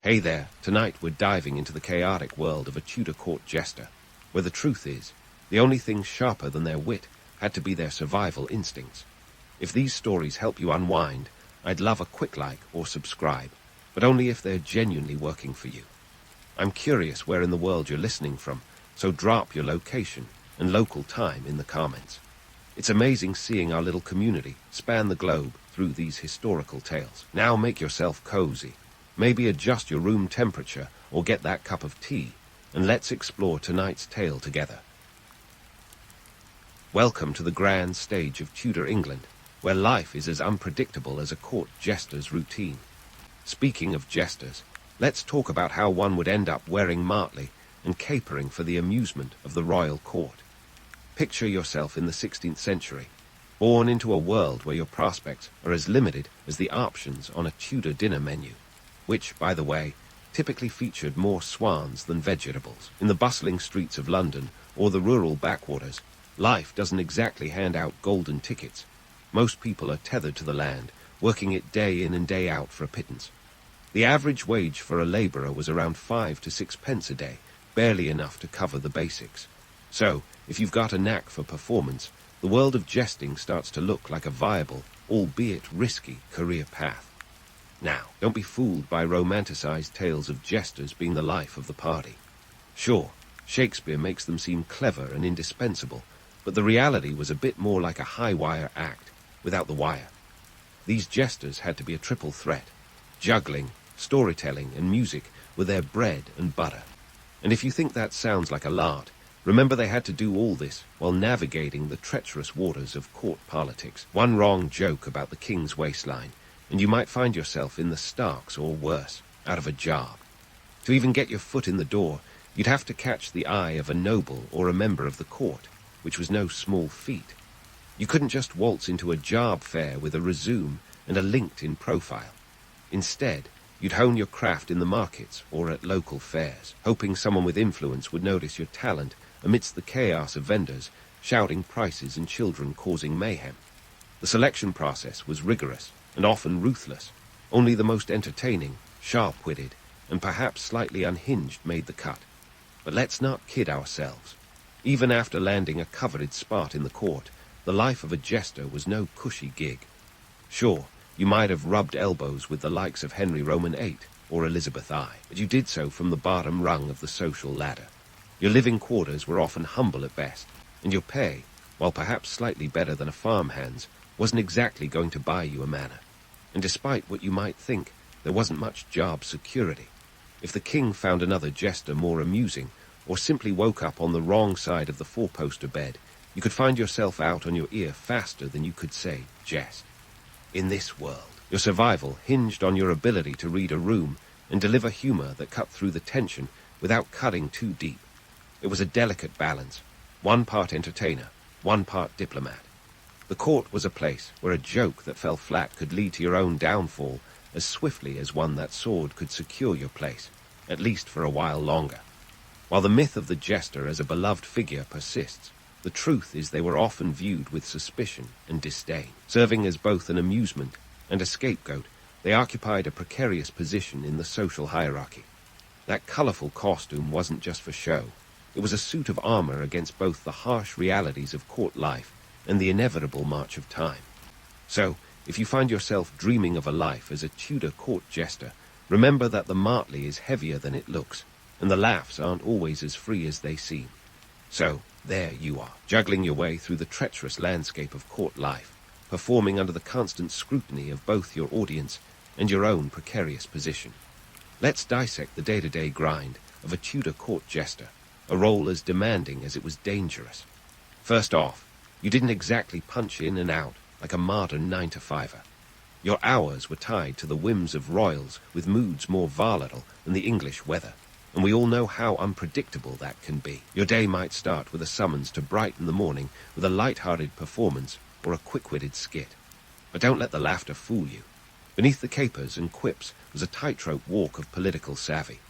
Hey there, tonight we're diving into the chaotic world of a Tudor court jester, where the truth is, the only thing sharper than their wit had to be their survival instincts. If these stories help you unwind, I'd love a quick like or subscribe, but only if they're genuinely working for you. I'm curious where in the world you're listening from, so drop your location and local time in the comments. It's amazing seeing our little community span the globe through these historical tales. Now make yourself cozy. Maybe adjust your room temperature or get that cup of tea, and let's explore tonight's tale together. Welcome to the grand stage of Tudor England, where life is as unpredictable as a court jester's routine. Speaking of jesters, let's talk about how one would end up wearing motley and capering for the amusement of the royal court. Picture yourself in the 16th century, born into a world where your prospects are as limited as the options on a Tudor dinner menu, which, by the way, typically featured more swans than vegetables. In the bustling streets of London or the rural backwaters, life doesn't exactly hand out golden tickets. Most people are tethered to the land, working it day in and day out for a pittance. The average wage for a labourer was around 5 to 6 pence a day, barely enough to cover the basics. So, if you've got a knack for performance, the world of jesting starts to look like a viable, albeit risky, career path. Now, don't be fooled by romanticized tales of jesters being the life of the party. Sure, Shakespeare makes them seem clever and indispensable, but the reality was a bit more like a high-wire act, without the wire. These jesters had to be a triple threat. Juggling, storytelling, and music were their bread and butter. And if you think that sounds like a lot, remember they had to do all this while navigating the treacherous waters of court politics. One wrong joke about the king's waistline, and you might find yourself in the stocks or worse, out of a job. To even get your foot in the door, you'd have to catch the eye of a noble or a member of the court, which was no small feat. You couldn't just waltz into a job fair with a resume and a LinkedIn profile. Instead, you'd hone your craft in the markets or at local fairs, hoping someone with influence would notice your talent amidst the chaos of vendors shouting prices and children causing mayhem. The selection process was rigorous and often ruthless. Only the most entertaining, sharp-witted, and perhaps slightly unhinged made the cut. But let's not kid ourselves. Even after landing a coveted spot in the court, the life of a jester was no cushy gig. Sure, you might have rubbed elbows with the likes of Henry Roman VIII or Elizabeth I, but you did so from the bottom rung of the social ladder. Your living quarters were often humble at best, and your pay, while perhaps slightly better than a farmhand's, wasn't exactly going to buy you a manor. And despite what you might think, there wasn't much job security. If the king found another jester more amusing, or simply woke up on the wrong side of the four-poster bed, you could find yourself out on your ear faster than you could say jest. In this world, your survival hinged on your ability to read a room and deliver humor that cut through the tension without cutting too deep. It was a delicate balance, one part entertainer, one part diplomat. The court was a place where a joke that fell flat could lead to your own downfall as swiftly as one that soared could secure your place, at least for a while longer. While the myth of the jester as a beloved figure persists, the truth is they were often viewed with suspicion and disdain. Serving as both an amusement and a scapegoat, they occupied a precarious position in the social hierarchy. That colorful costume wasn't just for show. It was a suit of armor against both the harsh realities of court life and the inevitable march of time. So, if you find yourself dreaming of a life as a Tudor court jester, remember that the motley is heavier than it looks, and the laughs aren't always as free as they seem. So, there you are, juggling your way through the treacherous landscape of court life, performing under the constant scrutiny of both your audience and your own precarious position. Let's dissect the day-to-day grind of a Tudor court jester, a role as demanding as it was dangerous. First off, you didn't exactly punch in and out like a modern 9-to-5er. Your hours were tied to the whims of royals with moods more volatile than the English weather, and we all know how unpredictable that can be. Your day might start with a summons to brighten the morning with a light-hearted performance or a quick-witted skit. But don't let the laughter fool you. Beneath the capers and quips was a tightrope walk of political savvy.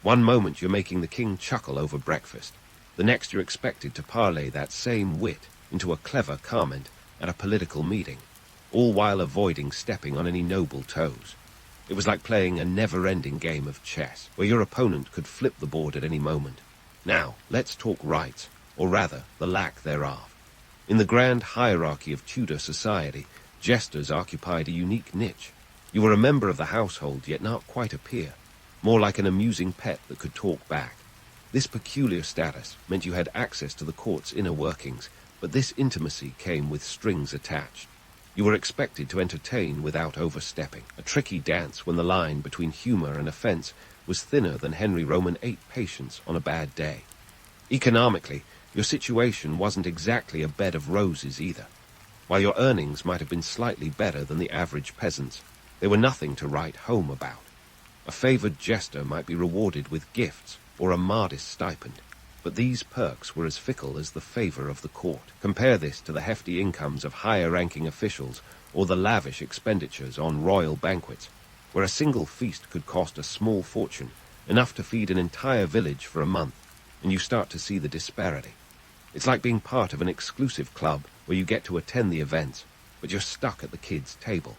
One moment you're making the king chuckle over breakfast. The next you're expected to parlay that same wit into a clever comment at a political meeting, all while avoiding stepping on any noble toes. It was like playing a never-ending game of chess, where your opponent could flip the board at any moment. Now, let's talk rights, or rather, the lack thereof. In the grand hierarchy of Tudor society, jesters occupied a unique niche. You were a member of the household, yet not quite a peer, more like an amusing pet that could talk back. This peculiar status meant you had access to the court's inner workings, but this intimacy came with strings attached. You were expected to entertain without overstepping, a tricky dance when the line between humor and offense was thinner than Henry Roman VIII patience on a bad day. Economically, your situation wasn't exactly a bed of roses either. While your earnings might have been slightly better than the average peasant's, they were nothing to write home about. A favored jester might be rewarded with gifts or a modest stipend, but these perks were as fickle as the favor of the court. Compare this to the hefty incomes of higher-ranking officials or the lavish expenditures on royal banquets, where a single feast could cost a small fortune, enough to feed an entire village for a month, and you start to see the disparity. It's like being part of an exclusive club where you get to attend the events, but you're stuck at the kids' table.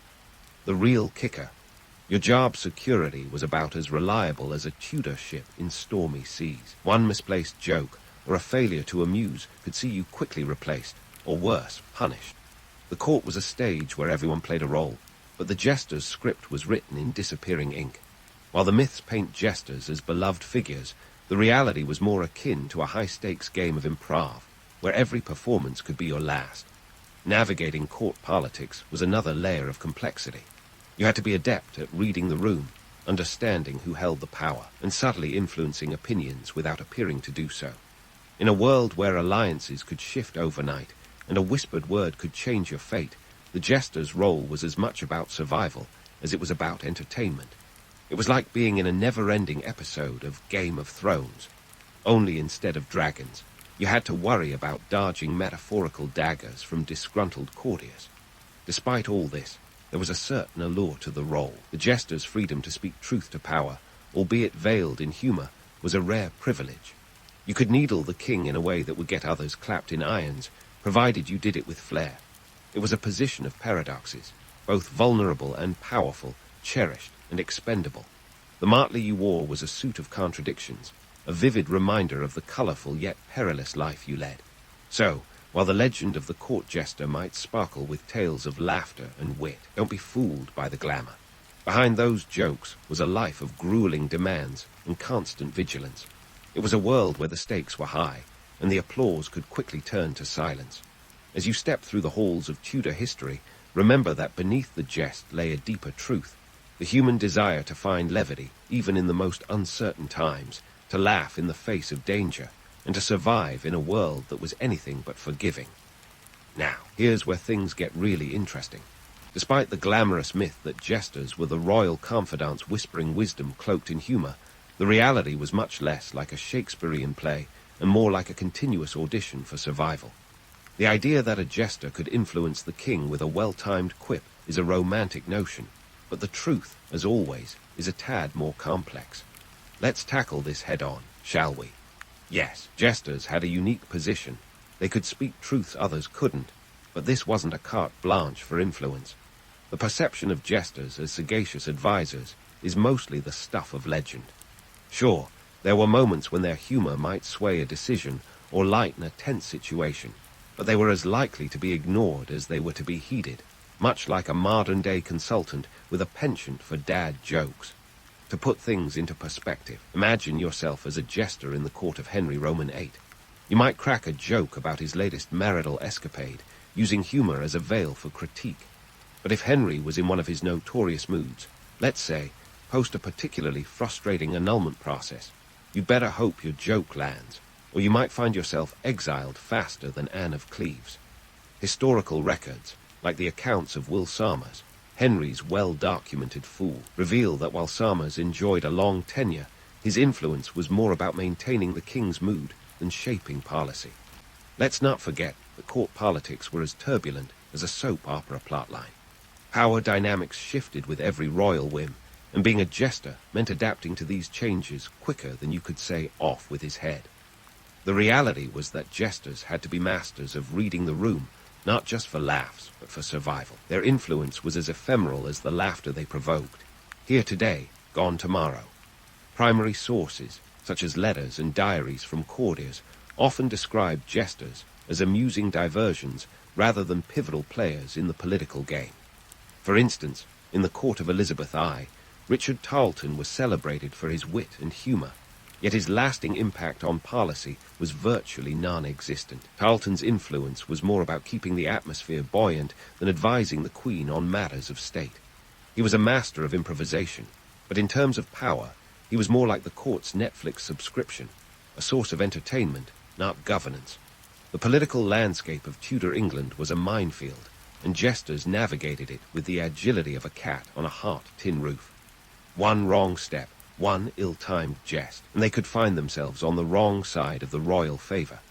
The real kicker: your job security was about as reliable as a Tudor ship in stormy seas. One misplaced joke or a failure to amuse could see you quickly replaced, or worse, punished. The court was a stage where everyone played a role, but the jester's script was written in disappearing ink. While the myths paint jesters as beloved figures, the reality was more akin to a high-stakes game of improv, where every performance could be your last. Navigating court politics was another layer of complexity. You had to be adept at reading the room, understanding who held the power, and subtly influencing opinions without appearing to do so. In a world where alliances could shift overnight, and a whispered word could change your fate, the jester's role was as much about survival as it was about entertainment. It was like being in a never-ending episode of Game of Thrones, only instead of dragons, you had to worry about dodging metaphorical daggers from disgruntled courtiers. Despite all this, there was a certain allure to the role. The jester's freedom to speak truth to power, albeit veiled in humor, was a rare privilege. You could needle the king in a way that would get others clapped in irons, provided you did it with flair. It was a position of paradoxes, both vulnerable and powerful, cherished and expendable. The motley you wore was a suit of contradictions, a vivid reminder of the colorful yet perilous life you led. So, while the legend of the court jester might sparkle with tales of laughter and wit, don't be fooled by the glamour. Behind those jokes was a life of grueling demands and constant vigilance. It was a world where the stakes were high, and the applause could quickly turn to silence. As you step through the halls of Tudor history, remember that beneath the jest lay a deeper truth, the human desire to find levity, even in the most uncertain times, to laugh in the face of danger, and to survive in a world that was anything but forgiving. Now, here's where things get really interesting. Despite the glamorous myth that jesters were the royal confidants whispering wisdom cloaked in humor, the reality was much less like a Shakespearean play and more like a continuous audition for survival. The idea that a jester could influence the king with a well-timed quip is a romantic notion, but the truth, as always, is a tad more complex. Let's tackle this head-on, shall we? Yes, jesters had a unique position. They could speak truths others couldn't, but this wasn't a carte blanche for influence. The perception of jesters as sagacious advisors is mostly the stuff of legend. Sure, there were moments when their humor might sway a decision or lighten a tense situation, but they were as likely to be ignored as they were to be heeded, much like a modern-day consultant with a penchant for dad jokes. To put things into perspective, imagine yourself as a jester in the court of Henry Roman VIII. You might crack a joke about his latest marital escapade, using humor as a veil for critique. But if Henry was in one of his notorious moods, let's say, post a particularly frustrating annulment process, you'd better hope your joke lands, or you might find yourself exiled faster than Anne of Cleves. Historical records, like the accounts of Will Somers, Henry's well-documented fool, reveal that while Somers enjoyed a long tenure, his influence was more about maintaining the king's mood than shaping policy. Let's not forget that court politics were as turbulent as a soap opera plotline. Power dynamics shifted with every royal whim, and being a jester meant adapting to these changes quicker than you could say off with his head. The reality was that jesters had to be masters of reading the room, not just for laughs, but for survival. Their influence was as ephemeral as the laughter they provoked. Here today, gone tomorrow. Primary sources, such as letters and diaries from courtiers, often describe jesters as amusing diversions rather than pivotal players in the political game. For instance, in the court of Elizabeth I, Richard Tarleton was celebrated for his wit and humour, yet his lasting impact on policy was virtually non-existent. Tarleton's influence was more about keeping the atmosphere buoyant than advising the Queen on matters of state. He was a master of improvisation, but in terms of power, he was more like the court's Netflix subscription, a source of entertainment, not governance. The political landscape of Tudor England was a minefield, and jesters navigated it with the agility of a cat on a hot tin roof. One wrong step, one ill-timed jest, and they could find themselves on the wrong side of the royal favour.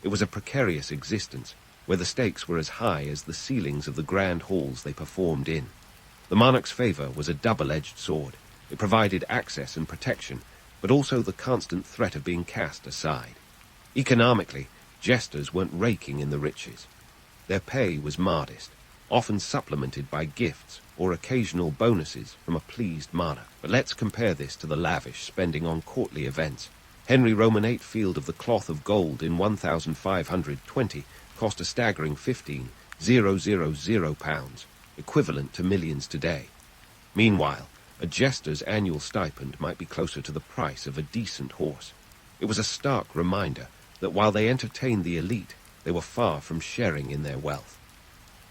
It was a precarious existence, where the stakes were as high as the ceilings of the grand halls they performed in. The monarch's favour was a double-edged sword. It provided access and protection, but also the constant threat of being cast aside. Economically, jesters weren't raking in the riches. Their pay was modest, often supplemented by gifts or occasional bonuses from a pleased monarch. But let's compare this to the lavish spending on courtly events. Henry Roman VIII Field of the Cloth of Gold in 1520 cost a staggering £15,000, equivalent to millions today. Meanwhile, a jester's annual stipend might be closer to the price of a decent horse. It was a stark reminder that while they entertained the elite, they were far from sharing in their wealth.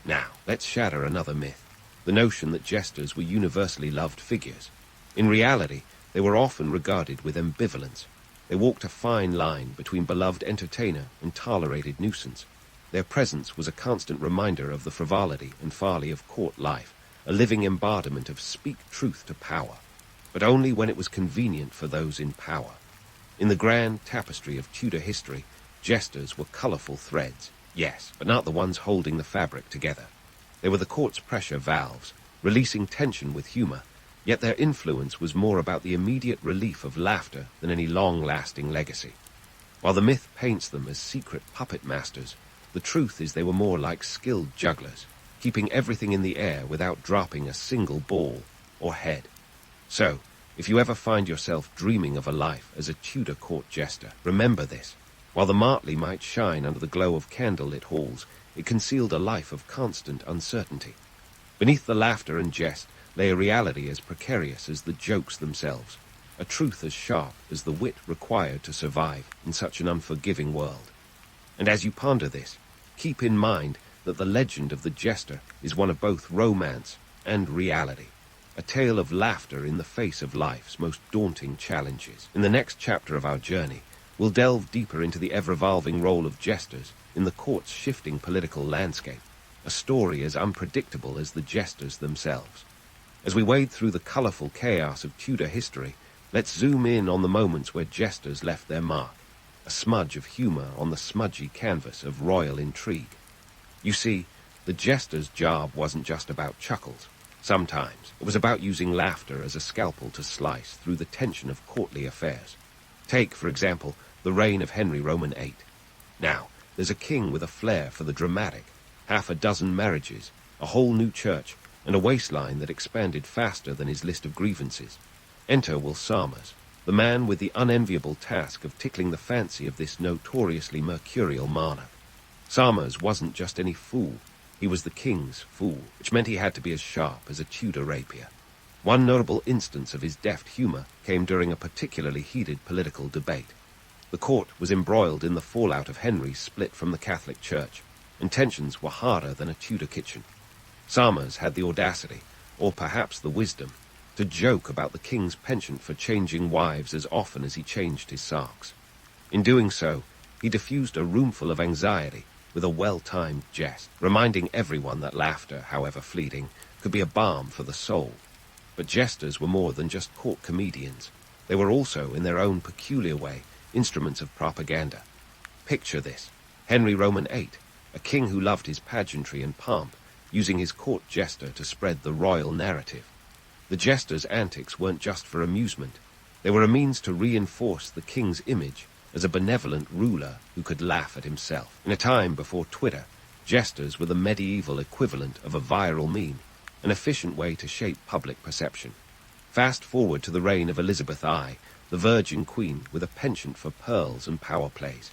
Now, let's shatter another myth, the notion that jesters were universally loved figures. In reality, they were often regarded with ambivalence. They walked a fine line between beloved entertainer and tolerated nuisance. Their presence was a constant reminder of the frivolity and folly of court life, a living embodiment of speak truth to power, but only when it was convenient for those in power. In the grand tapestry of Tudor history, jesters were colourful threads, yes, but not the ones holding the fabric together. They were the court's pressure valves, releasing tension with humour, yet their influence was more about the immediate relief of laughter than any long-lasting legacy. While the myth paints them as secret puppet masters, the truth is they were more like skilled jugglers, keeping everything in the air without dropping a single ball or head. So, if you ever find yourself dreaming of a life as a Tudor court jester, remember this. While the motley might shine under the glow of candlelit halls, it concealed a life of constant uncertainty. Beneath the laughter and jest lay a reality as precarious as the jokes themselves, a truth as sharp as the wit required to survive in such an unforgiving world. And as you ponder this, keep in mind that the legend of the jester is one of both romance and reality, a tale of laughter in the face of life's most daunting challenges. In the next chapter of our journey, we'll delve deeper into the ever-evolving role of jesters in the court's shifting political landscape, a story as unpredictable as the jesters themselves. As we wade through the colourful chaos of Tudor history, let's zoom in on the moments where jesters left their mark, a smudge of humour on the smudgy canvas of royal intrigue. You see, the jester's job wasn't just about chuckles. Sometimes it was about using laughter as a scalpel to slice through the tension of courtly affairs. Take, for example, the reign of Henry Roman VIII. Now, there's a king with a flair for the dramatic, half a dozen marriages, a whole new church, and a waistline that expanded faster than his list of grievances. Enter Will Somers, the man with the unenviable task of tickling the fancy of this notoriously mercurial monarch. Somers wasn't just any fool, he was the king's fool, which meant he had to be as sharp as a Tudor rapier. One notable instance of his deft humour came during a particularly heated political debate. The court was embroiled in the fallout of Henry's split from the Catholic Church, and tensions were harder than a Tudor kitchen. Somers had the audacity, or perhaps the wisdom, to joke about the king's penchant for changing wives as often as he changed his socks. In doing so, he diffused a roomful of anxiety with a well-timed jest, reminding everyone that laughter, however fleeting, could be a balm for the soul. But jesters were more than just court comedians. They were also, in their own peculiar way, instruments of propaganda. Picture this: Henry Roman VIII, a king who loved his pageantry and pomp, using his court jester to spread the royal narrative. The jester's antics weren't just for amusement. They were a means to reinforce the king's image as a benevolent ruler who could laugh at himself. In a time before Twitter, jesters were the medieval equivalent of a viral meme, an efficient way to shape public perception. Fast forward to the reign of Elizabeth I, the Virgin Queen with a penchant for pearls and power plays.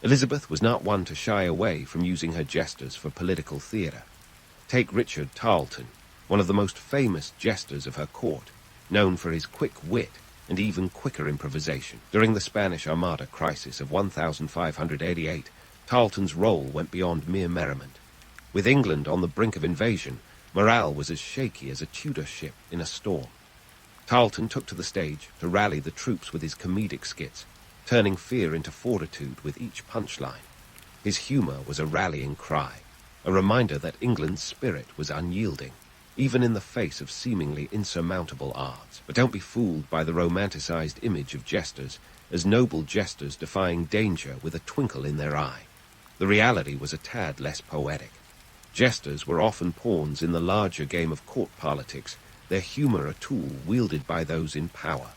Elizabeth was not one to shy away from using her jesters for political theatre. Take Richard Tarleton, one of the most famous jesters of her court, known for his quick wit and even quicker improvisation. During the Spanish Armada crisis of 1588, Tarleton's role went beyond mere merriment. With England on the brink of invasion, morale was as shaky as a Tudor ship in a storm. Tarleton took to the stage to rally the troops with his comedic skits, turning fear into fortitude with each punchline. His humour was a rallying cry, a reminder that England's spirit was unyielding, even in the face of seemingly insurmountable odds. But don't be fooled by the romanticized image of jesters as noble jesters defying danger with a twinkle in their eye. The reality was a tad less poetic. Jesters were often pawns in the larger game of court politics, their humour a tool wielded by those in power.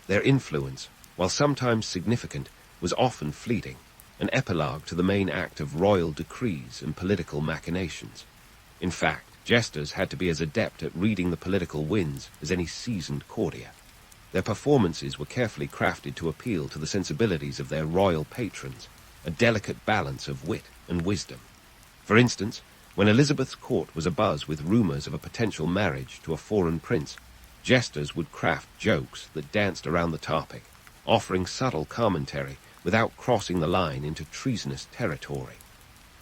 Their influence, while sometimes significant, was often fleeting, an epilogue to the main act of royal decrees and political machinations. In fact, jesters had to be as adept at reading the political winds as any seasoned courtier. Their performances were carefully crafted to appeal to the sensibilities of their royal patrons, a delicate balance of wit and wisdom. For instance, when Elizabeth's court was abuzz with rumours of a potential marriage to a foreign prince, jesters would craft jokes that danced around the topic, offering subtle commentary without crossing the line into treasonous territory.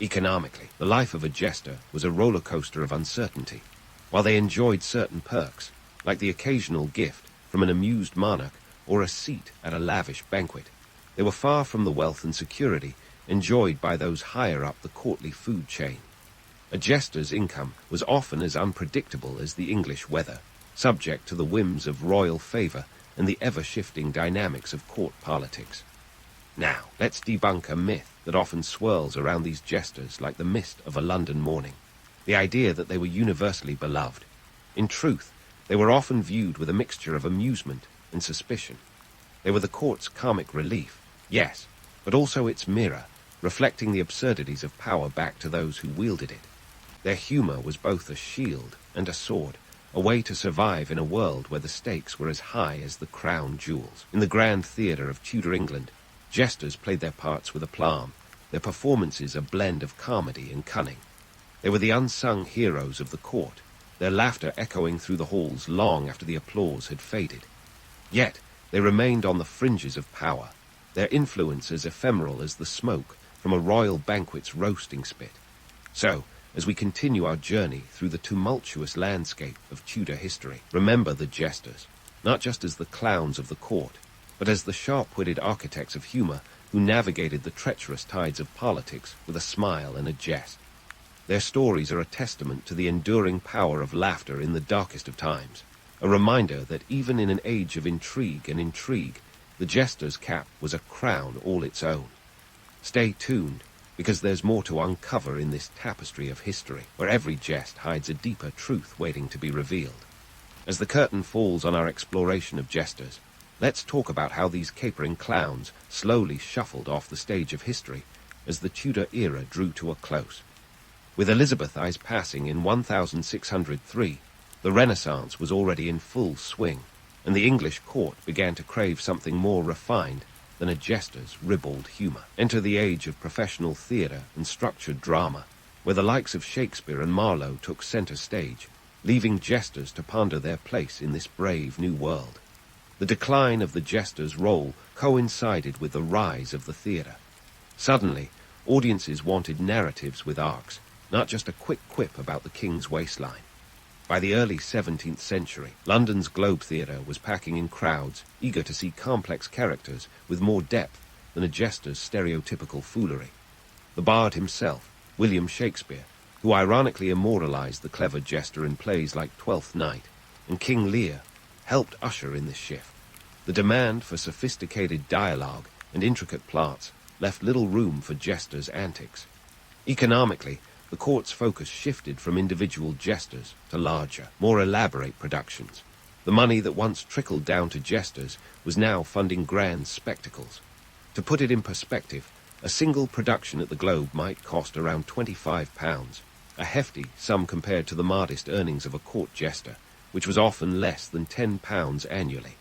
Economically, the life of a jester was a roller coaster of uncertainty. While they enjoyed certain perks, like the occasional gift from an amused monarch or a seat at a lavish banquet, they were far from the wealth and security enjoyed by those higher up the courtly food chain. A jester's income was often as unpredictable as the English weather, subject to the whims of royal favour and the ever-shifting dynamics of court politics. Now, let's debunk a myth that often swirls around these jesters like the mist of a London morning, the idea that they were universally beloved. In truth, they were often viewed with a mixture of amusement and suspicion. They were the court's comic relief, yes, but also its mirror, reflecting the absurdities of power back to those who wielded it. Their humour was both a shield and a sword, a way to survive in a world where the stakes were as high as the crown jewels. In the grand theatre of Tudor England, jesters played their parts with aplomb, their performances a blend of comedy and cunning. They were the unsung heroes of the court, their laughter echoing through the halls long after the applause had faded. Yet they remained on the fringes of power, their influence as ephemeral as the smoke from a royal banquet's roasting spit. So, as we continue our journey through the tumultuous landscape of Tudor history, remember the jesters, not just as the clowns of the court, but as the sharp-witted architects of humour who navigated the treacherous tides of politics with a smile and a jest. Their stories are a testament to the enduring power of laughter in the darkest of times, a reminder that even in an age of intrigue, the jester's cap was a crown all its own. Stay tuned, because there's more to uncover in this tapestry of history, where every jest hides a deeper truth waiting to be revealed. As the curtain falls on our exploration of jesters, let's talk about how these capering clowns slowly shuffled off the stage of history as the Tudor era drew to a close. With Elizabeth I's passing in 1603, the Renaissance was already in full swing, and the English court began to crave something more refined than a jester's ribald humour. Enter the age of professional theatre and structured drama, where the likes of Shakespeare and Marlowe took centre stage, leaving jesters to ponder their place in this brave new world. The decline of the jester's role coincided with the rise of the theatre. Suddenly, audiences wanted narratives with arcs, not just a quick quip about the king's waistline. By the early 17th century, London's Globe Theatre was packing in crowds, eager to see complex characters with more depth than a jester's stereotypical foolery. The bard himself, William Shakespeare, who ironically immortalized the clever jester in plays like Twelfth Night, and King Lear, helped usher in this shift. The demand for sophisticated dialogue and intricate plots left little room for jesters' antics. Economically, the court's focus shifted from individual jesters to larger, more elaborate productions. The money that once trickled down to jesters was now funding grand spectacles. To put it in perspective, a single production at the Globe might cost around £25, a hefty sum compared to the modest earnings of a court jester, which was often less than £10 annually.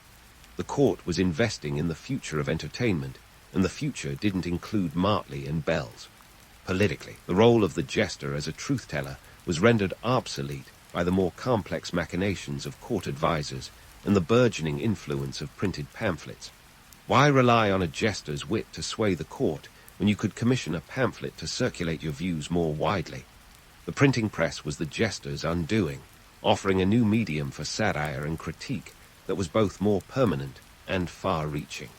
The court was investing in the future of entertainment, and the future didn't include Martley and bells. Politically, the role of the jester as a truth-teller was rendered obsolete by the more complex machinations of court advisers and the burgeoning influence of printed pamphlets. Why rely on a jester's wit to sway the court when you could commission a pamphlet to circulate your views more widely? The printing press was the jester's undoing, offering a new medium for satire and critique that was both more permanent and far-reaching.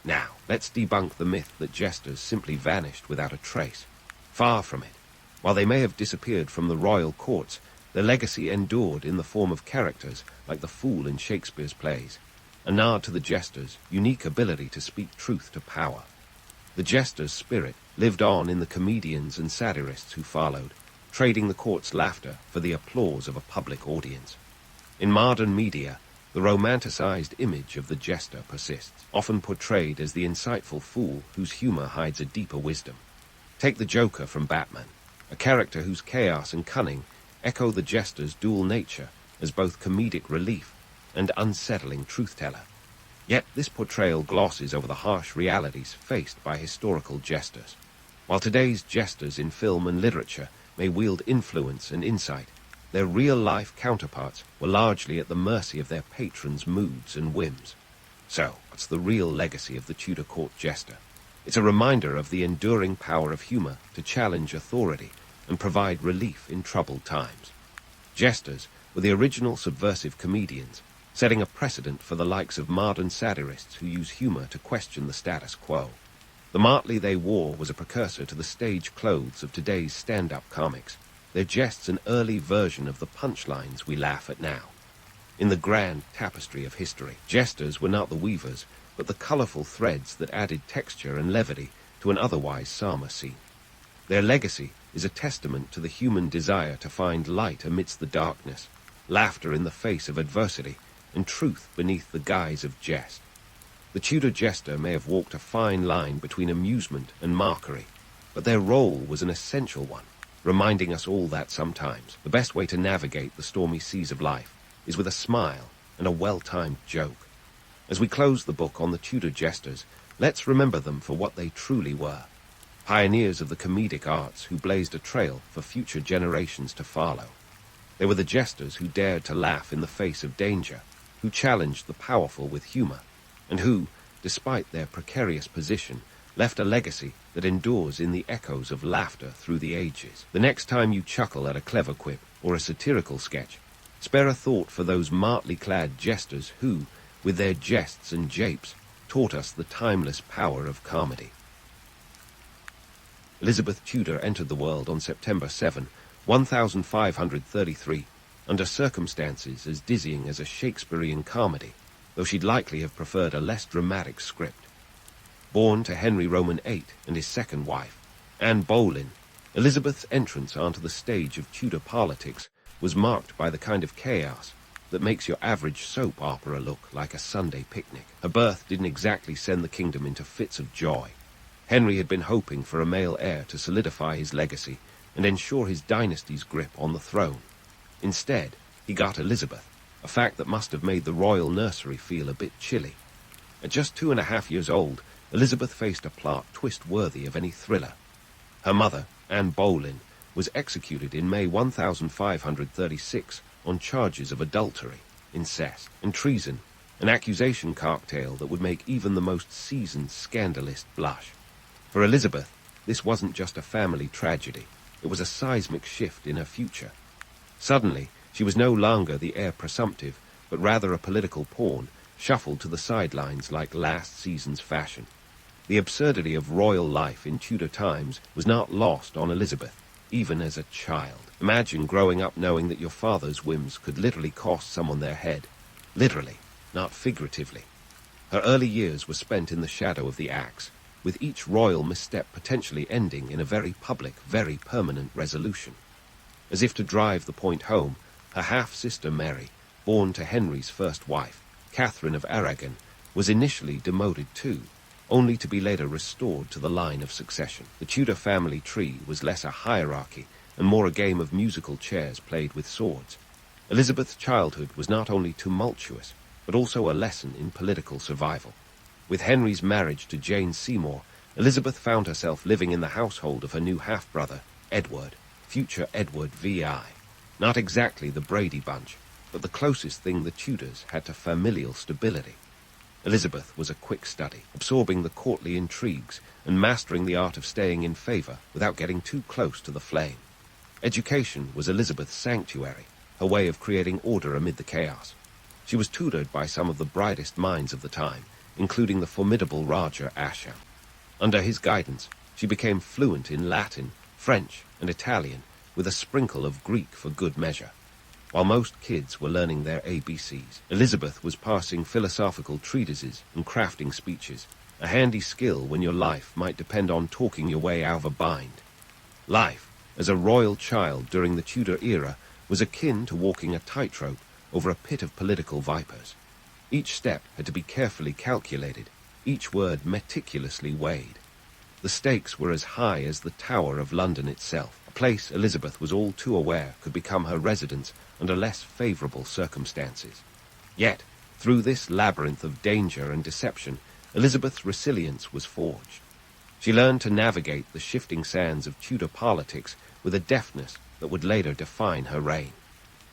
Now, let's debunk the myth that jesters simply vanished without a trace. Far from it. While they may have disappeared from the royal courts, their legacy endured in the form of characters like the fool in Shakespeare's plays, a nod to the jester's unique ability to speak truth to power. The jester's spirit lived on in the comedians and satirists who followed, trading the court's laughter for the applause of a public audience. In modern media, the romanticized image of the jester persists, often portrayed as the insightful fool whose humor hides a deeper wisdom. Take the Joker from Batman, a character whose chaos and cunning echo the jester's dual nature as both comedic relief and unsettling truth-teller. Yet this portrayal glosses over the harsh realities faced by historical jesters. While today's jesters in film and literature may wield influence and insight, their real-life counterparts were largely at the mercy of their patrons' moods and whims. So, what's the real legacy of the Tudor court jester? It's a reminder of the enduring power of humor to challenge authority and provide relief in troubled times. Jesters were the original subversive comedians, setting a precedent for the likes of modern satirists who use humor to question the status quo. The motley they wore was a precursor to the stage clothes of today's stand-up comics, their jests an early version of the punchlines we laugh at now. In the grand tapestry of history, jesters were not the weavers, but the colorful threads that added texture and levity to an otherwise somber scene. Their legacy is a testament to the human desire to find light amidst the darkness, laughter in the face of adversity, and truth beneath the guise of jest. The Tudor jester may have walked a fine line between amusement and mockery, but their role was an essential one, reminding us all that sometimes the best way to navigate the stormy seas of life is with a smile and a well-timed joke. As we close the book on the Tudor jesters, let's remember them for what they truly were. Pioneers of the comedic arts who blazed a trail for future generations to follow. They were the jesters who dared to laugh in the face of danger, who challenged the powerful with humor, and who, despite their precarious position, left a legacy that endures in the echoes of laughter through the ages. The next time you chuckle at a clever quip or a satirical sketch, spare a thought for those martly-clad jesters who, with their jests and japes, taught us the timeless power of comedy. Elizabeth Tudor entered the world on September 7, 1533, under circumstances as dizzying as a Shakespearean comedy, though she'd likely have preferred a less dramatic script. Born to Henry Roman VIII and his second wife, Anne Boleyn, Elizabeth's entrance onto the stage of Tudor politics was marked by the kind of chaos that makes your average soap opera look like a Sunday picnic. Her birth didn't exactly send the kingdom into fits of joy. Henry had been hoping for a male heir to solidify his legacy and ensure his dynasty's grip on the throne. Instead, he got Elizabeth, a fact that must have made the royal nursery feel a bit chilly. At just 2.5 years old, Elizabeth faced a plot twist worthy of any thriller. Her mother, Anne Boleyn, was executed in May 1536 on charges of adultery, incest, and treason, an accusation cocktail that would make even the most seasoned scandalist blush. For Elizabeth, this wasn't just a family tragedy. It was a seismic shift in her future. Suddenly, she was no longer the heir presumptive, but rather a political pawn, shuffled to the sidelines like last season's fashion. The absurdity of royal life in Tudor times was not lost on Elizabeth, even as a child. Imagine growing up knowing that your father's whims could literally cost someone their head. Literally, not figuratively. Her early years were spent in the shadow of the axe, with each royal misstep potentially ending in a very public, very permanent resolution. As if to drive the point home, her half-sister Mary, born to Henry's first wife, Catherine of Aragon, was initially demoted too, only to be later restored to the line of succession. The Tudor family tree was less a hierarchy and more a game of musical chairs played with swords. Elizabeth's childhood was not only tumultuous, but also a lesson in political survival. With Henry's marriage to Jane Seymour, Elizabeth found herself living in the household of her new half-brother, Edward, future Edward VI. Not exactly the Brady Bunch, but the closest thing the Tudors had to familial stability. Elizabeth was a quick study, absorbing the courtly intrigues and mastering the art of staying in favor without getting too close to the flame. Education was Elizabeth's sanctuary, her way of creating order amid the chaos. She was tutored by some of the brightest minds of the time, including the formidable Raja Asha. Under his guidance, she became fluent in Latin, French, and Italian, with a sprinkle of Greek for good measure. While most kids were learning their ABCs, Elizabeth was parsing philosophical treatises and crafting speeches, a handy skill when your life might depend on talking your way out of a bind. Life, as a royal child during the Tudor era, was akin to walking a tightrope over a pit of political vipers. Each step had to be carefully calculated, each word meticulously weighed. The stakes were as high as the Tower of London itself, a place Elizabeth was all too aware could become her residence under less favorable circumstances. Yet, through this labyrinth of danger and deception, Elizabeth's resilience was forged. She learned to navigate the shifting sands of Tudor politics with a deftness that would later define her reign.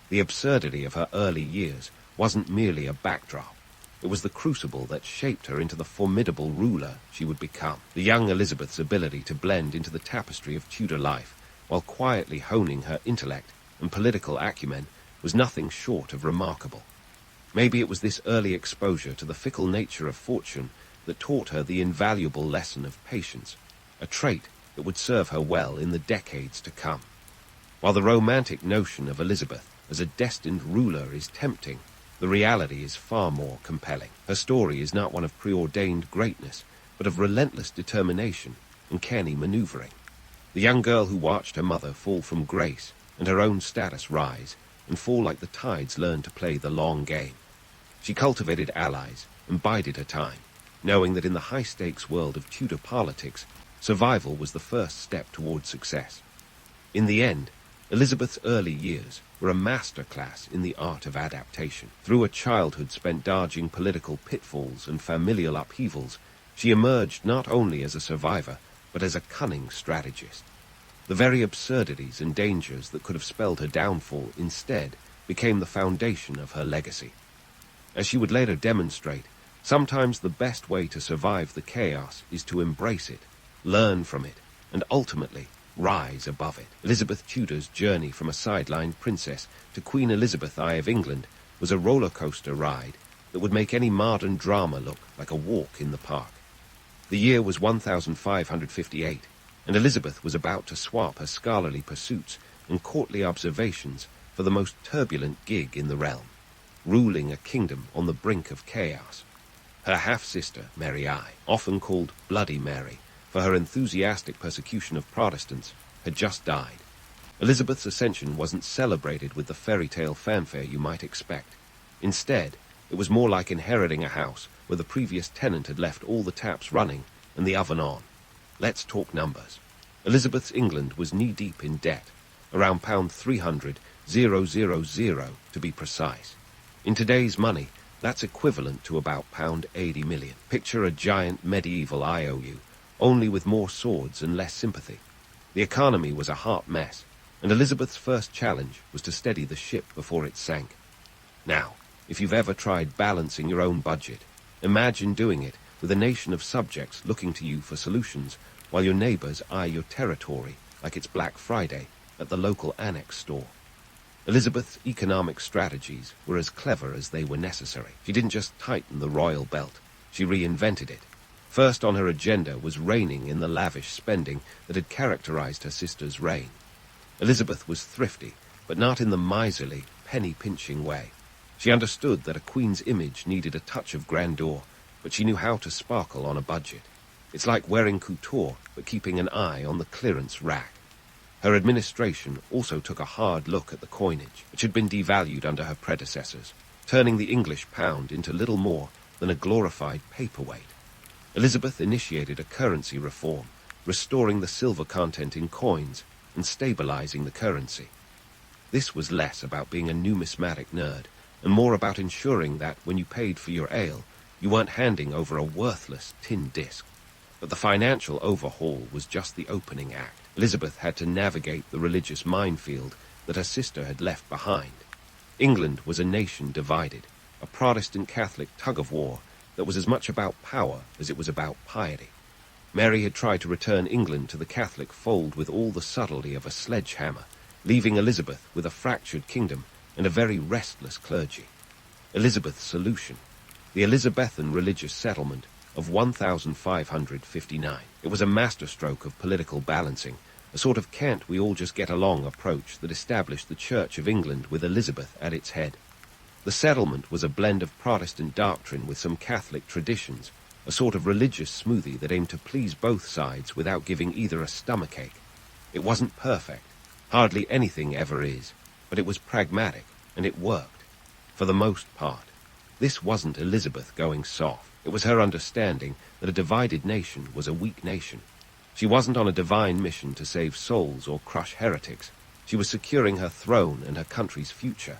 The absurdity of her early years wasn't merely a backdrop. It was the crucible that shaped her into the formidable ruler she would become. The young Elizabeth's ability to blend into the tapestry of Tudor life, while quietly honing her intellect and political acumen, was nothing short of remarkable. Maybe it was this early exposure to the fickle nature of fortune that taught her the invaluable lesson of patience, a trait that would serve her well in the decades to come. While the romantic notion of Elizabeth as a destined ruler is tempting, the reality is far more compelling. Her story is not one of preordained greatness, but of relentless determination and canny maneuvering. The young girl who watched her mother fall from grace and her own status rise and fall like the tides learned to play the long game. She cultivated allies and bided her time, knowing that in the high-stakes world of Tudor politics, survival was the first step toward success. In the end, Elizabeth's early years were a masterclass in the art of adaptation. Through a childhood spent dodging political pitfalls and familial upheavals, she emerged not only as a survivor, but as a cunning strategist. The very absurdities and dangers that could have spelled her downfall instead became the foundation of her legacy. As she would later demonstrate, sometimes the best way to survive the chaos is to embrace it, learn from it, and ultimately rise above it. Elizabeth Tudor's journey from a sidelined princess to Queen Elizabeth I of England was a roller coaster ride that would make any modern drama look like a walk in the park. The year was 1558, and Elizabeth was about to swap her scholarly pursuits and courtly observations for the most turbulent gig in the realm, ruling a kingdom on the brink of chaos. Her half-sister, Mary I, often called Bloody Mary, for her enthusiastic persecution of Protestants, had just died. Elizabeth's ascension wasn't celebrated with the fairy tale fanfare you might expect. Instead, it was more like inheriting a house where the previous tenant had left all the taps running and the oven on. Let's talk numbers. Elizabeth's England was knee-deep in debt, around pound 300,000 to be precise. In today's money, that's equivalent to about pound 80 million. Picture a giant medieval IOU, only with more swords and less sympathy. The economy was a hot mess, and Elizabeth's first challenge was to steady the ship before it sank. Now, if you've ever tried balancing your own budget, imagine doing it with a nation of subjects looking to you for solutions while your neighbors eye your territory like it's Black Friday at the local annex store. Elizabeth's economic strategies were as clever as they were necessary. She didn't just tighten the royal belt, she reinvented it. First on her agenda was reining in the lavish spending that had characterized her sister's reign. Elizabeth was thrifty, but not in the miserly, penny-pinching way. She understood that a queen's image needed a touch of grandeur, but she knew how to sparkle on a budget. It's like wearing couture, but keeping an eye on the clearance rack. Her administration also took a hard look at the coinage, which had been devalued under her predecessors, turning the English pound into little more than a glorified paperweight. Elizabeth initiated a currency reform, restoring the silver content in coins and stabilizing the currency. This was less about being a numismatic nerd, and more about ensuring that, when you paid for your ale, you weren't handing over a worthless tin disc. But the financial overhaul was just the opening act. Elizabeth had to navigate the religious minefield that her sister had left behind. England was a nation divided, a Protestant Catholic tug-of-war that was as much about power as it was about piety. Mary had tried to return England to the Catholic fold with all the subtlety of a sledgehammer, leaving Elizabeth with a fractured kingdom and a very restless clergy. Elizabeth's solution: the Elizabethan religious settlement of 1559. It was a masterstroke of political balancing, a sort of can't-we-all-just-get-along approach that established the Church of England with Elizabeth at its head. The settlement was a blend of Protestant doctrine with some Catholic traditions, a sort of religious smoothie that aimed to please both sides without giving either a stomachache. It wasn't perfect. Hardly anything ever is, but it was pragmatic, and it worked. For the most part. This wasn't Elizabeth going soft. It was her understanding that a divided nation was a weak nation. She wasn't on a divine mission to save souls or crush heretics. She was securing her throne and her country's future.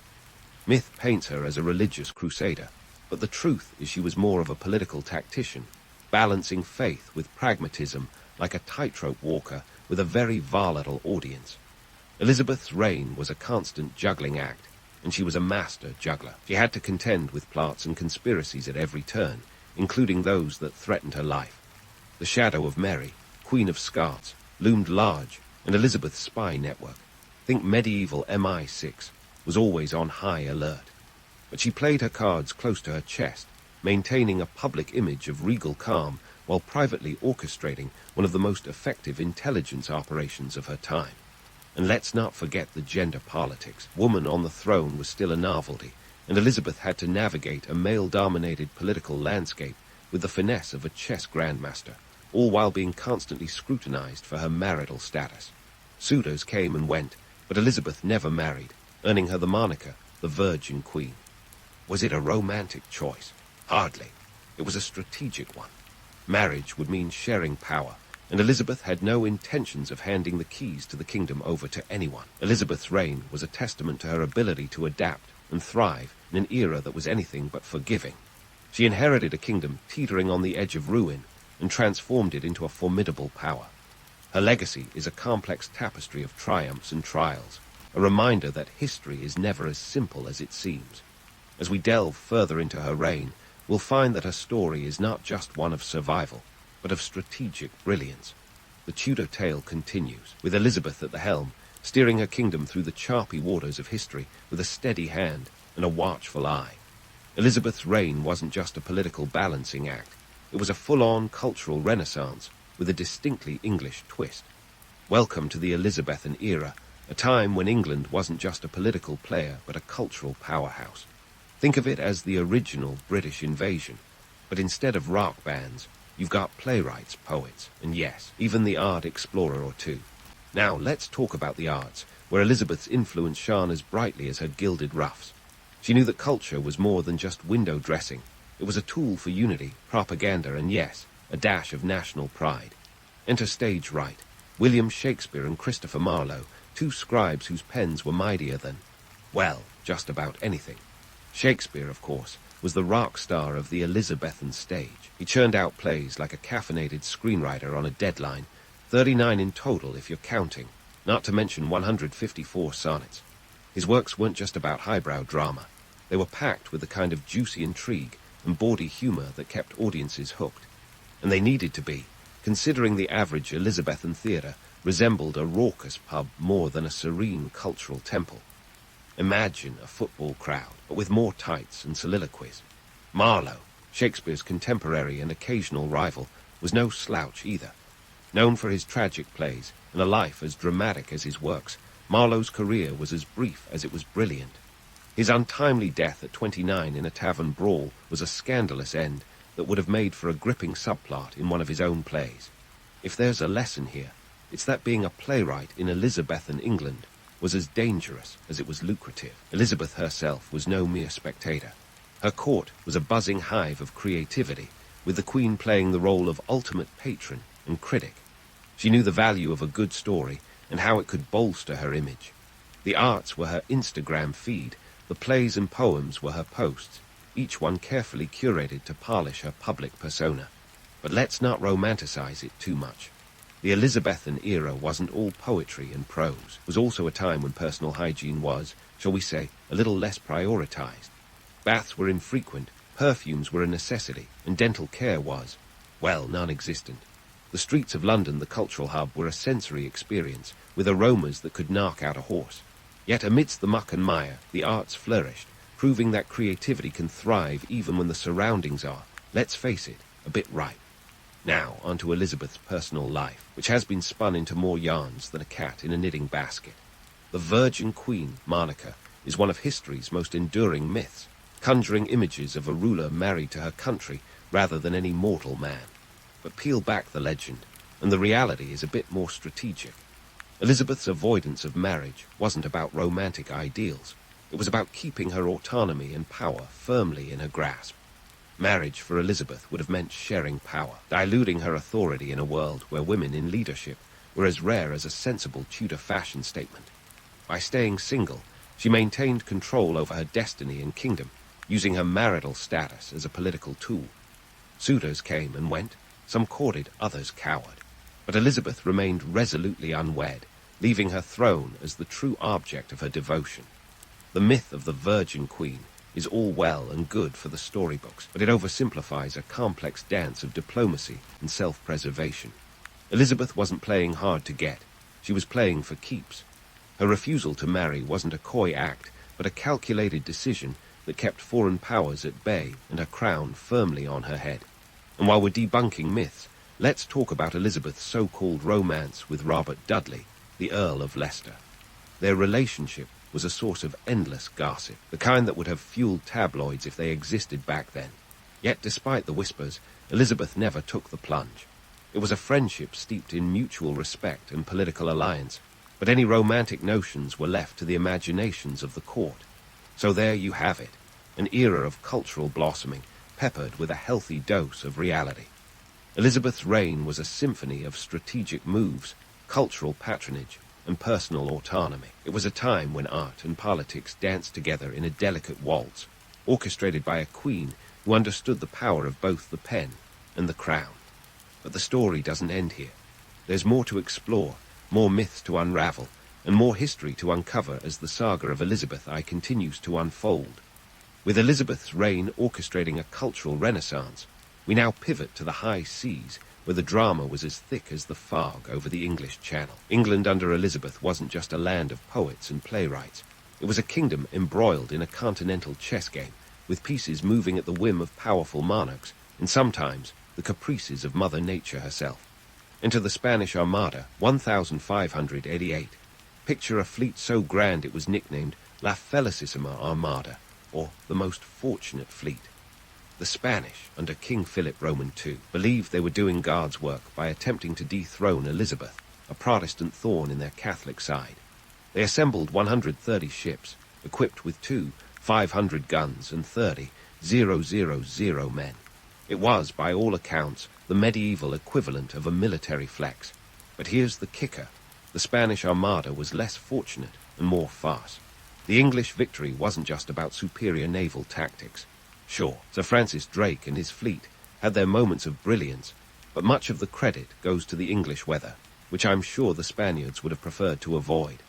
Myth paints her as a religious crusader, but the truth is she was more of a political tactician, balancing faith with pragmatism like a tightrope walker with a very volatile audience. Elizabeth's reign was a constant juggling act, and she was a master juggler. She had to contend with plots and conspiracies at every turn, including those that threatened her life. The shadow of Mary, Queen of Scots, loomed large, and Elizabeth's spy network, think medieval MI6, was always on high alert. But she played her cards close to her chest, maintaining a public image of regal calm while privately orchestrating one of the most effective intelligence operations of her time. And let's not forget the gender politics. Woman on the throne was still a novelty, and Elizabeth had to navigate a male-dominated political landscape with the finesse of a chess grandmaster, all while being constantly scrutinized for her marital status. Suitors came and went, but Elizabeth never married, earning her the moniker, the Virgin Queen. Was it a romantic choice? Hardly. It was a strategic one. Marriage would mean sharing power, and Elizabeth had no intentions of handing the keys to the kingdom over to anyone. Elizabeth's reign was a testament to her ability to adapt and thrive in an era that was anything but forgiving. She inherited a kingdom teetering on the edge of ruin and transformed it into a formidable power. Her legacy is a complex tapestry of triumphs and trials, a reminder that history is never as simple as it seems. As we delve further into her reign, we'll find that her story is not just one of survival, but of strategic brilliance. The Tudor tale continues, with Elizabeth at the helm, steering her kingdom through the choppy waters of history with a steady hand and a watchful eye. Elizabeth's reign wasn't just a political balancing act. It was a full-on cultural renaissance with a distinctly English twist. Welcome to the Elizabethan era, a time when England wasn't just a political player but a cultural powerhouse. Think of it as the original British invasion, but instead of rock bands, you've got playwrights, poets, and yes, even the art explorer or two. Now, let's talk about the arts, where Elizabeth's influence shone as brightly as her gilded ruffs. She knew that culture was more than just window dressing. It was a tool for unity, propaganda, and yes, a dash of national pride. Enter stage right, William Shakespeare and Christopher Marlowe, two scribes whose pens were mightier than, well, just about anything. Shakespeare, of course, was the rock star of the Elizabethan stage. He churned out plays like a caffeinated screenwriter on a deadline, 39 in total if you're counting, not to mention 154 sonnets. His works weren't just about highbrow drama. They were packed with the kind of juicy intrigue and bawdy humor that kept audiences hooked. And they needed to be, considering the average Elizabethan theatre resembled a raucous pub more than a serene cultural temple. Imagine a football crowd, but with more tights and soliloquies. Marlowe, Shakespeare's contemporary and occasional rival, was no slouch either. Known for his tragic plays and a life as dramatic as his works, Marlowe's career was as brief as it was brilliant. His untimely death at 29 in a tavern brawl was a scandalous end that would have made for a gripping subplot in one of his own plays. If there's a lesson here, it's that being a playwright in Elizabethan England was as dangerous as it was lucrative. Elizabeth herself was no mere spectator. Her court was a buzzing hive of creativity, with the Queen playing the role of ultimate patron and critic. She knew the value of a good story and how it could bolster her image. The arts were her Instagram feed, the plays and poems were her posts, each one carefully curated to polish her public persona. But let's not romanticize it too much. The Elizabethan era wasn't all poetry and prose. It was also a time when personal hygiene was, shall we say, a little less prioritized. Baths were infrequent, perfumes were a necessity, and dental care was, well, non-existent. The streets of London, the cultural hub, were a sensory experience, with aromas that could knock out a horse. Yet amidst the muck and mire, the arts flourished, proving that creativity can thrive even when the surroundings are, let's face it, a bit ripe. Now, onto Elizabeth's personal life, which has been spun into more yarns than a cat in a knitting basket. The Virgin Queen, Monarch, is one of history's most enduring myths, conjuring images of a ruler married to her country rather than any mortal man. But peel back the legend, and the reality is a bit more strategic. Elizabeth's avoidance of marriage wasn't about romantic ideals. It was about keeping her autonomy and power firmly in her grasp. Marriage for Elizabeth would have meant sharing power, diluting her authority in a world where women in leadership were as rare as a sensible Tudor fashion statement. By staying single, she maintained control over her destiny and kingdom, using her marital status as a political tool. Suitors came and went, some courted, others cowered. But Elizabeth remained resolutely unwed, leaving her throne as the true object of her devotion. The myth of the Virgin Queen is all well and good for the storybooks, but it oversimplifies a complex dance of diplomacy and self-preservation. Elizabeth wasn't playing hard to get. She was playing for keeps. Her refusal to marry wasn't a coy act, but a calculated decision that kept foreign powers at bay and her crown firmly on her head. And while we're debunking myths, let's talk about Elizabeth's so-called romance with Robert Dudley, the Earl of Leicester. Their relationship was a source of endless gossip, the kind that would have fueled tabloids if they existed back then. Yet despite the whispers, Elizabeth never took the plunge. It was a friendship steeped in mutual respect and political alliance, but any romantic notions were left to the imaginations of the court. So there you have it, an era of cultural blossoming, peppered with a healthy dose of reality. Elizabeth's reign was a symphony of strategic moves, cultural patronage, and personal autonomy. It was a time when art and politics danced together in a delicate waltz, orchestrated by a queen who understood the power of both the pen and the crown. But the story doesn't end here. There's more to explore, more myths to unravel, and more history to uncover as the saga of Elizabeth I continues to unfold. With Elizabeth's reign orchestrating a cultural renaissance, we now pivot to the high seas, where the drama was as thick as the fog over the English Channel. England under Elizabeth wasn't just a land of poets and playwrights. It was a kingdom embroiled in a continental chess game, with pieces moving at the whim of powerful monarchs, and sometimes the caprices of Mother Nature herself. Enter the Spanish Armada, 1588. Picture a fleet so grand it was nicknamed La Felicissima Armada, or the most fortunate fleet. The Spanish, under King Philip Roman II, believed they were doing God's work by attempting to dethrone Elizabeth, a Protestant thorn in their Catholic side. They assembled 130 ships, equipped with 500 guns and 30,000 men. It was, by all accounts, the medieval equivalent of a military flex. But here's the kicker. The Spanish Armada was less fortunate and more farce. The English victory wasn't just about superior naval tactics. Sure, Sir Francis Drake and his fleet had their moments of brilliance, but much of the credit goes to the English weather, which I'm sure the Spaniards would have preferred to avoid.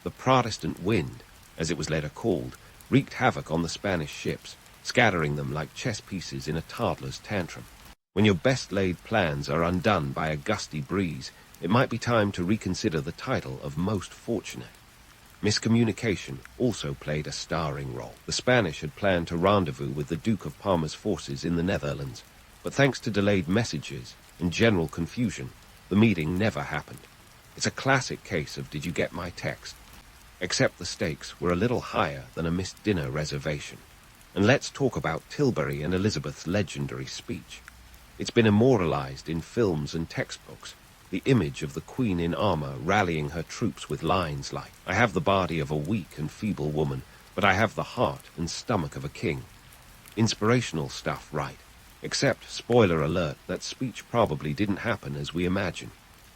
The Protestant wind, as it was later called, wreaked havoc on the Spanish ships, scattering them like chess pieces in a toddler's tantrum. When your best-laid plans are undone by a gusty breeze, it might be time to reconsider the title of most fortunate. Miscommunication also played a starring role. The Spanish had planned to rendezvous with the Duke of Parma's forces in the Netherlands, but thanks to delayed messages and general confusion, the meeting never happened. It's a classic case of did you get my text? Except the stakes were a little higher than a missed dinner reservation. And let's talk about Tilbury and Elizabeth's legendary speech. It's been immortalized in films and textbooks, the image of the Queen in armor rallying her troops with lines like, "I have the body of a weak and feeble woman, but I have the heart and stomach of a king." Inspirational stuff, right? Except, spoiler alert, that speech probably didn't happen as we imagine.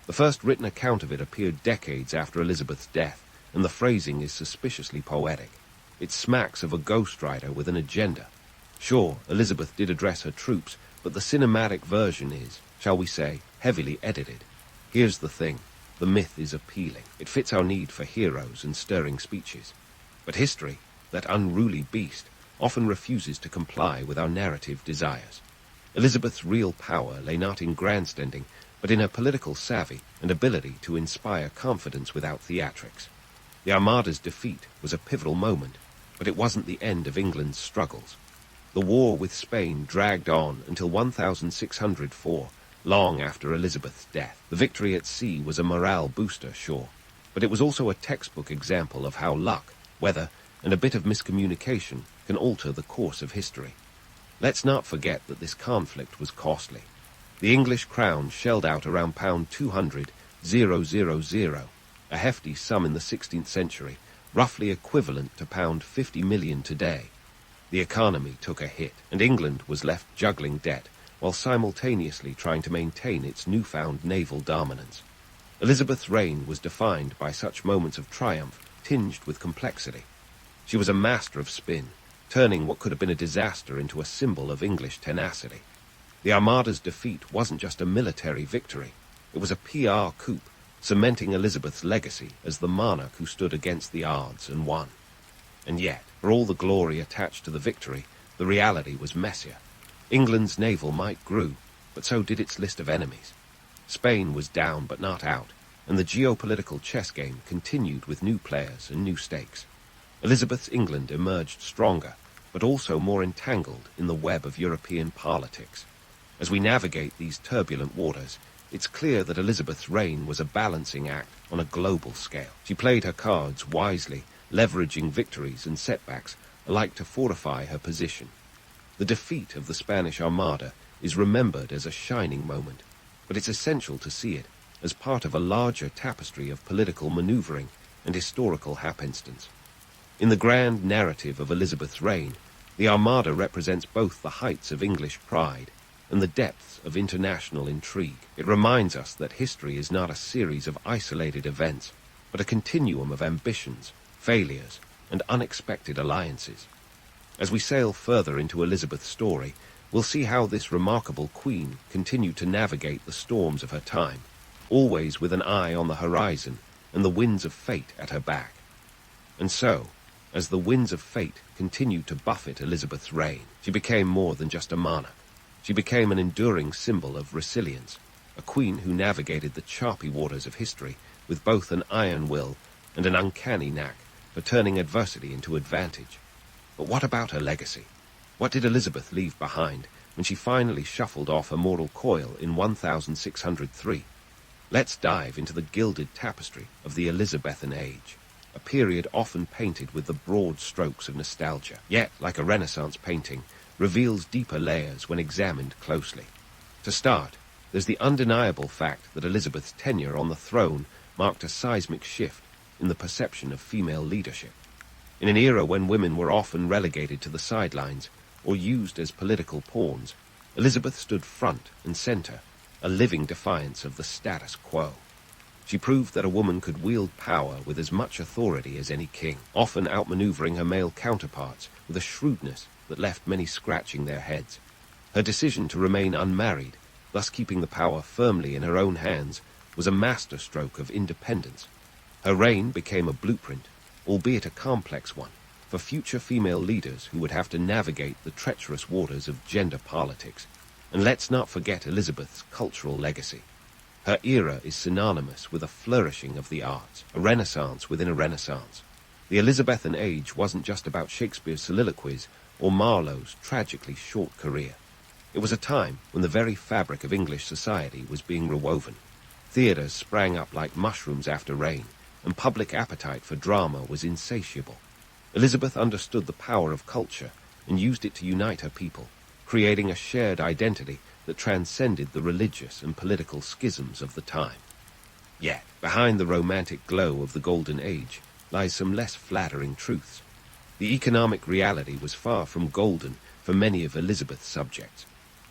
The first written account of it appeared decades after Elizabeth's death, and the phrasing is suspiciously poetic. It smacks of a ghostwriter with an agenda. Sure, Elizabeth did address her troops, but the cinematic version is, shall we say, heavily edited. Here's the thing. The myth is appealing. It fits our need for heroes and stirring speeches. But history, that unruly beast, often refuses to comply with our narrative desires. Elizabeth's real power lay not in grandstanding, but in her political savvy and ability to inspire confidence without theatrics. The Armada's defeat was a pivotal moment, but it wasn't the end of England's struggles. The war with Spain dragged on until 1604, long after Elizabeth's death. The victory at sea was a morale booster, sure, but it was also a textbook example of how luck, weather, and a bit of miscommunication can alter the course of history. Let's not forget that this conflict was costly. The English crown shelled out around pound 200,000, a hefty sum in the 16th century, roughly equivalent to pound 50 million today. The economy took a hit, and England was left juggling debt while simultaneously trying to maintain its newfound naval dominance. Elizabeth's reign was defined by such moments of triumph tinged with complexity. She was a master of spin, turning what could have been a disaster into a symbol of English tenacity. The Armada's defeat wasn't just a military victory. It was a PR coup, cementing Elizabeth's legacy as the monarch who stood against the odds and won. And yet, for all the glory attached to the victory, the reality was messier. England's naval might grew, but so did its list of enemies. Spain was down but not out, and the geopolitical chess game continued with new players and new stakes. Elizabeth's England emerged stronger, but also more entangled in the web of European politics. As we navigate these turbulent waters, it's clear that Elizabeth's reign was a balancing act on a global scale. She played her cards wisely, leveraging victories and setbacks alike to fortify her position. The defeat of the Spanish Armada is remembered as a shining moment, but it's essential to see it as part of a larger tapestry of political maneuvering and historical happenstance. In the grand narrative of Elizabeth's reign, the Armada represents both the heights of English pride and the depths of international intrigue. It reminds us that history is not a series of isolated events, but a continuum of ambitions, failures, and unexpected alliances. As we sail further into Elizabeth's story, we'll see how this remarkable queen continued to navigate the storms of her time, always with an eye on the horizon and the winds of fate at her back. And so, as the winds of fate continued to buffet Elizabeth's reign, she became more than just a monarch. She became an enduring symbol of resilience, a queen who navigated the choppy waters of history with both an iron will and an uncanny knack for turning adversity into advantage. But what about her legacy? What did Elizabeth leave behind when she finally shuffled off her mortal coil in 1603? Let's dive into the gilded tapestry of the Elizabethan age, a period often painted with the broad strokes of nostalgia, yet, like a Renaissance painting, reveals deeper layers when examined closely. To start, there's the undeniable fact that Elizabeth's tenure on the throne marked a seismic shift in the perception of female leadership. In an era when women were often relegated to the sidelines or used as political pawns, Elizabeth stood front and center, a living defiance of the status quo. She proved that a woman could wield power with as much authority as any king, often outmaneuvering her male counterparts with a shrewdness that left many scratching their heads. Her decision to remain unmarried, thus keeping the power firmly in her own hands, was a masterstroke of independence. Her reign became a blueprint, albeit a complex one, for future female leaders who would have to navigate the treacherous waters of gender politics. And let's not forget Elizabeth's cultural legacy. Her era is synonymous with a flourishing of the arts, a renaissance within a renaissance. The Elizabethan age wasn't just about Shakespeare's soliloquies or Marlowe's tragically short career. It was a time when the very fabric of English society was being rewoven. Theatres sprang up like mushrooms after rain, and public appetite for drama was insatiable. Elizabeth understood the power of culture and used it to unite her people, creating a shared identity that transcended the religious and political schisms of the time. Yet, behind the romantic glow of the Golden Age lies some less flattering truths. The economic reality was far from golden for many of Elizabeth's subjects.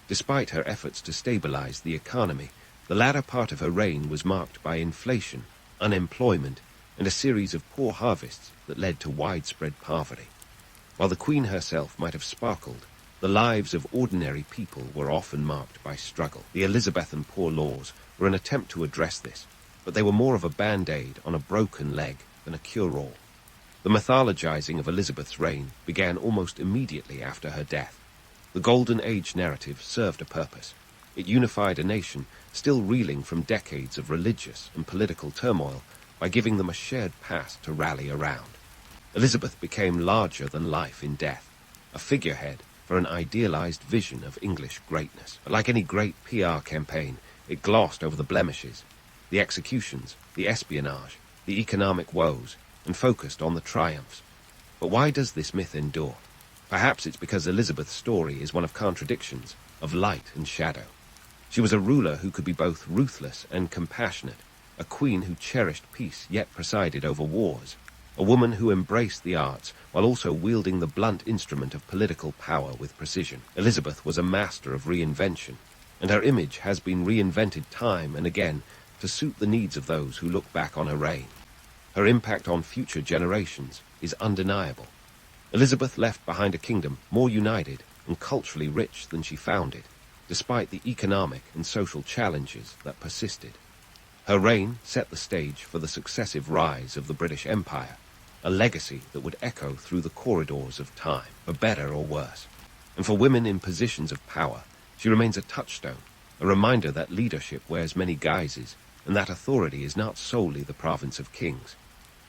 Despite her efforts to stabilize the economy, the latter part of her reign was marked by inflation, unemployment, and a series of poor harvests that led to widespread poverty. While the Queen herself might have sparkled, the lives of ordinary people were often marked by struggle. The Elizabethan Poor Laws were an attempt to address this, but they were more of a band-aid on a broken leg than a cure-all. The mythologizing of Elizabeth's reign began almost immediately after her death. The Golden Age narrative served a purpose. It unified a nation still reeling from decades of religious and political turmoil by giving them a shared past to rally around. Elizabeth became larger than life in death, a figurehead for an idealized vision of English greatness. But like any great PR campaign, it glossed over the blemishes, the executions, the espionage, the economic woes, and focused on the triumphs. But why does this myth endure? Perhaps it's because Elizabeth's story is one of contradictions, of light and shadow. She was a ruler who could be both ruthless and compassionate, a queen who cherished peace yet presided over wars, a woman who embraced the arts while also wielding the blunt instrument of political power with precision. Elizabeth was a master of reinvention, and her image has been reinvented time and again to suit the needs of those who look back on her reign. Her impact on future generations is undeniable. Elizabeth left behind a kingdom more united and culturally rich than she found it, despite the economic and social challenges that persisted. Her reign set the stage for the successive rise of the British Empire, a legacy that would echo through the corridors of time, for better or worse. And for women in positions of power, she remains a touchstone, a reminder that leadership wears many guises, and that authority is not solely the province of kings.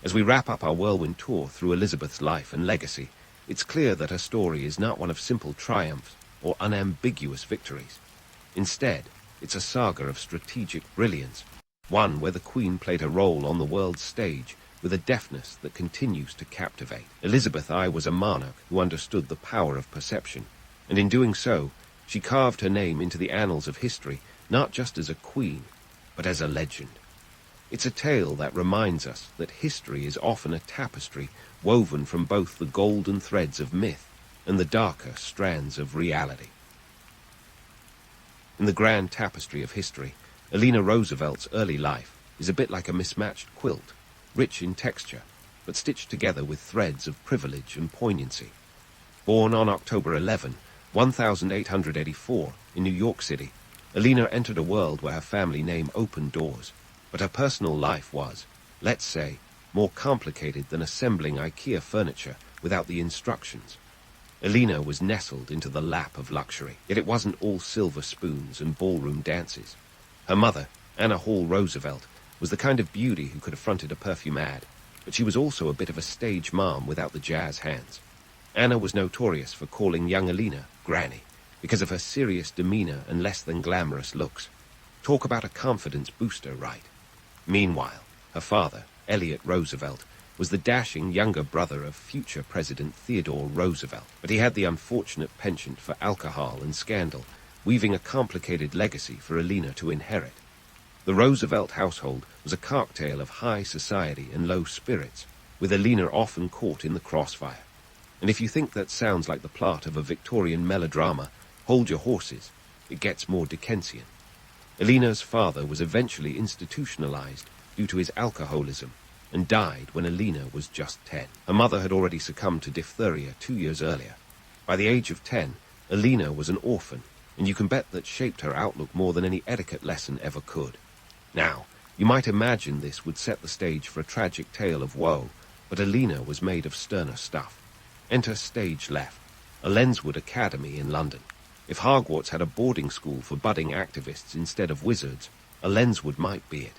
As we wrap up our whirlwind tour through Elizabeth's life and legacy, it's clear that her story is not one of simple triumphs or unambiguous victories. Instead, it's a saga of strategic brilliance, one where the Queen played a role on the world's stage with a deftness that continues to captivate. Elizabeth I was a monarch who understood the power of perception, and in doing so, she carved her name into the annals of history, not just as a queen, but as a legend. It's a tale that reminds us that history is often a tapestry woven from both the golden threads of myth and the darker strands of reality. In the grand tapestry of history, Eleanor Roosevelt's early life is a bit like a mismatched quilt, rich in texture, but stitched together with threads of privilege and poignancy. Born on October 11, 1884, in New York City, Eleanor entered a world where her family name opened doors, but her personal life was, let's say, more complicated than assembling IKEA furniture without the instructions. Eleanor was nestled into the lap of luxury, yet it wasn't all silver spoons and ballroom dances. Her mother, Anna Hall Roosevelt, was the kind of beauty who could have fronted a perfume ad, but she was also a bit of a stage mom without the jazz hands. Anna was notorious for calling young Eleanor Granny, because of her serious demeanor and less than glamorous looks. Talk about a confidence booster, right? Meanwhile, her father, Elliot Roosevelt, was the dashing younger brother of future President Theodore Roosevelt, but he had the unfortunate penchant for alcohol and scandal, weaving a complicated legacy for Eleanor to inherit. The Roosevelt household was a cocktail of high society and low spirits, with Eleanor often caught in the crossfire. And if you think that sounds like the plot of a Victorian melodrama, hold your horses, it gets more Dickensian. Eleanor's father was eventually institutionalized due to his alcoholism, and died when Eleanor was just 10. Her mother had already succumbed to diphtheria 2 years earlier. By the age of 10, Eleanor was an orphan, and you can bet that shaped her outlook more than any etiquette lesson ever could. Now, you might imagine this would set the stage for a tragic tale of woe, but Eleanor was made of sterner stuff. Enter stage left, a Lenswood Academy in London. If Hogwarts had a boarding school for budding activists instead of wizards, a Lenswood might be it.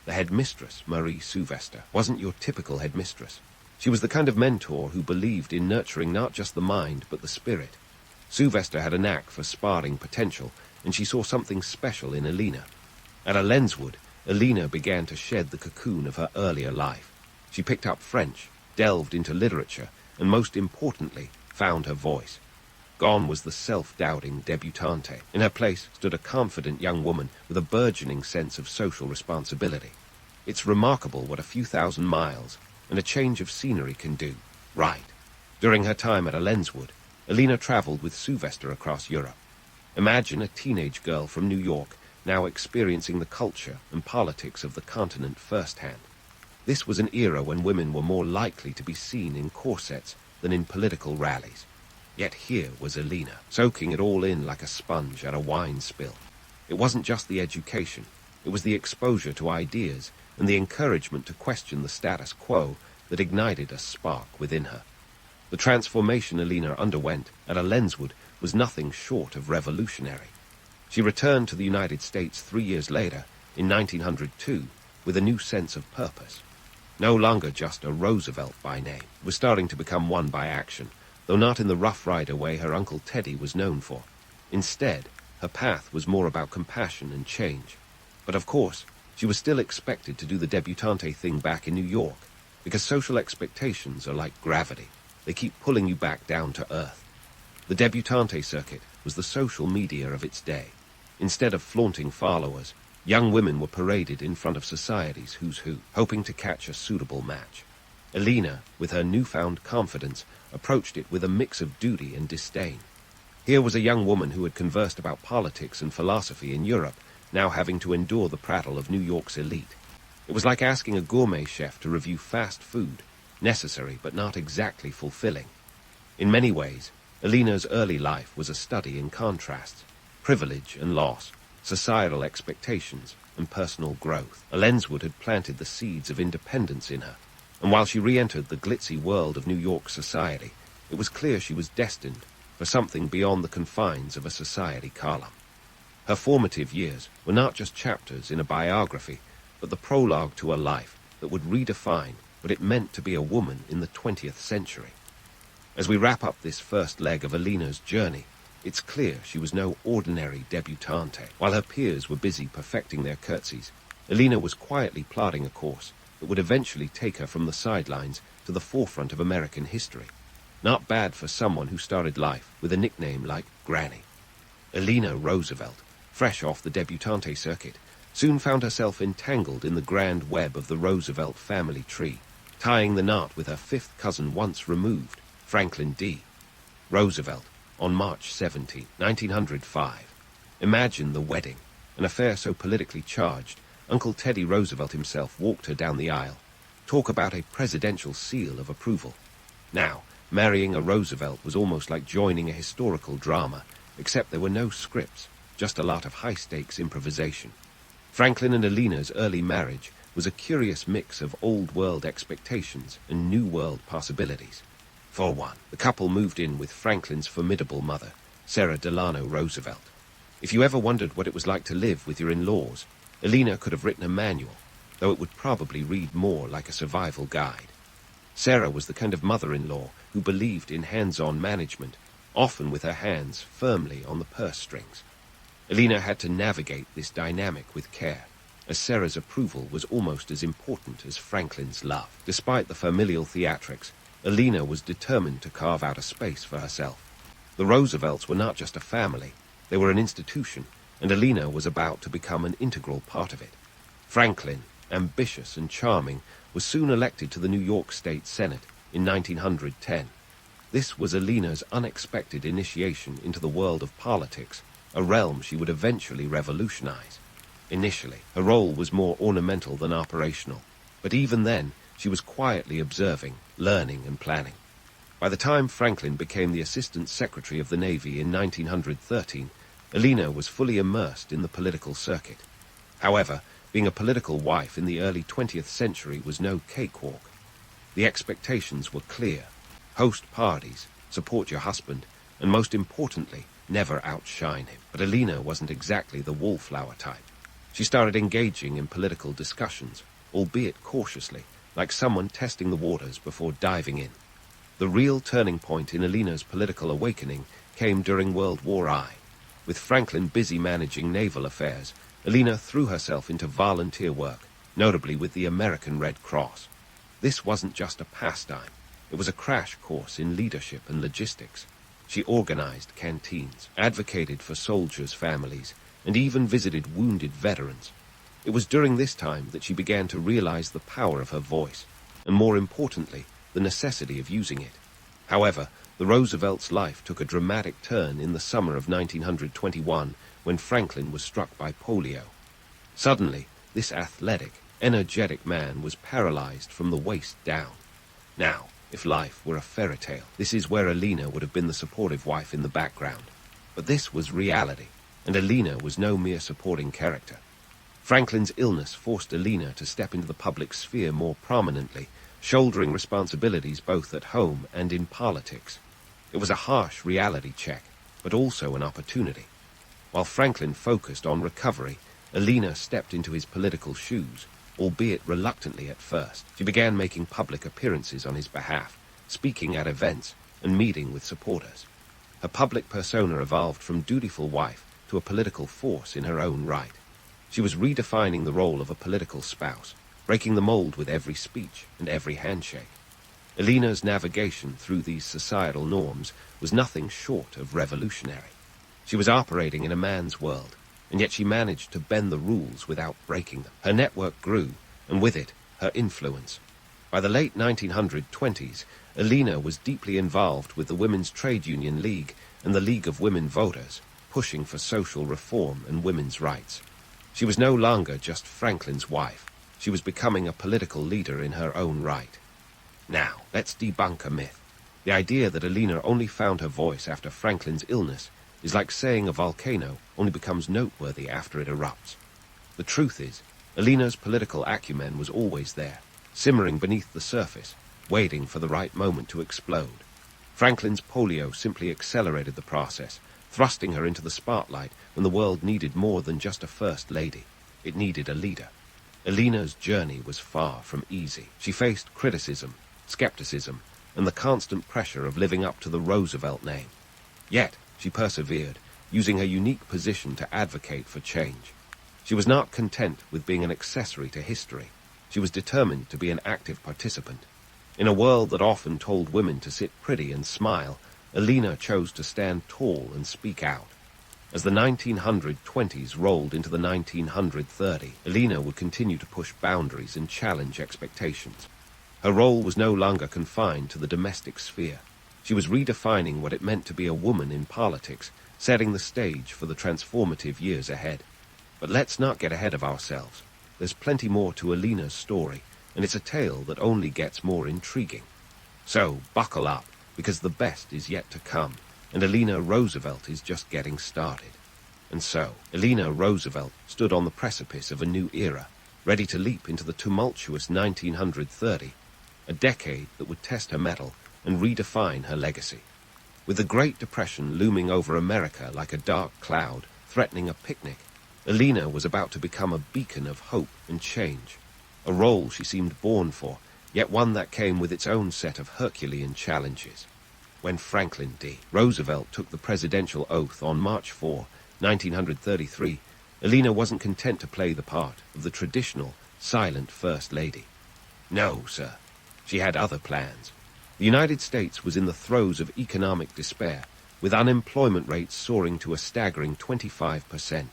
The headmistress, Marie Sylvester, wasn't your typical headmistress. She was the kind of mentor who believed in nurturing not just the mind, but the spirit. Sylvester had a knack for sparring potential, and she saw something special in Eleanor. At a Lenswood, Eleanor began to shed the cocoon of her earlier life. She picked up French, delved into literature, and most importantly, found her voice. Gone was the self-doubting debutante. In her place stood a confident young woman with a burgeoning sense of social responsibility. It's remarkable what a few thousand miles and a change of scenery can do. Right. During her time at a Lenswood, Eleanor traveled with Sylvester across Europe. Imagine a teenage girl from New York now experiencing the culture and politics of the continent firsthand. This was an era when women were more likely to be seen in corsets than in political rallies. Yet here was Eleanor, soaking it all in like a sponge at a wine spill. It wasn't just the education, it was the exposure to ideas and the encouragement to question the status quo that ignited a spark within her. The transformation Eleanor underwent at a Lenswood was nothing short of revolutionary. She returned to the United States 3 years later, in 1902, with a new sense of purpose. No longer just a Roosevelt by name, was starting to become one by action, though not in the Rough Rider way her Uncle Teddy was known for. Instead, her path was more about compassion and change. But of course, she was still expected to do the debutante thing back in New York, because social expectations are like gravity. They keep pulling you back down to earth. The debutante circuit was the social media of its day. Instead of flaunting followers, young women were paraded in front of society's who's who, hoping to catch a suitable match. Eleanor, with her newfound confidence, approached it with a mix of duty and disdain. Here was a young woman who had conversed about politics and philosophy in Europe, now having to endure the prattle of New York's elite. It was like asking a gourmet chef to review fast food, necessary but not exactly fulfilling. In many ways, Eleanor's early life was a study in contrasts, privilege and loss, societal expectations and personal growth. A Lenswood had planted the seeds of independence in her, and while she re-entered the glitzy world of New York society, it was clear she was destined for something beyond the confines of a society column. Her formative years were not just chapters in a biography, but the prologue to a life that would redefine what it meant to be a woman in the 20th century. As we wrap up this first leg of Eleanor's journey, it's clear she was no ordinary debutante. While her peers were busy perfecting their curtsies, Eleanor was quietly plotting a course that would eventually take her from the sidelines to the forefront of American history. Not bad for someone who started life with a nickname like Granny. Eleanor Roosevelt, fresh off the debutante circuit, soon found herself entangled in the grand web of the Roosevelt family tree, tying the knot with her fifth cousin once removed, Franklin D. Roosevelt, on March 17, 1905. Imagine the wedding, an affair so politically charged, Uncle Teddy Roosevelt himself walked her down the aisle. Talk about a presidential seal of approval. Now, marrying a Roosevelt was almost like joining a historical drama, except there were no scripts, just a lot of high-stakes improvisation. Franklin and Eleanor's early marriage was a curious mix of old-world expectations and new-world possibilities. For one, the couple moved in with Franklin's formidable mother, Sarah Delano Roosevelt. If you ever wondered what it was like to live with your in-laws, Eleanor could have written a manual, though it would probably read more like a survival guide. Sarah was the kind of mother-in-law who believed in hands-on management, often with her hands firmly on the purse strings. Eleanor had to navigate this dynamic with care, as Sarah's approval was almost as important as Franklin's love. Despite the familial theatrics, Eleanor was determined to carve out a space for herself. The Roosevelts were not just a family, they were an institution, and Eleanor was about to become an integral part of it. Franklin, ambitious and charming, was soon elected to the New York State Senate in 1910. This was Eleanor's unexpected initiation into the world of politics, a realm she would eventually revolutionize. Initially, her role was more ornamental than operational, but even then, she was quietly observing, learning and planning. By the time Franklin became the Assistant Secretary of the Navy in 1913, Eleanor was fully immersed in the political circuit. However, being a political wife in the early 20th century was no cakewalk. The expectations were clear. Host parties, support your husband, and most importantly, never outshine him. But Eleanor wasn't exactly the wallflower type. She started engaging in political discussions, albeit cautiously, like someone testing the waters before diving in. The real turning point in Eleanor's political awakening came during World War I. With Franklin busy managing naval affairs, Eleanor threw herself into volunteer work, notably with the American Red Cross. This wasn't just a pastime. It was a crash course in leadership and logistics. She organized canteens, advocated for soldiers' families, and even visited wounded veterans. It was during this time that she began to realize the power of her voice, and more importantly, the necessity of using it. However, the Roosevelt's life took a dramatic turn in the summer of 1921 when Franklin was struck by polio. Suddenly, this athletic, energetic man was paralyzed from the waist down. Now, if life were a fairy tale, this is where Eleanor would have been the supportive wife in the background. But this was reality, and Eleanor was no mere supporting character. Franklin's illness forced Eleanor to step into the public sphere more prominently, shouldering responsibilities both at home and in politics. It was a harsh reality check, but also an opportunity. While Franklin focused on recovery, Eleanor stepped into his political shoes, albeit reluctantly at first. She began making public appearances on his behalf, speaking at events, and meeting with supporters. Her public persona evolved from dutiful wife to a political force in her own right. She was redefining the role of a political spouse, breaking the mold with every speech and every handshake. Eleanor's navigation through these societal norms was nothing short of revolutionary. She was operating in a man's world, and yet she managed to bend the rules without breaking them. Her network grew, and with it, her influence. By the late 1920s, Eleanor was deeply involved with the Women's Trade Union League and the League of Women Voters, pushing for social reform and women's rights. She was no longer just Franklin's wife. She was becoming a political leader in her own right. Now, let's debunk a myth. The idea that Eleanor only found her voice after Franklin's illness is like saying a volcano only becomes noteworthy after it erupts. The truth is, Eleanor's political acumen was always there, simmering beneath the surface, waiting for the right moment to explode. Franklin's polio simply accelerated the process, thrusting her into the spotlight when the world needed more than just a first lady. It needed a leader. Eleanor's journey was far from easy. She faced criticism, skepticism, and the constant pressure of living up to the Roosevelt name. Yet, she persevered, using her unique position to advocate for change. She was not content with being an accessory to history. She was determined to be an active participant. In a world that often told women to sit pretty and smile, Eleanor chose to stand tall and speak out. As the 1920s rolled into the 1930s, Eleanor would continue to push boundaries and challenge expectations. Her role was no longer confined to the domestic sphere. She was redefining what it meant to be a woman in politics, setting the stage for the transformative years ahead. But let's not get ahead of ourselves. There's plenty more to Eleanor's story, and it's a tale that only gets more intriguing. So, buckle up, because the best is yet to come, and Eleanor Roosevelt is just getting started. And so, Eleanor Roosevelt stood on the precipice of a new era, ready to leap into the tumultuous 1930s, a decade that would test her mettle and redefine her legacy. With the Great Depression looming over America like a dark cloud threatening a picnic, Eleanor was about to become a beacon of hope and change, a role she seemed born for, yet one that came with its own set of Herculean challenges. When Franklin D. Roosevelt took the presidential oath on March 4, 1933, Eleanor wasn't content to play the part of the traditional, silent First Lady. No, sir. She had other plans. The United States was in the throes of economic despair, with unemployment rates soaring to a staggering 25%.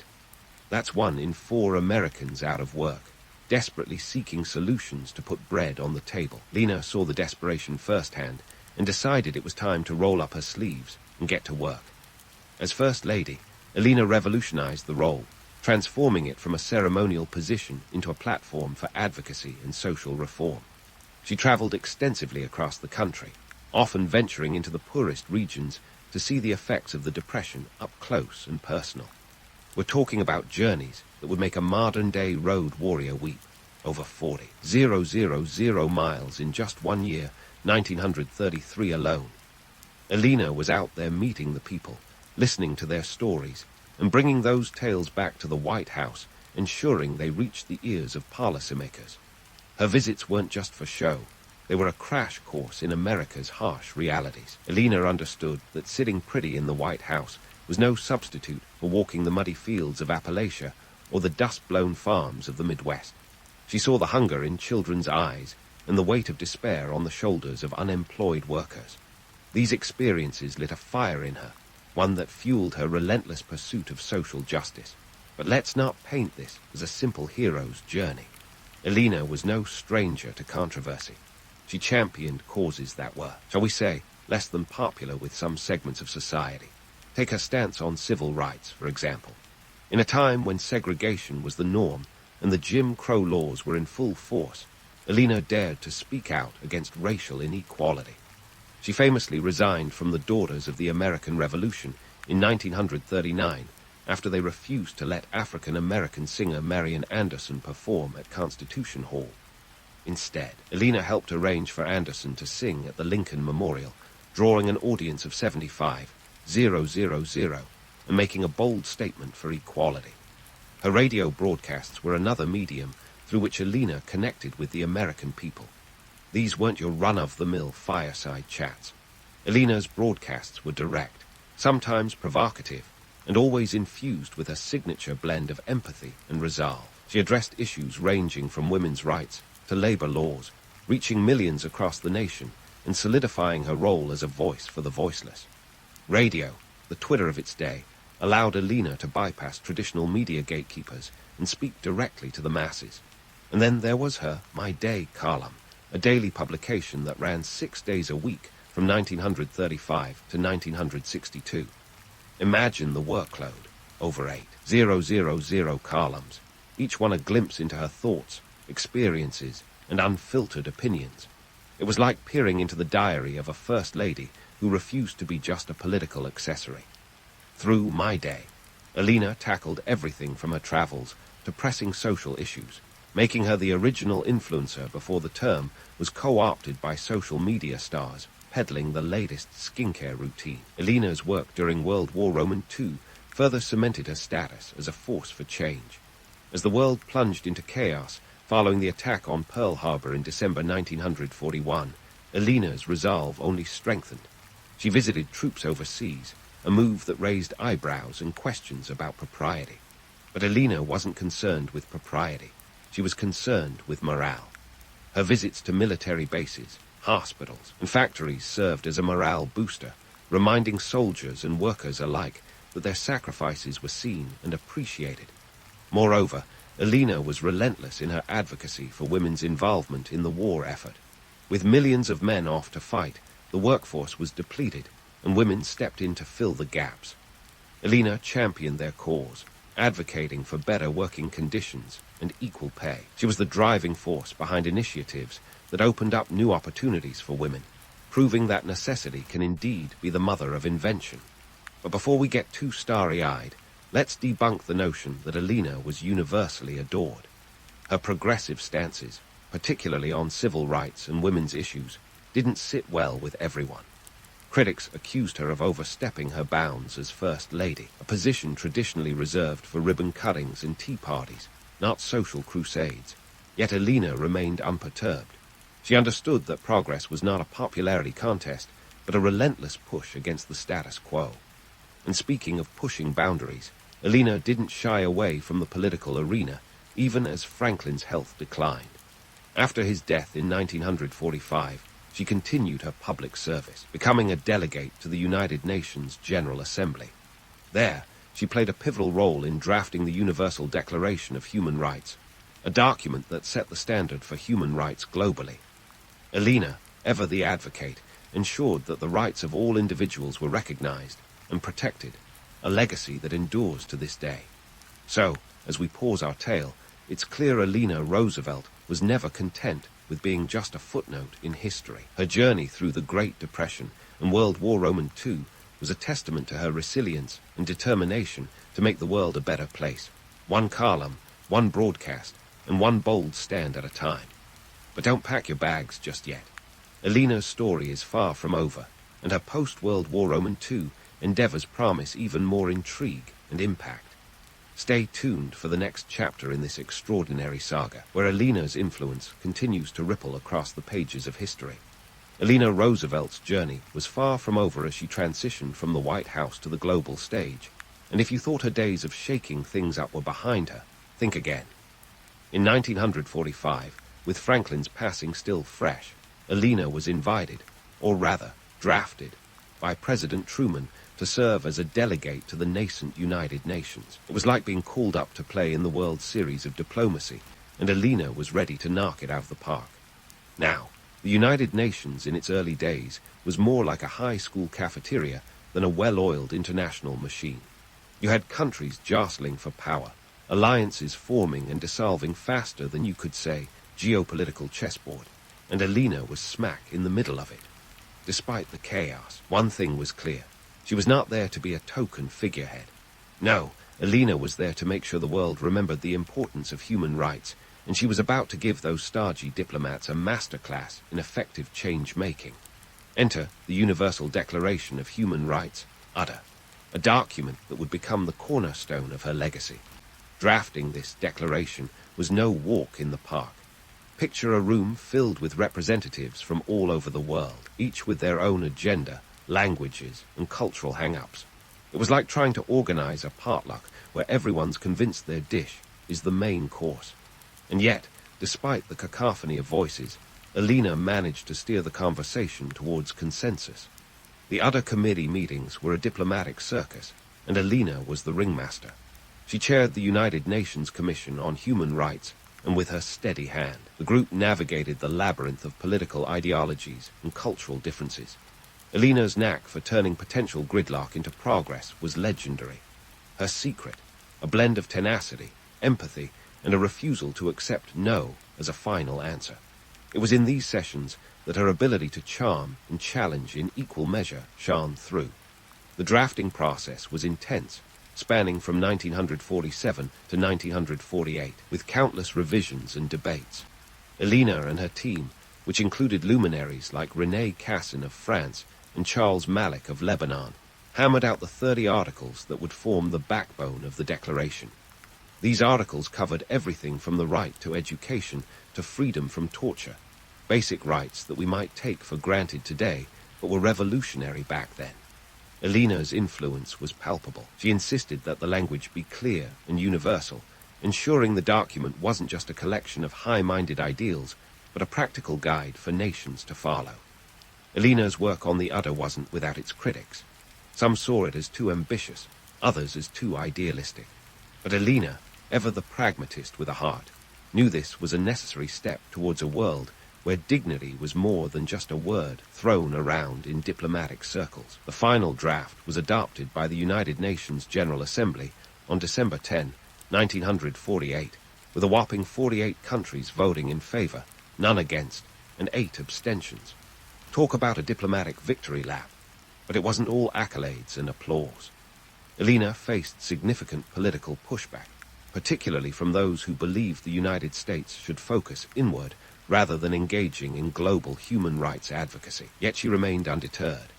That's 1 in 4 Americans out of work, desperately seeking solutions to put bread on the table. Eleanor saw the desperation firsthand and decided it was time to roll up her sleeves and get to work. As First Lady, Eleanor revolutionized the role, transforming it from a ceremonial position into a platform for advocacy and social reform. She traveled extensively across the country, often venturing into the poorest regions to see the effects of the Depression up close and personal. We're talking about journeys that would make a modern-day road warrior weep. Over 40,000 miles in just 1 year, 1933 alone. Eleanor was out there meeting the people, listening to their stories, and bringing those tales back to the White House, ensuring they reached the ears of policymakers. Her visits weren't just for show. They were a crash course in America's harsh realities. Eleanor understood that sitting pretty in the White House was no substitute for walking the muddy fields of Appalachia or the dust-blown farms of the Midwest. She saw the hunger in children's eyes and the weight of despair on the shoulders of unemployed workers. These experiences lit a fire in her, one that fueled her relentless pursuit of social justice. But let's not paint this as a simple hero's journey. Eleanor was no stranger to controversy. She championed causes that were, shall we say, less than popular with some segments of society. Take her stance on civil rights, for example. In a time when segregation was the norm, and the Jim Crow laws were in full force, Eleanor dared to speak out against racial inequality. She famously resigned from the Daughters of the American Revolution in 1939 after they refused to let African-American singer Marian Anderson perform at Constitution Hall. Instead, Eleanor helped arrange for Anderson to sing at the Lincoln Memorial, drawing an audience of 75,000 and making a bold statement for equality. Her radio broadcasts were another medium through which Eleanor connected with the American people. These weren't your run-of-the-mill fireside chats. Eleanor's broadcasts were direct, sometimes provocative, and always infused with a signature blend of empathy and resolve. She addressed issues ranging from women's rights to labor laws, reaching millions across the nation and solidifying her role as a voice for the voiceless. Radio, the Twitter of its day, allowed Eleanor to bypass traditional media gatekeepers and speak directly to the masses. And then there was her My Day column, a daily publication that ran 6 days a week from 1935 to 1962. Imagine the workload, over 8,000 columns, each one a glimpse into her thoughts, experiences, and unfiltered opinions. It was like peering into the diary of a first lady who refused to be just a political accessory. Through My Day, Eleanor tackled everything from her travels to pressing social issues, making her the original influencer before the term was co-opted by social media stars peddling the latest skincare routine. Eleanor's work during World War II further cemented her status as a force for change. As the world plunged into chaos following the attack on Pearl Harbor in December 1941, Eleanor's resolve only strengthened. She visited troops overseas, a move that raised eyebrows and questions about propriety. But Eleanor wasn't concerned with propriety. She was concerned with morale. Her visits to military bases, hospitals, and factories served as a morale booster, reminding soldiers and workers alike that their sacrifices were seen and appreciated. Moreover, Eleanor was relentless in her advocacy for women's involvement in the war effort. With millions of men off to fight, the workforce was depleted, and women stepped in to fill the gaps. Eleanor championed their cause, advocating for better working conditions and equal pay. She was the driving force behind initiatives that opened up new opportunities for women, proving that necessity can indeed be the mother of invention. But before we get too starry-eyed, let's debunk the notion that Eleanor was universally adored. Her progressive stances, particularly on civil rights and women's issues, didn't sit well with everyone. Critics accused her of overstepping her bounds as First Lady, a position traditionally reserved for ribbon cuttings and tea parties, not social crusades. Yet Eleanor remained unperturbed. She understood that progress was not a popularity contest, but a relentless push against the status quo. And speaking of pushing boundaries, Eleanor didn't shy away from the political arena, even as Franklin's health declined. After his death in 1945, she continued her public service, becoming a delegate to the United Nations General Assembly. There, she played a pivotal role in drafting the Universal Declaration of Human Rights, a document that set the standard for human rights globally. Eleanor, ever the advocate, ensured that the rights of all individuals were recognized and protected, a legacy that endures to this day. So, as we pause our tale, it's clear Eleanor Roosevelt was never content with being just a footnote in history. Her journey through the Great Depression and World War II was a testament to her resilience and determination to make the world a better place. One column, one broadcast, and one bold stand at a time. But don't pack your bags just yet. Eleanor's story is far from over, and her post-World War II endeavors promise even more intrigue and impact. Stay tuned for the next chapter in this extraordinary saga, where Eleanor's influence continues to ripple across the pages of history. Eleanor Roosevelt's journey was far from over as she transitioned from the White House to the global stage, and if you thought her days of shaking things up were behind her, think again. In 1945, with Franklin's passing still fresh, Eleanor was invited, or rather, drafted, by President Truman to serve as a delegate to the nascent United Nations. It was like being called up to play in the World Series of diplomacy, and Eleanor was ready to knock it out of the park. Now, the United Nations in its early days was more like a high school cafeteria than a well-oiled international machine. You had countries jostling for power, alliances forming and dissolving faster than you could say geopolitical chessboard, and Eleanor was smack in the middle of it. Despite the chaos, one thing was clear. She was not there to be a token figurehead. No, Eleanor was there to make sure the world remembered the importance of human rights, and she was about to give those stodgy diplomats a masterclass in effective change-making. Enter the Universal Declaration of Human Rights, UDA, a document that would become the cornerstone of her legacy. Drafting this declaration was no walk in the park. Picture a room filled with representatives from all over the world, each with their own agenda, languages, and cultural hang-ups. It was like trying to organize a potluck where everyone's convinced their dish is the main course. And yet, despite the cacophony of voices, Eleanor managed to steer the conversation towards consensus. The other committee meetings were a diplomatic circus, and Eleanor was the ringmaster. She chaired the United Nations Commission on Human Rights, and with her steady hand, the group navigated the labyrinth of political ideologies and cultural differences. Eleanor's knack for turning potential gridlock into progress was legendary. Her secret, a blend of tenacity, empathy, and a refusal to accept no as a final answer. It was in these sessions that her ability to charm and challenge in equal measure shone through. The drafting process was intense, spanning from 1947 to 1948, with countless revisions and debates. Eleanor and her team, which included luminaries like René Cassin of France and Charles Malik of Lebanon, hammered out the 30 articles that would form the backbone of the Declaration. These articles covered everything from the right to education to freedom from torture, basic rights that we might take for granted today but were revolutionary back then. Eleanor's influence was palpable. She insisted that the language be clear and universal, ensuring the document wasn't just a collection of high-minded ideals, but a practical guide for nations to follow. Eleanor's work on the UDA wasn't without its critics. Some saw it as too ambitious, others as too idealistic. But Eleanor, ever the pragmatist with a heart, knew this was a necessary step towards a world where dignity was more than just a word thrown around in diplomatic circles. The final draft was adopted by the United Nations General Assembly on December 10, 1948, with a whopping 48 countries voting in favor, none against, and 8 abstentions. Talk about a diplomatic victory lap. But it wasn't all accolades and applause. Eleanor faced significant political pushback, particularly from those who believed the United States should focus inward rather than engaging in global human rights advocacy. Yet she remained undeterred.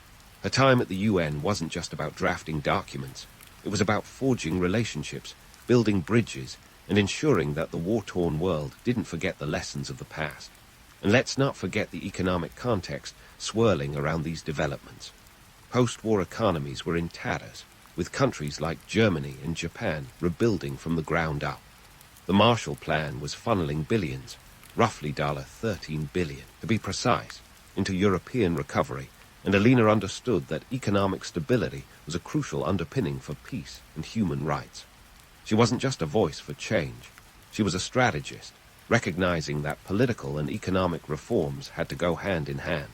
Her time at the UN wasn't just about drafting documents. It was about forging relationships, building bridges, and ensuring that the war-torn world didn't forget the lessons of the past. And let's not forget the economic context swirling around these developments. Post-war economies were in tatters, with countries like Germany and Japan rebuilding from the ground up. The Marshall Plan was funneling billions, roughly $13 billion, to be precise, into European recovery, and Eleanor understood that economic stability was a crucial underpinning for peace and human rights. She wasn't just a voice for change. She was a strategist, recognizing that political and economic reforms had to go hand in hand.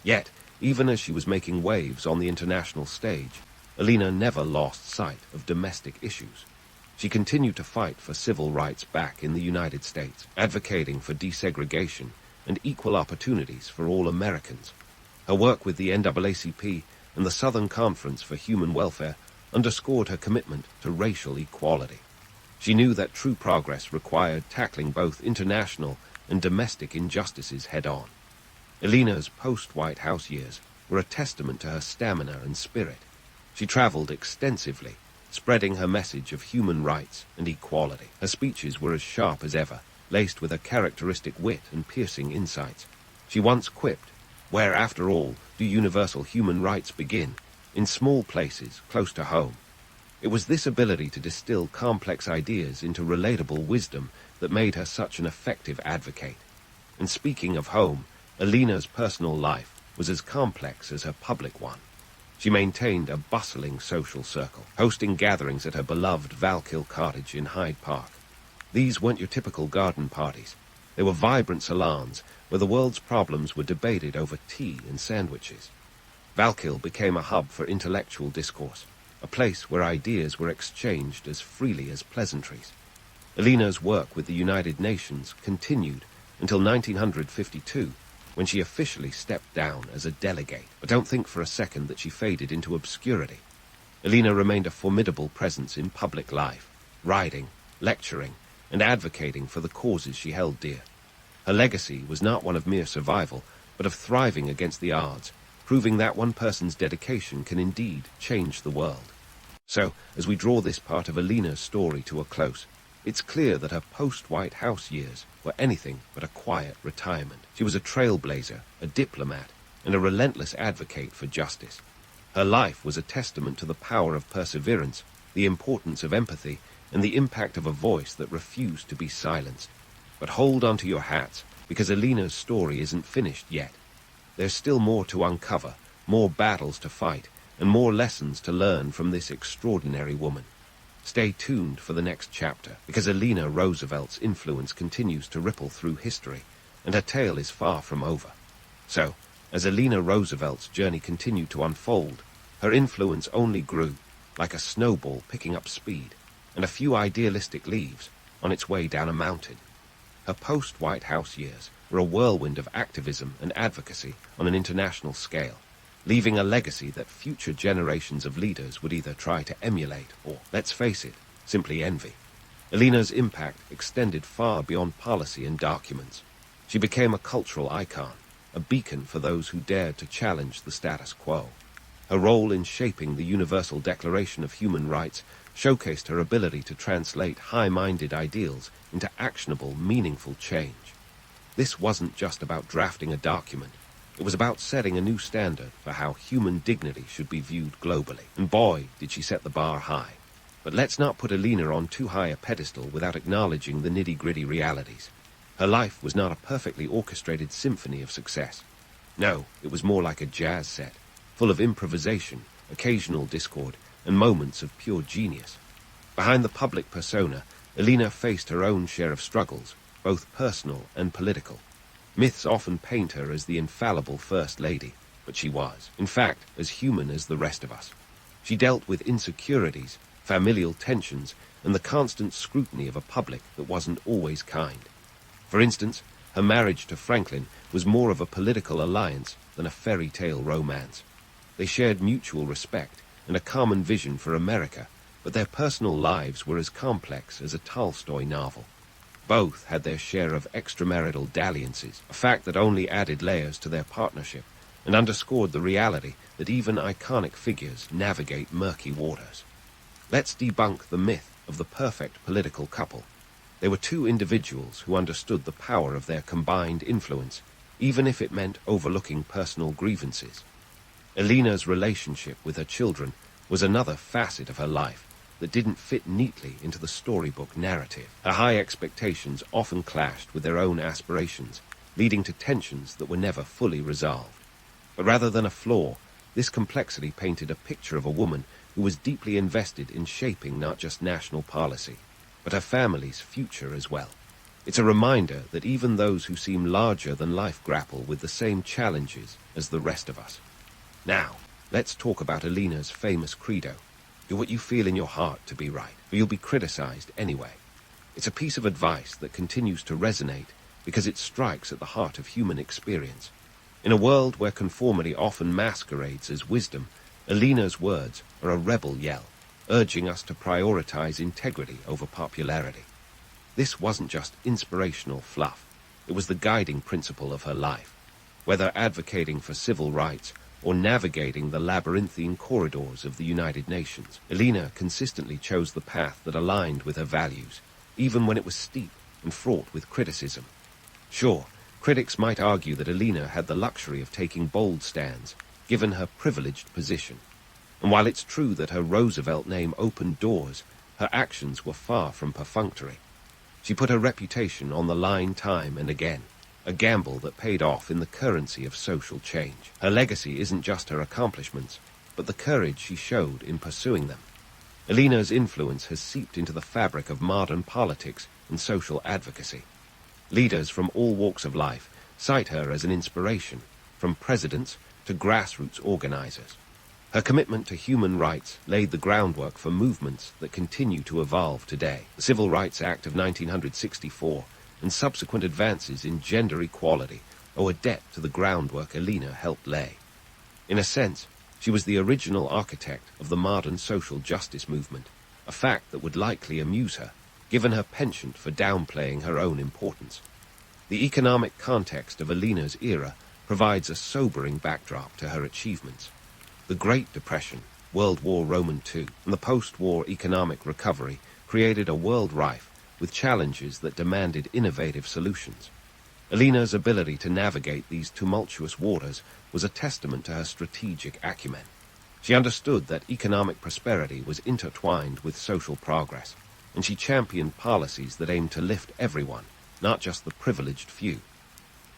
Yet, even as she was making waves on the international stage, Eleanor never lost sight of domestic issues. She continued to fight for civil rights back in the United States, advocating for desegregation and equal opportunities for all Americans. Her work with the NAACP and the Southern Conference for Human Welfare underscored her commitment to racial equality. She knew that true progress required tackling both international and domestic injustices head-on. Eleanor's post-White House years were a testament to her stamina and spirit. She traveled extensively, spreading her message of human rights and equality. Her speeches were as sharp as ever, laced with a characteristic wit and piercing insights. She once quipped, "Where, after all, do universal human rights begin? In small places, close to home." It was this ability to distill complex ideas into relatable wisdom that made her such an effective advocate. And speaking of home, Eleanor's personal life was as complex as her public one. She maintained a bustling social circle, hosting gatherings at her beloved Valkill cottage in Hyde Park. These weren't your typical garden parties. They were vibrant salons where the world's problems were debated over tea and sandwiches. Valkill became a hub for intellectual discourse, a place where ideas were exchanged as freely as pleasantries. Eleanor's work with the United Nations continued until 1952, when she officially stepped down as a delegate. But don't think for a second that she faded into obscurity. Eleanor remained a formidable presence in public life, writing, lecturing, and advocating for the causes she held dear. Her legacy was not one of mere survival, but of thriving against the odds, proving that one person's dedication can indeed change the world. So, as we draw this part of Eleanor's story to a close, it's clear that her post-White House years were anything but a quiet retirement. She was a trailblazer, a diplomat, and a relentless advocate for justice. Her life was a testament to the power of perseverance, the importance of empathy, and the impact of a voice that refused to be silenced. But hold on to your hats, because Eleanor's story isn't finished yet. There's still more to uncover, more battles to fight, and more lessons to learn from this extraordinary woman. Stay tuned for the next chapter, because Eleanor Roosevelt's influence continues to ripple through history, and her tale is far from over. So, as Eleanor Roosevelt's journey continued to unfold, her influence only grew, like a snowball picking up speed, and a few idealistic leaves on its way down a mountain. Her post-White House years were a whirlwind of activism and advocacy on an international scale, leaving a legacy that future generations of leaders would either try to emulate or, let's face it, simply envy. Eleanor's impact extended far beyond policy and documents. She became a cultural icon, a beacon for those who dared to challenge the status quo. Her role in shaping the Universal Declaration of Human Rights showcased her ability to translate high-minded ideals into actionable, meaningful change. This wasn't just about drafting a document. It was about setting a new standard for how human dignity should be viewed globally. And boy, did she set the bar high. But let's not put Eleanor on too high a pedestal without acknowledging the nitty-gritty realities. Her life was not a perfectly orchestrated symphony of success. No, it was more like a jazz set, full of improvisation, occasional discord, and moments of pure genius. Behind the public persona, Eleanor faced her own share of struggles, both personal and political. Myths often paint her as the infallible First Lady, but she was, in fact, as human as the rest of us. She dealt with insecurities, familial tensions, and the constant scrutiny of a public that wasn't always kind. For instance, her marriage to Franklin was more of a political alliance than a fairy tale romance. They shared mutual respect and a common vision for America, but their personal lives were as complex as a Tolstoy novel. Both had their share of extramarital dalliances, a fact that only added layers to their partnership and underscored the reality that even iconic figures navigate murky waters. Let's debunk the myth of the perfect political couple. They were two individuals who understood the power of their combined influence, even if it meant overlooking personal grievances. Eleanor's relationship with her children was another facet of her life that didn't fit neatly into the storybook narrative. Her high expectations often clashed with their own aspirations, leading to tensions that were never fully resolved. But rather than a flaw, this complexity painted a picture of a woman who was deeply invested in shaping not just national policy, but her family's future as well. It's a reminder that even those who seem larger than life grapple with the same challenges as the rest of us. Now, let's talk about Eleanor's famous credo. Do what you feel in your heart to be right, or you'll be criticized anyway. It's a piece of advice that continues to resonate because it strikes at the heart of human experience. In a world where conformity often masquerades as wisdom, Eleanor's words are a rebel yell, urging us to prioritize integrity over popularity. This wasn't just inspirational fluff. It was the guiding principle of her life. Whether advocating for civil rights or navigating the labyrinthine corridors of the United Nations, Eleanor consistently chose the path that aligned with her values, even when it was steep and fraught with criticism. Sure, critics might argue that Eleanor had the luxury of taking bold stands, given her privileged position. And while it's true that her Roosevelt name opened doors, her actions were far from perfunctory. She put her reputation on the line time and again, a gamble that paid off in the currency of social change. Her legacy isn't just her accomplishments, but the courage she showed in pursuing them. Eleanor's influence has seeped into the fabric of modern politics and social advocacy. Leaders from all walks of life cite her as an inspiration, from presidents to grassroots organizers. Her commitment to human rights laid the groundwork for movements that continue to evolve today. The Civil Rights Act of 1964 and subsequent advances in gender equality owe a debt to the groundwork Eleanor helped lay. In a sense, she was the original architect of the modern social justice movement, a fact that would likely amuse her, given her penchant for downplaying her own importance. The economic context of Eleanor's era provides a sobering backdrop to her achievements. The Great Depression, World War II, and the post-war economic recovery created a world rife with challenges that demanded innovative solutions. Eleanor's ability to navigate these tumultuous waters was a testament to her strategic acumen. She understood that economic prosperity was intertwined with social progress, and she championed policies that aimed to lift everyone, not just the privileged few.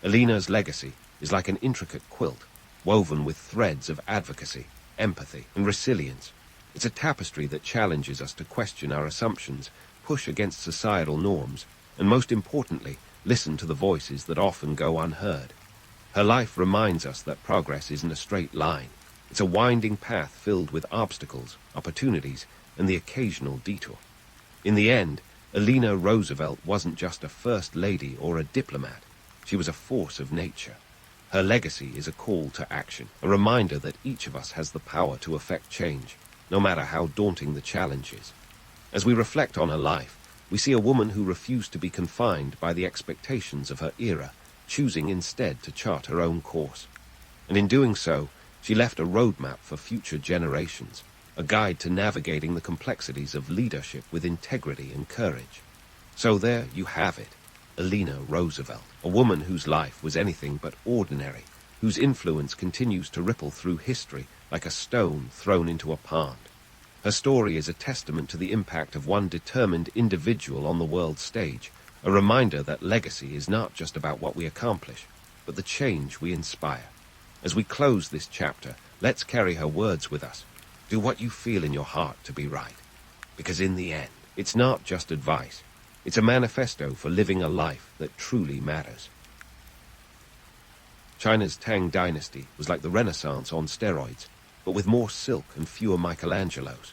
Eleanor's legacy is like an intricate quilt, woven with threads of advocacy, empathy, and resilience. It's a tapestry that challenges us to question our assumptions, push against societal norms, and most importantly, listen to the voices that often go unheard. Her life reminds us that progress isn't a straight line. It's a winding path filled with obstacles, opportunities, and the occasional detour. In the end, Eleanor Roosevelt wasn't just a first lady or a diplomat. She was a force of nature. Her legacy is a call to action, a reminder that each of us has the power to effect change, no matter how daunting the challenge is. As we reflect on her life, we see a woman who refused to be confined by the expectations of her era, choosing instead to chart her own course. And in doing so, she left a roadmap for future generations, a guide to navigating the complexities of leadership with integrity and courage. So there you have it, Eleanor Roosevelt, a woman whose life was anything but ordinary, whose influence continues to ripple through history like a stone thrown into a pond. Her story is a testament to the impact of one determined individual on the world stage, a reminder that legacy is not just about what we accomplish, but the change we inspire. As we close this chapter, let's carry her words with us. Do what you feel in your heart to be right. Because in the end, it's not just advice. It's a manifesto for living a life that truly matters. China's Tang Dynasty was like the Renaissance on steroids, but with more silk and fewer Michelangelos.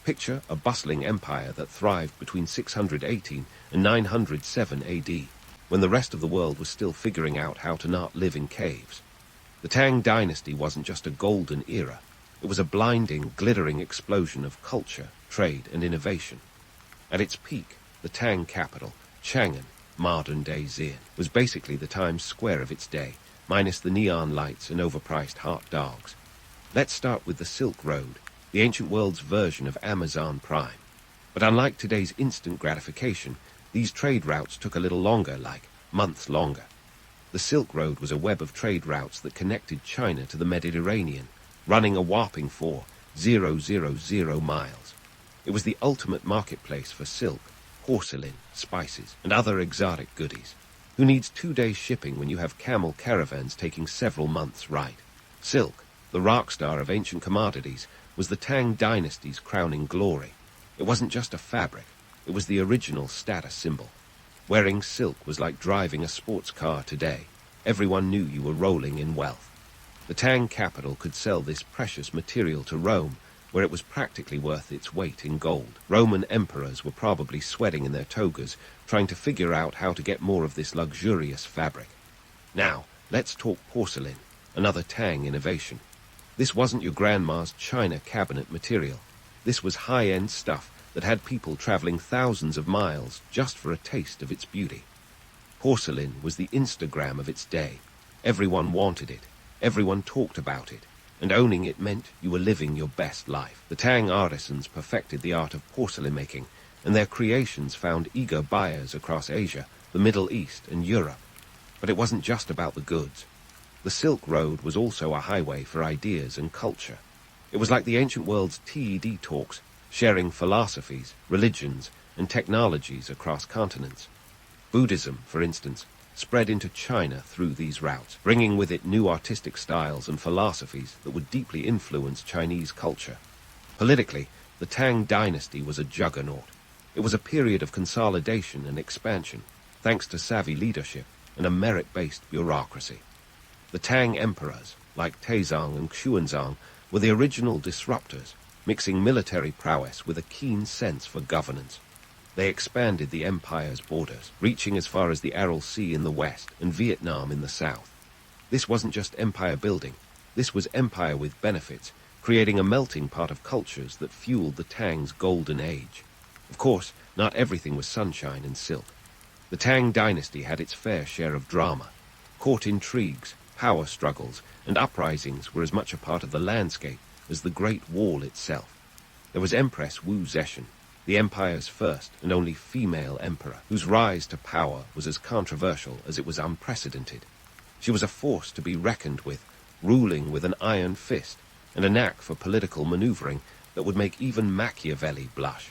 Picture a bustling empire that thrived between 618 and 907 AD, when the rest of the world was still figuring out how to not live in caves. The Tang Dynasty wasn't just a golden era. It was a blinding, glittering explosion of culture, trade, and innovation. At its peak, the Tang capital, Chang'an, modern-day Xi'an, was basically the Times Square of its day, minus the neon lights and overpriced hot dogs. Let's start with the Silk Road, the ancient world's version of Amazon Prime. But unlike today's instant gratification, these trade routes took a little longer, like months longer. The Silk Road was a web of trade routes that connected China to the Mediterranean, running a whopping 4,000 miles. It was the ultimate marketplace for silk, porcelain, spices, and other exotic goodies. Who needs 2 days shipping when you have camel caravans taking several months' ride? Silk, the rock star of ancient commodities, was the Tang Dynasty's crowning glory. It wasn't just a fabric, it was the original status symbol. Wearing silk was like driving a sports car today. Everyone knew you were rolling in wealth. The Tang capital could sell this precious material to Rome, where it was practically worth its weight in gold. Roman emperors were probably sweating in their togas, trying to figure out how to get more of this luxurious fabric. Now, let's talk porcelain, another Tang innovation. This wasn't your grandma's china cabinet material. This was high-end stuff that had people traveling thousands of miles just for a taste of its beauty. Porcelain was the Instagram of its day. Everyone wanted it. Everyone talked about it. And owning it meant you were living your best life. The Tang artisans perfected the art of porcelain making, and their creations found eager buyers across Asia, the Middle East, and Europe. But it wasn't just about the goods. The Silk Road was also a highway for ideas and culture. It was like the ancient world's TED talks, sharing philosophies, religions, and technologies across continents. Buddhism, for instance, spread into China through these routes, bringing with it new artistic styles and philosophies that would deeply influence Chinese culture. Politically, the Tang Dynasty was a juggernaut. It was a period of consolidation and expansion, thanks to savvy leadership and a merit-based bureaucracy. The Tang emperors, like Taizong and Xuanzong, were the original disruptors, mixing military prowess with a keen sense for governance. They expanded the empire's borders, reaching as far as the Aral Sea in the west and Vietnam in the south. This wasn't just empire building, this was empire with benefits, creating a melting pot of cultures that fueled the Tang's golden age. Of course, not everything was sunshine and silk. The Tang dynasty had its fair share of drama. Court intrigues, power struggles, and uprisings were as much a part of the landscape as the Great Wall itself. There was Empress Wu Zetian, the empire's first and only female emperor, whose rise to power was as controversial as it was unprecedented. She was a force to be reckoned with, ruling with an iron fist and a knack for political maneuvering that would make even Machiavelli blush.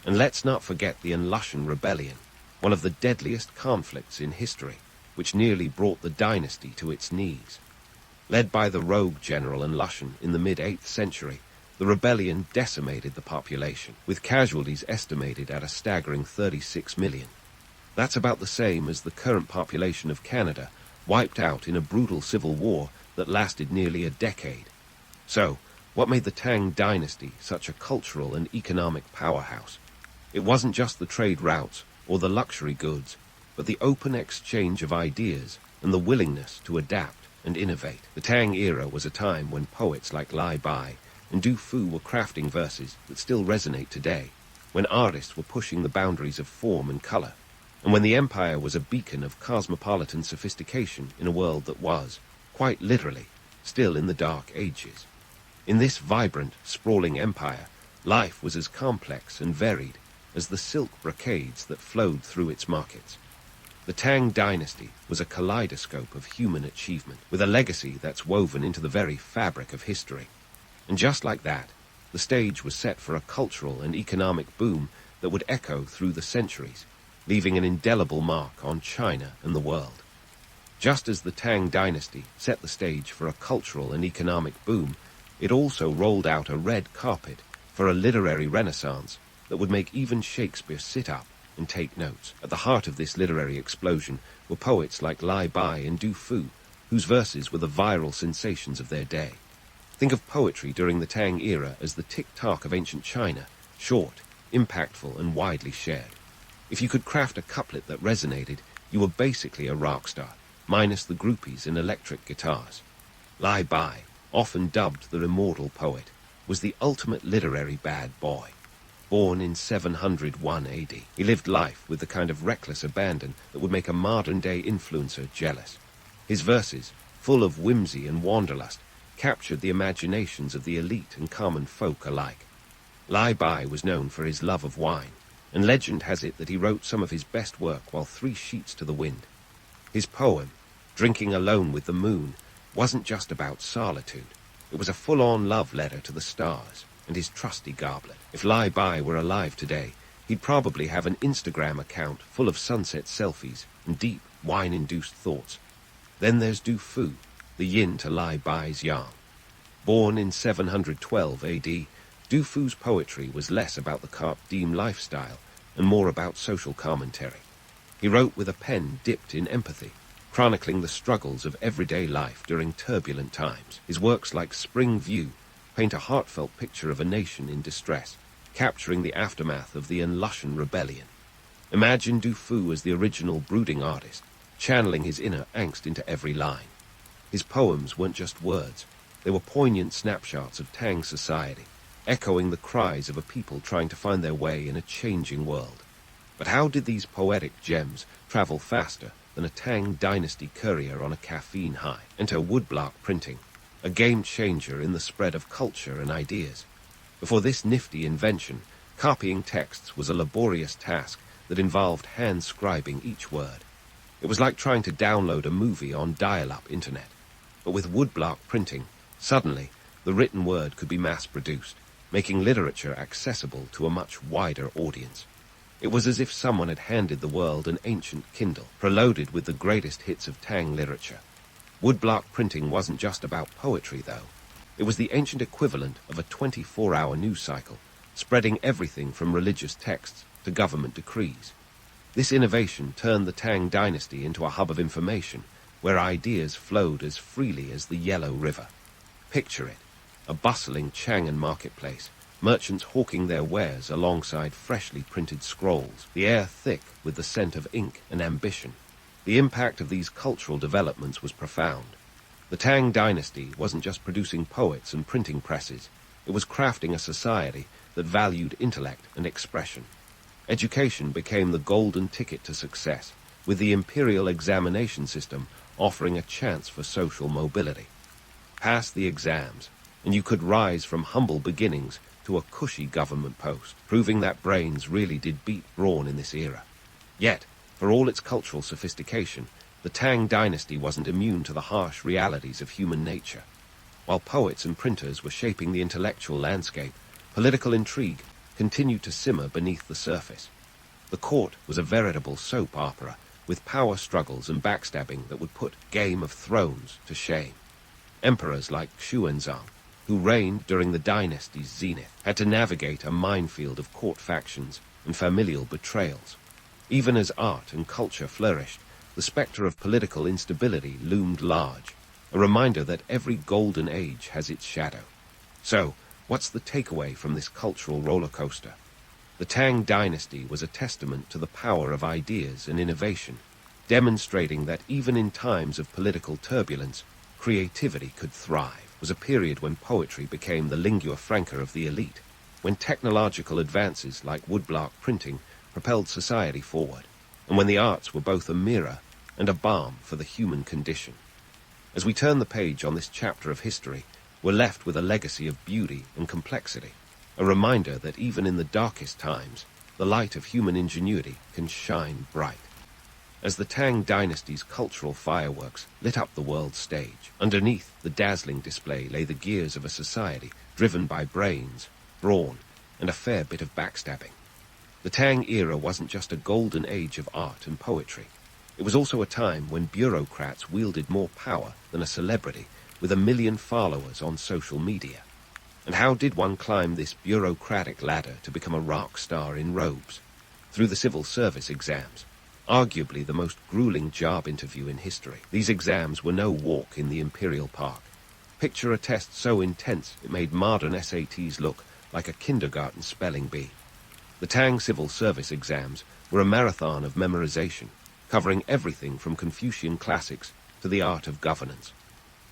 And let's not forget the Lushan Rebellion, one of the deadliest conflicts in history, which nearly brought the dynasty to its knees. Led by the rogue general Lushan in the mid-8th century, the rebellion decimated the population, with casualties estimated at a staggering 36 million. That's about the same as the current population of Canada, wiped out in a brutal civil war that lasted nearly a decade. So, what made the Tang dynasty such a cultural and economic powerhouse? It wasn't just the trade routes or the luxury goods, but the open exchange of ideas and the willingness to adapt and innovate. The Tang era was a time when poets like Lai Bai and Du Fu were crafting verses that still resonate today, when artists were pushing the boundaries of form and color, and when the empire was a beacon of cosmopolitan sophistication in a world that was, quite literally, still in the Dark Ages. In this vibrant, sprawling empire, life was as complex and varied as the silk brocades that flowed through its markets. The Tang dynasty was a kaleidoscope of human achievement, with a legacy that's woven into the very fabric of history. And just like that, the stage was set for a cultural and economic boom that would echo through the centuries, leaving an indelible mark on China and the world. Just as the Tang dynasty set the stage for a cultural and economic boom, it also rolled out a red carpet for a literary renaissance that would make even Shakespeare sit up and take notes. At the heart of this literary explosion were poets like Lai Bai and Du Fu, whose verses were the viral sensations of their day. Think of poetry during the Tang era as the tick-tock of ancient China, short, impactful, and widely shared. If you could craft a couplet that resonated, you were basically a rock star, minus the groupies and electric guitars. Lai Bai, often dubbed the immortal poet, was the ultimate literary bad boy. Born in 701 AD, he lived life with the kind of reckless abandon that would make a modern-day influencer jealous. His verses, full of whimsy and wanderlust, captured the imaginations of the elite and common folk alike. Lai Bai was known for his love of wine, and legend has it that he wrote some of his best work while 3 sheets to the wind. His poem, Drinking Alone with the Moon, wasn't just about solitude. It was a full-on love letter to the stars and his trusty goblet. If Lai Bai were alive today, he'd probably have an Instagram account full of sunset selfies and deep, wine-induced thoughts. Then there's Du Fu, the yin to Lai Bai's yang. Born in 712 AD, Du Fu's poetry was less about the carpe diem lifestyle and more about social commentary. He wrote with a pen dipped in empathy, chronicling the struggles of everyday life during turbulent times. His works like Spring View paint a heartfelt picture of a nation in distress, capturing the aftermath of the Lushan Rebellion. Imagine Du Fu as the original brooding artist, channeling his inner angst into every line. His poems weren't just words, they were poignant snapshots of Tang society, echoing the cries of a people trying to find their way in a changing world. But how did these poetic gems travel faster than a Tang dynasty courier on a caffeine high? Enter woodblock printing, a game-changer in the spread of culture and ideas. Before this nifty invention, copying texts was a laborious task that involved hand-scribing each word. It was like trying to download a movie on dial-up internet. But with woodblock printing, suddenly, the written word could be mass-produced, making literature accessible to a much wider audience. It was as if someone had handed the world an ancient Kindle, preloaded with the greatest hits of Tang literature. Woodblock printing wasn't just about poetry, though. It was the ancient equivalent of a 24-hour news cycle, spreading everything from religious texts to government decrees. This innovation turned the Tang dynasty into a hub of information, where ideas flowed as freely as the Yellow River. Picture it. a bustling Chang'an marketplace, merchants hawking their wares alongside freshly printed scrolls, the air thick with the scent of ink and ambition. The impact of these cultural developments was profound. The Tang Dynasty wasn't just producing poets and printing presses, it was crafting a society that valued intellect and expression. Education became the golden ticket to success, with the imperial examination system offering a chance for social mobility. Pass the exams, and you could rise from humble beginnings to a cushy government post, proving that brains really did beat brawn in this era. Yet, for all its cultural sophistication, the Tang Dynasty wasn't immune to the harsh realities of human nature. While poets and printers were shaping the intellectual landscape, political intrigue continued to simmer beneath the surface. The court was a veritable soap opera, with power struggles and backstabbing that would put Game of Thrones to shame. Emperors like Xuanzang, who reigned during the dynasty's zenith, had to navigate a minefield of court factions and familial betrayals. Even as art and culture flourished, the specter of political instability loomed large, a reminder that every golden age has its shadow. So, what's the takeaway from this cultural roller coaster? The Tang Dynasty was a testament to the power of ideas and innovation, demonstrating that even in times of political turbulence, creativity could thrive. It was a period when poetry became the lingua franca of the elite, when technological advances like woodblock printing propelled society forward, and when the arts were both a mirror and a balm for the human condition. As we turn the page on this chapter of history, we're left with a legacy of beauty and complexity, a reminder that even in the darkest times, the light of human ingenuity can shine bright. As the Tang Dynasty's cultural fireworks lit up the world stage, underneath the dazzling display lay the gears of a society driven by brains, brawn, and a fair bit of backstabbing. The Tang era wasn't just a golden age of art and poetry. It was also a time when bureaucrats wielded more power than a celebrity with 1 million followers on social media. And how did one climb this bureaucratic ladder to become a rock star in robes? Through the civil service exams, arguably the most grueling job interview in history. These exams were no walk in the Imperial Park. Picture a test so intense it made modern SATs look like a kindergarten spelling bee. The Tang civil service exams were a marathon of memorization, covering everything from Confucian classics to the art of governance.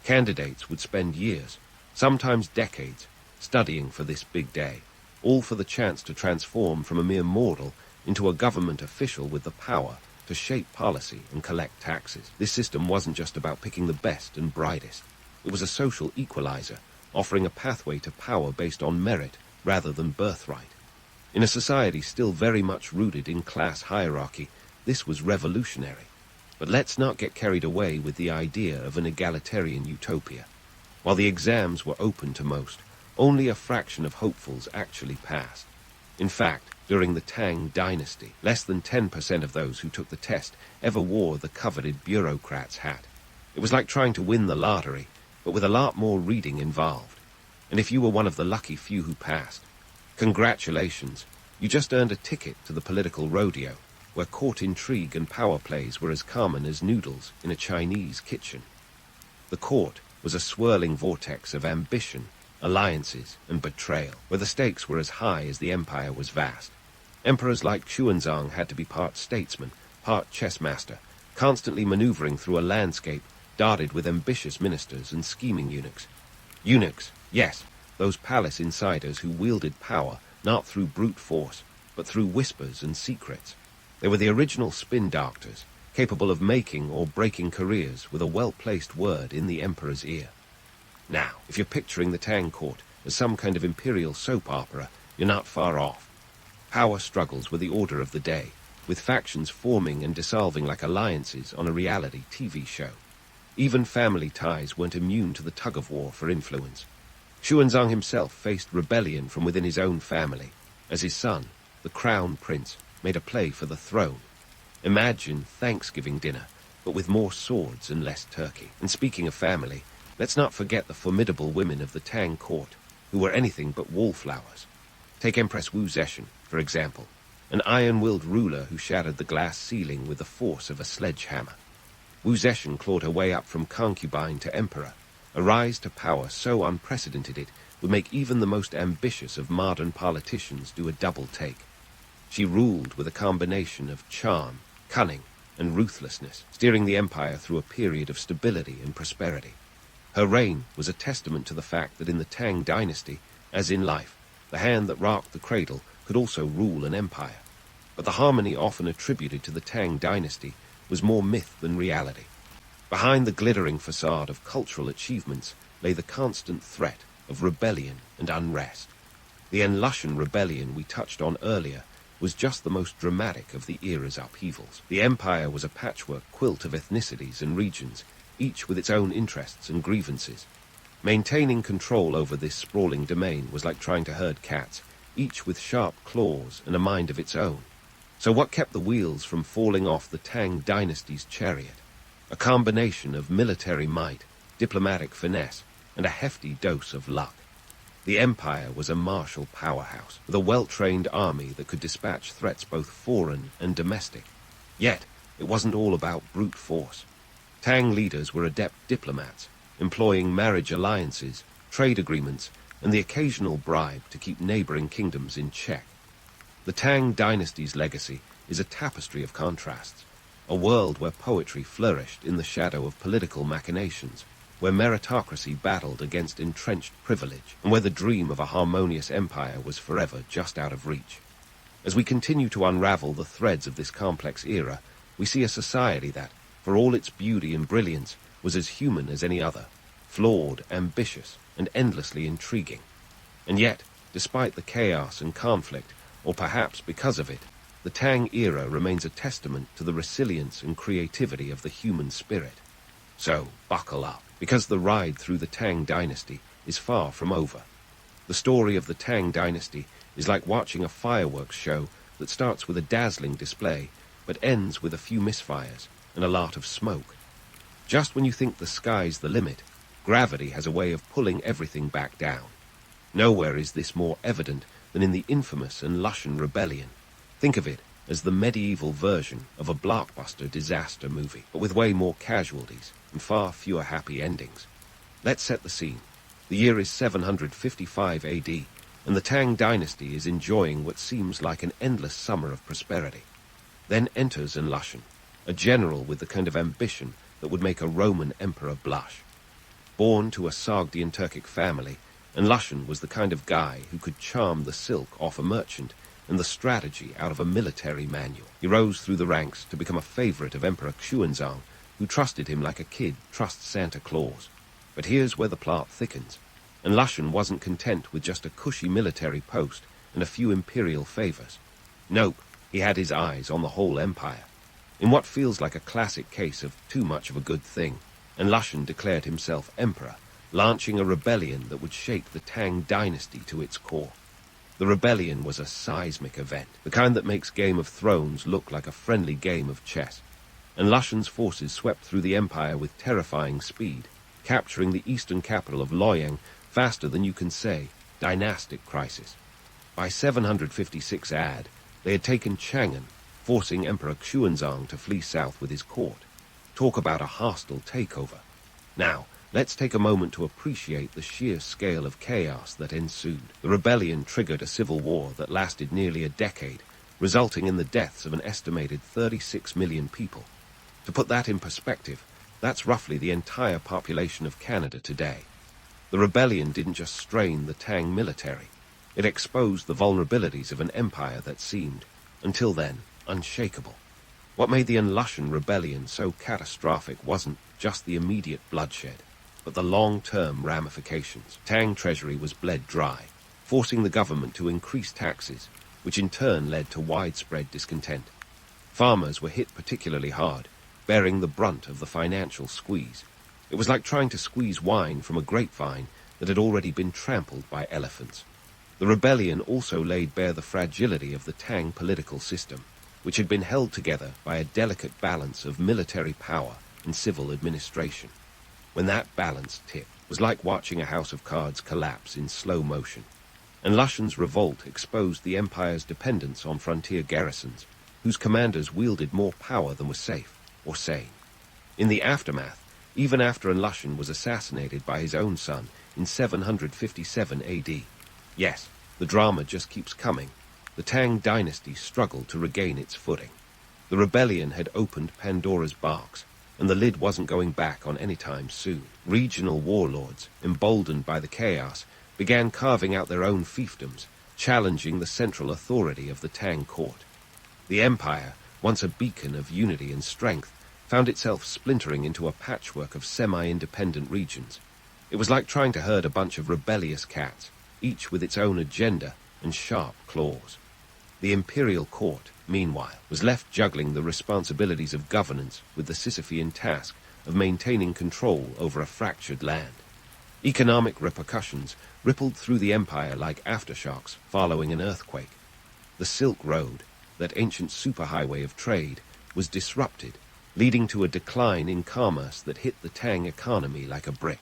Candidates would spend years, sometimes decades, studying for this big day, all for the chance to transform from a mere mortal into a government official with the power to shape policy and collect taxes. This system wasn't just about picking the best and brightest. It was a social equalizer, offering a pathway to power based on merit rather than birthright. In a society still very much rooted in class hierarchy, this was revolutionary. But let's not get carried away with the idea of an egalitarian utopia. While the exams were open to most, only a fraction of hopefuls actually passed. In fact, during the Tang Dynasty, less than 10% of those who took the test ever wore the coveted bureaucrat's hat. It was like trying to win the lottery, but with a lot more reading involved. And if you were one of the lucky few who passed, congratulations, you just earned a ticket to the political rodeo, where court intrigue and power plays were as common as noodles in a Chinese kitchen. The court was a swirling vortex of ambition, alliances, and betrayal, where the stakes were as high as the empire was vast. Emperors like Xuanzang had to be part statesman, part chess master, constantly maneuvering through a landscape dotted with ambitious ministers and scheming eunuchs. Eunuchs, yes, those palace insiders who wielded power not through brute force, but through whispers and secrets. They were the original spin doctors, capable of making or breaking careers with a well-placed word in the emperor's ear. Now, if you're picturing the Tang court as some kind of imperial soap opera, you're not far off. Power struggles were the order of the day, with factions forming and dissolving like alliances on a reality TV show. Even family ties weren't immune to the tug-of-war for influence. Xuanzang himself faced rebellion from within his own family, as his son, the crown prince, made a play for the throne. Imagine Thanksgiving dinner, but with more swords and less turkey. And speaking of family, let's not forget the formidable women of the Tang court, who were anything but wallflowers. Take Empress Wu Zetian, for example, an iron-willed ruler who shattered the glass ceiling with the force of a sledgehammer. Wu Zetian clawed her way up from concubine to emperor, A rise to power so unprecedented it would make even the most ambitious of modern politicians do a double take. She ruled with a combination of charm, cunning, and ruthlessness, steering the empire through a period of stability and prosperity. Her reign was a testament to the fact that in the Tang Dynasty, as in life, the hand that rocked the cradle could also rule an empire. But the harmony often attributed to the Tang Dynasty was more myth than reality. Behind the glittering facade of cultural achievements lay the constant threat of rebellion and unrest. The Enlushan rebellion we touched on earlier was just the most dramatic of the era's upheavals. The empire was a patchwork quilt of ethnicities and regions, each with its own interests and grievances. Maintaining control over this sprawling domain was like trying to herd cats, each with sharp claws and a mind of its own. So what kept the wheels from falling off the Tang Dynasty's chariot? A combination of military might, diplomatic finesse, and a hefty dose of luck. The empire was a martial powerhouse, with a well-trained army that could dispatch threats both foreign and domestic. Yet, it wasn't all about brute force. Tang leaders were adept diplomats, employing marriage alliances, trade agreements, and the occasional bribe to keep neighboring kingdoms in check. The Tang Dynasty's legacy is a tapestry of contrasts, a world where poetry flourished in the shadow of political machinations, where meritocracy battled against entrenched privilege, and where the dream of a harmonious empire was forever just out of reach. As we continue to unravel the threads of this complex era, we see a society that, for all its beauty and brilliance, was as human as any other, flawed, ambitious, and endlessly intriguing. And yet, despite the chaos and conflict, or perhaps because of it, the Tang era remains a testament to the resilience and creativity of the human spirit. So, buckle up, because the ride through the Tang Dynasty is far from over. The story of the Tang Dynasty is like watching a fireworks show that starts with a dazzling display, but ends with a few misfires and a lot of smoke. Just when you think the sky's the limit, gravity has a way of pulling everything back down. Nowhere is this more evident than in the infamous and Lushan rebellion. Think of it as the medieval version of a blockbuster disaster movie, but with way more casualties and far fewer happy endings. Let's set the scene. The year is 755 AD, and the Tang Dynasty is enjoying what seems like an endless summer of prosperity. Then enters Enlushan, a general with the kind of ambition that would make a Roman emperor blush. Born to a Sogdian Turkic family, Enlushan was the kind of guy who could charm the silk off a merchant and the strategy out of a military manual. He rose through the ranks to become a favorite of Emperor Xuanzang, who trusted him like a kid trusts Santa Claus. But here's where the plot thickens. Enlushan wasn't content with just a cushy military post and a few imperial favors. Nope, he had his eyes on the whole empire. In what feels like a classic case of too much of a good thing, Enlushan declared himself emperor, launching a rebellion that would shake the Tang Dynasty to its core. The rebellion was a seismic event, the kind that makes Game of Thrones look like a friendly game of chess. Enlushan's forces swept through the empire with terrifying speed, capturing the eastern capital of Loyang faster than you can say dynastic crisis. By 756 AD, they had taken Chang'an, forcing Emperor Xuanzang to flee south with his court. Talk about a hostile takeover. Now, let's take a moment to appreciate the sheer scale of chaos that ensued. The rebellion triggered a civil war that lasted nearly a decade, resulting in the deaths of an estimated 36 million people. To put that in perspective, that's roughly the entire population of Canada today. The rebellion didn't just strain the Tang military. It exposed the vulnerabilities of an empire that seemed, until then, unshakable. What made the Enlushan rebellion so catastrophic wasn't just the immediate bloodshed, but the long-term ramifications. Tang treasury was bled dry, forcing the government to increase taxes, which in turn led to widespread discontent. Farmers were hit particularly hard, bearing the brunt of the financial squeeze. It was like trying to squeeze wine from a grapevine that had already been trampled by elephants. The rebellion also laid bare the fragility of the Tang political system, which had been held together by a delicate balance of military power and civil administration. When that balance tipped, it was like watching a house of cards collapse in slow motion. Enlushan's revolt exposed the empire's dependence on frontier garrisons, whose commanders wielded more power than was safe or sane. In the aftermath, even after Enlushan was assassinated by his own son in 757 AD. Yes, the drama just keeps coming. The Tang dynasty struggled to regain its footing. The rebellion had opened Pandora's box, and the lid wasn't going back on any time soon. Regional warlords, emboldened by the chaos, began carving out their own fiefdoms, challenging the central authority of the Tang court. The empire, once a beacon of unity and strength, found itself splintering into a patchwork of semi-independent regions. It was like trying to herd a bunch of rebellious cats, each with its own agenda and sharp claws. The imperial court, meanwhile, was left juggling the responsibilities of governance with the Sisyphean task of maintaining control over a fractured land. Economic repercussions rippled through the empire like aftershocks following an earthquake. The Silk Road, that ancient superhighway of trade, was disrupted, leading to a decline in commerce that hit the Tang economy like a brick.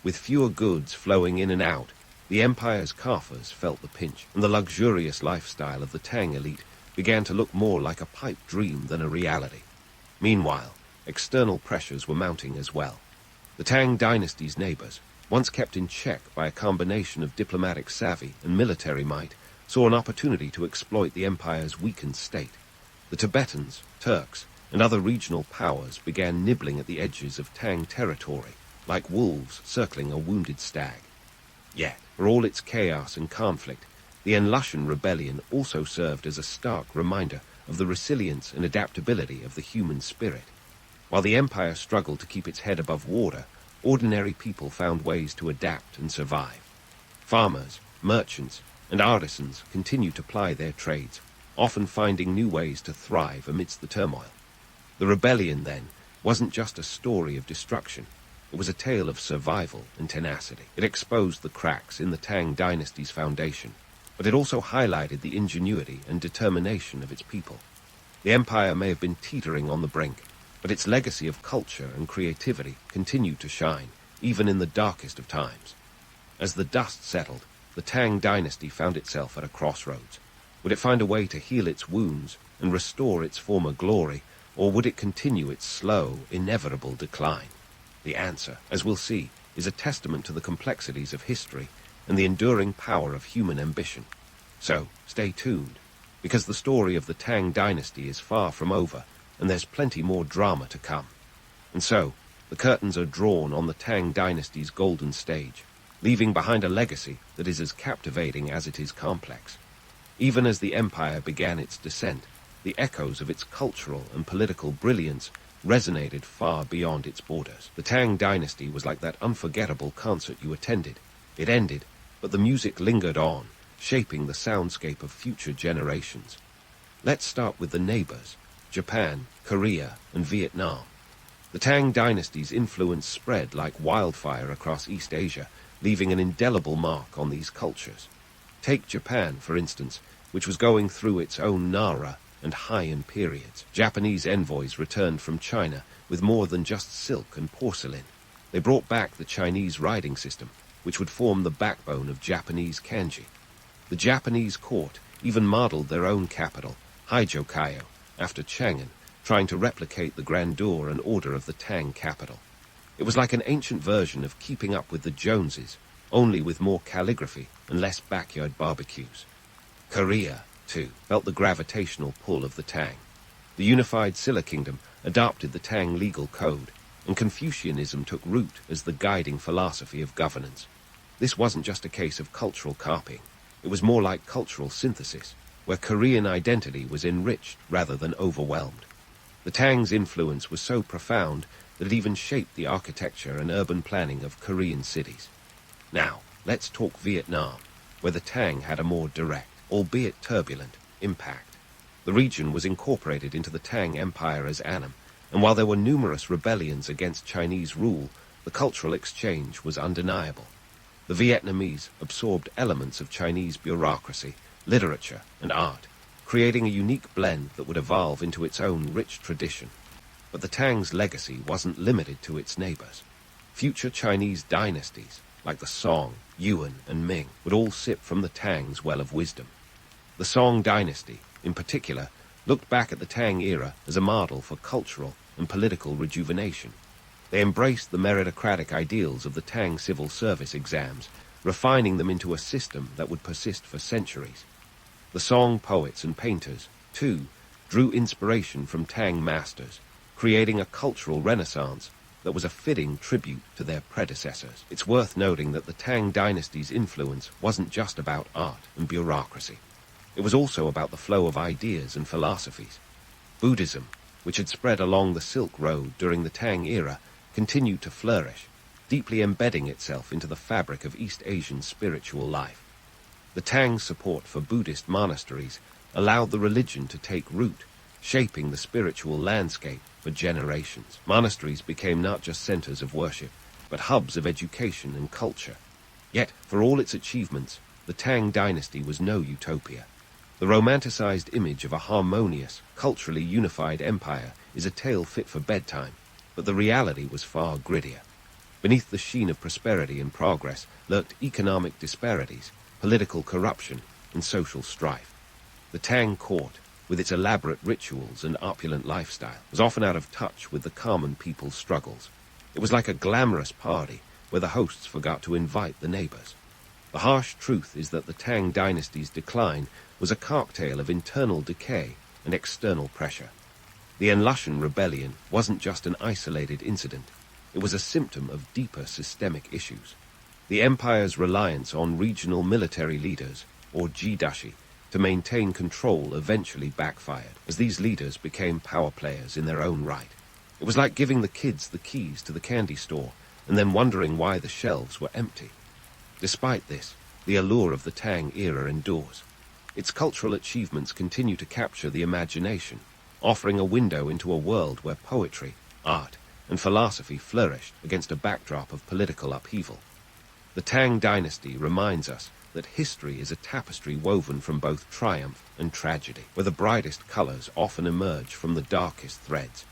With fewer goods flowing in and out, the empire's coffers felt the pinch, and the luxurious lifestyle of the Tang elite began to look more like a pipe dream than a reality. Meanwhile, external pressures were mounting as well. The Tang dynasty's neighbors, once kept in check by a combination of diplomatic savvy and military might, saw an opportunity to exploit the empire's weakened state. The Tibetans, Turks, and other regional powers began nibbling at the edges of Tang territory, like wolves circling a wounded stag. Yet, for all its chaos and conflict, the Enlushan rebellion also served as a stark reminder of the resilience and adaptability of the human spirit. While the empire struggled to keep its head above water, ordinary people found ways to adapt and survive. Farmers, merchants, and artisans continued to ply their trades, often finding new ways to thrive amidst the turmoil. The rebellion, then, wasn't just a story of destruction. It was a tale of survival and tenacity. It exposed the cracks in the Tang dynasty's foundation, but it also highlighted the ingenuity and determination of its people. The empire may have been teetering on the brink, but its legacy of culture and creativity continued to shine, even in the darkest of times. As the dust settled, the Tang dynasty found itself at a crossroads. Would it find a way to heal its wounds and restore its former glory, or would it continue its slow, inevitable decline? The answer, as we'll see, is a testament to the complexities of history and the enduring power of human ambition. So, stay tuned, because the story of the Tang dynasty is far from over, and there's plenty more drama to come. And so, the curtains are drawn on the Tang dynasty's golden stage, leaving behind a legacy that is as captivating as it is complex. Even as the empire began its descent, the echoes of its cultural and political brilliance resonated far beyond its borders. The Tang dynasty was like that unforgettable concert you attended. It ended, but the music lingered on, shaping the soundscape of future generations. Let's start with the neighbors, Japan, Korea, and Vietnam. The Tang dynasty's influence spread like wildfire across East Asia, leaving an indelible mark on these cultures. Take Japan, for instance, which was going through its own Nara and Heian periods. Japanese envoys returned from China with more than just silk and porcelain. They brought back the Chinese writing system, which would form the backbone of Japanese kanji. The Japanese court even modeled their own capital, Haijokayo, after Chang'an, trying to replicate the grandeur and order of the Tang capital. It was like an ancient version of Keeping Up with the Joneses, only with more calligraphy and less backyard barbecues. Korea, too, felt the gravitational pull of the Tang. The unified Silla kingdom adopted the Tang legal code, and Confucianism took root as the guiding philosophy of governance. This wasn't just a case of cultural copying. It was more like cultural synthesis, where Korean identity was enriched rather than overwhelmed. The Tang's influence was so profound that it even shaped the architecture and urban planning of Korean cities. Now, let's talk Vietnam, where the Tang had a more direct, albeit turbulent, impact. The region was incorporated into the Tang Empire as Annam, and while there were numerous rebellions against Chinese rule, the cultural exchange was undeniable. The Vietnamese absorbed elements of Chinese bureaucracy, literature, and art, creating a unique blend that would evolve into its own rich tradition. But the Tang's legacy wasn't limited to its neighbors. Future Chinese dynasties, like the Song, Yuan, and Ming, would all sip from the Tang's well of wisdom. The Song dynasty, in particular, looked back at the Tang era as a model for cultural and political rejuvenation. They embraced the meritocratic ideals of the Tang civil service exams, refining them into a system that would persist for centuries. The song poets and painters, too, drew inspiration from Tang masters, creating a cultural renaissance that was a fitting tribute to their predecessors. It's worth noting that the Tang dynasty's influence wasn't just about art and bureaucracy. It was also about the flow of ideas and philosophies. Buddhism, which had spread along the Silk Road during the Tang era, continued to flourish, deeply embedding itself into the fabric of East Asian spiritual life. The Tang's support for Buddhist monasteries allowed the religion to take root, shaping the spiritual landscape for generations. Monasteries became not just centers of worship, but hubs of education and culture. Yet, for all its achievements, the Tang dynasty was no utopia. The romanticized image of a harmonious, culturally unified empire is a tale fit for bedtime, but the reality was far grittier. Beneath the sheen of prosperity and progress lurked economic disparities, political corruption, and social strife. The Tang court, with its elaborate rituals and opulent lifestyle, was often out of touch with the common people's struggles. It was like a glamorous party where the hosts forgot to invite the neighbors. The harsh truth is that the Tang dynasty's decline was a cocktail of internal decay and external pressure. The Enlushan rebellion wasn't just an isolated incident. It was a symptom of deeper systemic issues. The empire's reliance on regional military leaders, or jidashi, to maintain control eventually backfired, as these leaders became power players in their own right. It was like giving the kids the keys to the candy store and then wondering why the shelves were empty. Despite this, the allure of the Tang era endures. Its cultural achievements continue to capture the imagination, offering a window into a world where poetry, art, and philosophy flourished against a backdrop of political upheaval. The Tang dynasty reminds us that history is a tapestry woven from both triumph and tragedy, where the brightest colors often emerge from the darkest threads.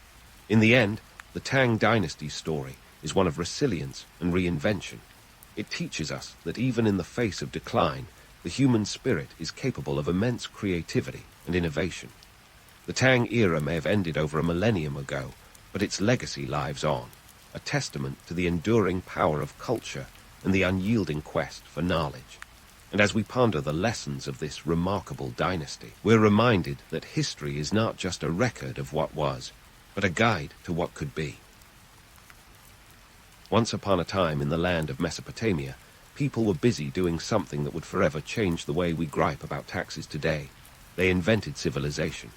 In the end, the Tang dynasty's story is one of resilience and reinvention. It teaches us that even in the face of decline, the human spirit is capable of immense creativity and innovation. The Tang era may have ended over a millennium ago, but its legacy lives on, a testament to the enduring power of culture and the unyielding quest for knowledge. And as we ponder the lessons of this remarkable dynasty, we're reminded that history is not just a record of what was, but a guide to what could be. Once upon a time in the land of Mesopotamia, people were busy doing something that would forever change the way we gripe about taxes today. They invented civilization.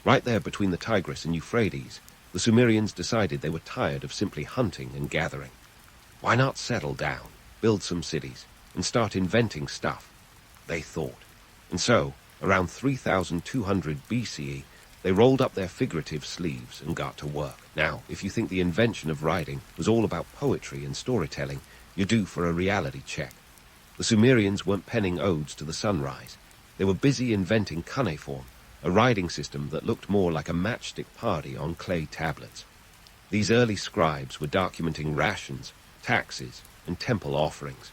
Right there between the Tigris and Euphrates, the Sumerians decided they were tired of simply hunting and gathering. Why not settle down, build some cities, and start inventing stuff? They thought. And so, around 3200 BCE, they rolled up their figurative sleeves and got to work. Now, if you think the invention of writing was all about poetry and storytelling, you're due for a reality check. The Sumerians weren't penning odes to the sunrise. They were busy inventing cuneiform, a writing system that looked more like a matchstick party on clay tablets. These early scribes were documenting rations, taxes, and temple offerings.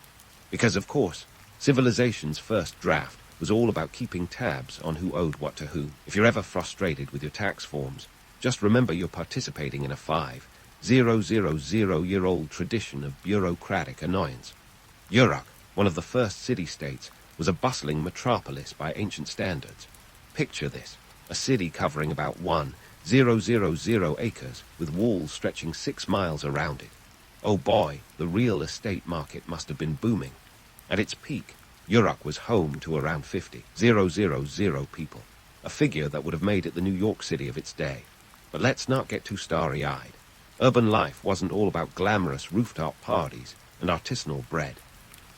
Because, of course, civilization's first draft was all about keeping tabs on who owed what to who. If you're ever frustrated with your tax forms, just remember you're participating in a 5,000-year-old tradition of bureaucratic annoyance. Uruk, one of the first city-states, was a bustling metropolis by ancient standards. Picture this, a city covering about 1,000 acres with walls stretching 6 miles around it. Oh boy, the real estate market must have been booming. At its peak, Uruk was home to around 50,000 people, a figure that would have made it the New York City of its day. But let's not get too starry-eyed. Urban life wasn't all about glamorous rooftop parties and artisanal bread.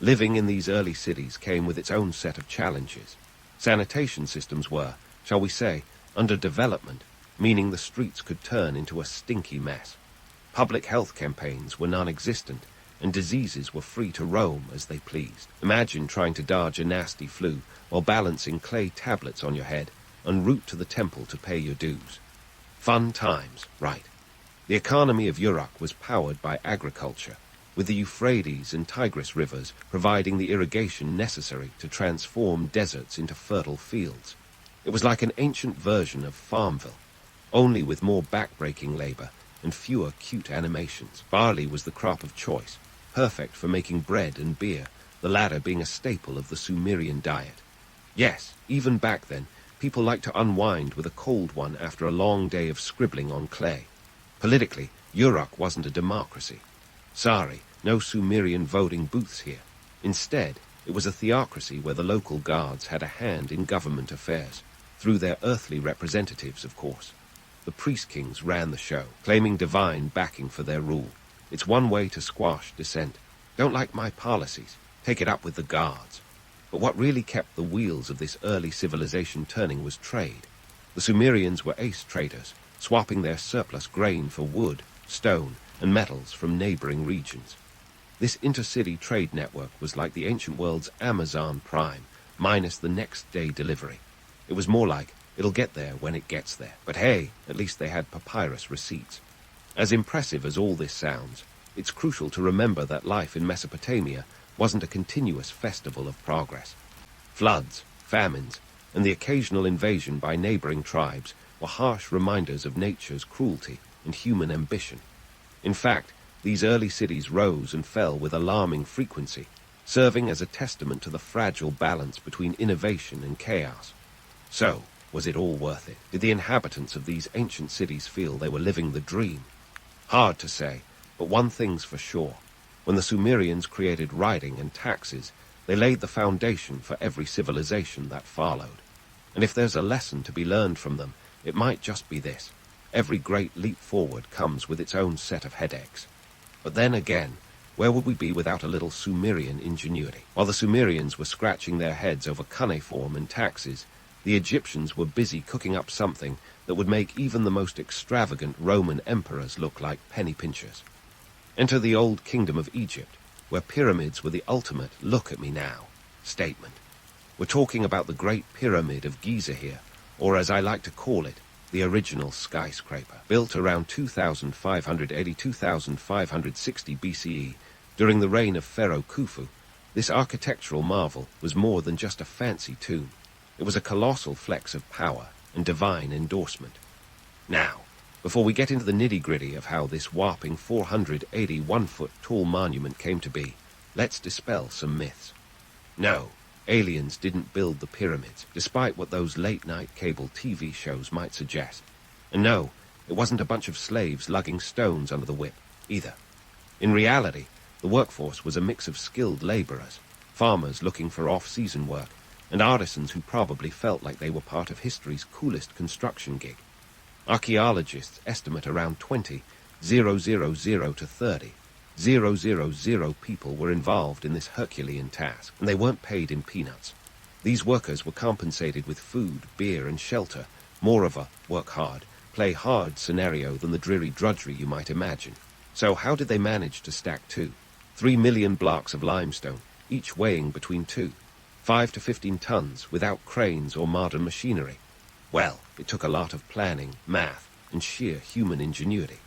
Living in these early cities came with its own set of challenges. Sanitation systems were, shall we say, under development, meaning the streets could turn into a stinky mess. Public health campaigns were non-existent, and diseases were free to roam as they pleased. Imagine trying to dodge a nasty flu while balancing clay tablets on your head en route to the temple to pay your dues. Fun times, right? The economy of Uruk was powered by agriculture, with the Euphrates and Tigris rivers providing the irrigation necessary to transform deserts into fertile fields. It was like an ancient version of Farmville, only with more backbreaking labor and fewer cute animations. Barley was the crop of choice, perfect for making bread and beer, the latter being a staple of the Sumerian diet. Yes, even back then, people liked to unwind with a cold one after a long day of scribbling on clay. Politically, Uruk wasn't a democracy. Sorry, no Sumerian voting booths here. Instead, it was a theocracy where the local guards had a hand in government affairs, through their earthly representatives, of course. The priest-kings ran the show, claiming divine backing for their rule. It's one way to squash dissent. Don't like my policies? Take it up with the guards. But what really kept the wheels of this early civilization turning was trade. The Sumerians were ace traders, swapping their surplus grain for wood, stone, and metals from neighboring regions. This intercity trade network was like the ancient world's Amazon Prime, minus the next-day delivery. It was more like, it'll get there when it gets there. But hey, at least they had papyrus receipts. As impressive as all this sounds, it's crucial to remember that life in Mesopotamia wasn't a continuous festival of progress. Floods, famines, and the occasional invasion by neighboring tribes were harsh reminders of nature's cruelty and human ambition. In fact, these early cities rose and fell with alarming frequency, serving as a testament to the fragile balance between innovation and chaos. So, was it all worth it? Did the inhabitants of these ancient cities feel they were living the dream? Hard to say, but one thing's for sure. When the Sumerians created writing and taxes, they laid the foundation for every civilization that followed. And if there's a lesson to be learned from them, it might just be this. Every great leap forward comes with its own set of headaches. But then again, where would we be without a little Sumerian ingenuity? While the Sumerians were scratching their heads over cuneiform and taxes, the Egyptians were busy cooking up something that would make even the most extravagant Roman emperors look like penny pinchers. Enter the old kingdom of Egypt, where pyramids were the ultimate look-at-me-now statement. We're talking about the Great Pyramid of Giza here, or as I like to call it, the original skyscraper. Built around 2580-2560 BCE, during the reign of Pharaoh Khufu, this architectural marvel was more than just a fancy tomb. It was a colossal flex of power and divine endorsement. Now, before we get into the nitty-gritty of how this whopping 481-foot-tall monument came to be, let's dispel some myths. No, aliens didn't build the pyramids, despite what those late-night cable TV shows might suggest. And no, it wasn't a bunch of slaves lugging stones under the whip, either. In reality, the workforce was a mix of skilled laborers, farmers looking for off-season work, and artisans who probably felt like they were part of history's coolest construction gig. Archaeologists estimate around 0,000 to 30,000 people were involved in this Herculean task, and they weren't paid in peanuts. These workers were compensated with food, beer, and shelter, more of a work hard, play hard scenario than the dreary drudgery you might imagine. So how did they manage to stack 3 million blocks of limestone, each weighing between 5 to 15 tons, without cranes or modern machinery? Well, it took a lot of planning, math, and sheer human ingenuity.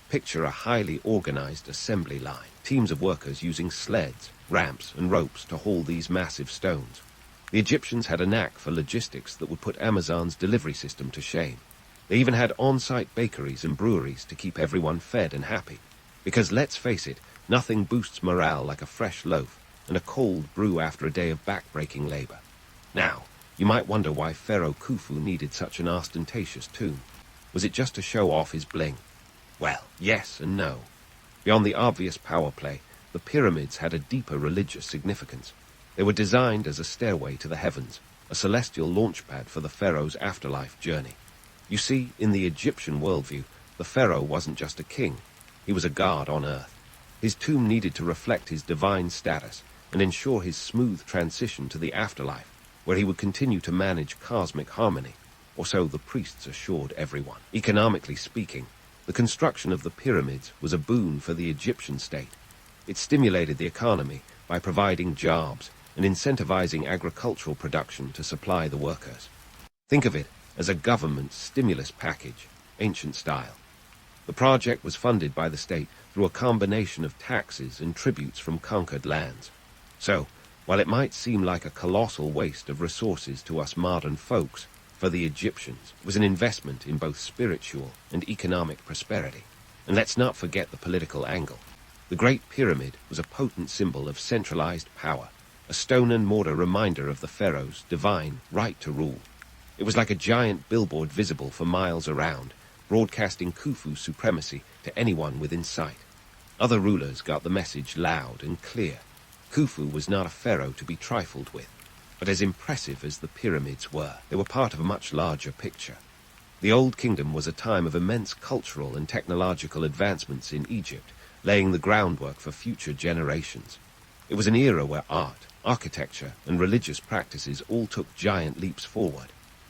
Picture a highly organized assembly line, teams of workers using sleds, ramps, and ropes to haul these massive stones. The Egyptians had a knack for logistics that would put Amazon's delivery system to shame. They even had on-site bakeries and breweries to keep everyone fed and happy. Because let's face it, nothing boosts morale like a fresh loaf and a cold brew after a day of back-breaking labor. Now, you might wonder why Pharaoh Khufu needed such an ostentatious tomb. Was it just to show off his bling? Well, yes and no. Beyond the obvious power play, the pyramids had a deeper religious significance. They were designed as a stairway to the heavens, a celestial launchpad for the pharaoh's afterlife journey. You see, in the Egyptian worldview, the pharaoh wasn't just a king. He was a god on earth. His tomb needed to reflect his divine status and ensure his smooth transition to the afterlife, where he would continue to manage cosmic harmony, or so the priests assured everyone. Economically speaking, the construction of the pyramids was a boon for the Egyptian state. It stimulated the economy by providing jobs and incentivizing agricultural production to supply the workers. Think of it as a government stimulus package, ancient style. The project was funded by the state through a combination of taxes and tributes from conquered lands. So, while it might seem like a colossal waste of resources to us modern folks, for the Egyptians, it was an investment in both spiritual and economic prosperity. And let's not forget the political angle. The Great Pyramid was a potent symbol of centralized power, a stone and mortar reminder of the pharaoh's divine right to rule. It was like a giant billboard visible for miles around, broadcasting Khufu's supremacy to anyone within sight. Other rulers got the message loud and clear. Khufu was not a pharaoh to be trifled with, but as impressive as the pyramids were, they were part of a much larger picture. The Old Kingdom was a time of immense cultural and technological advancements in Egypt, laying the groundwork for future generations. It was an era where art, architecture, and religious practices all took giant leaps forward.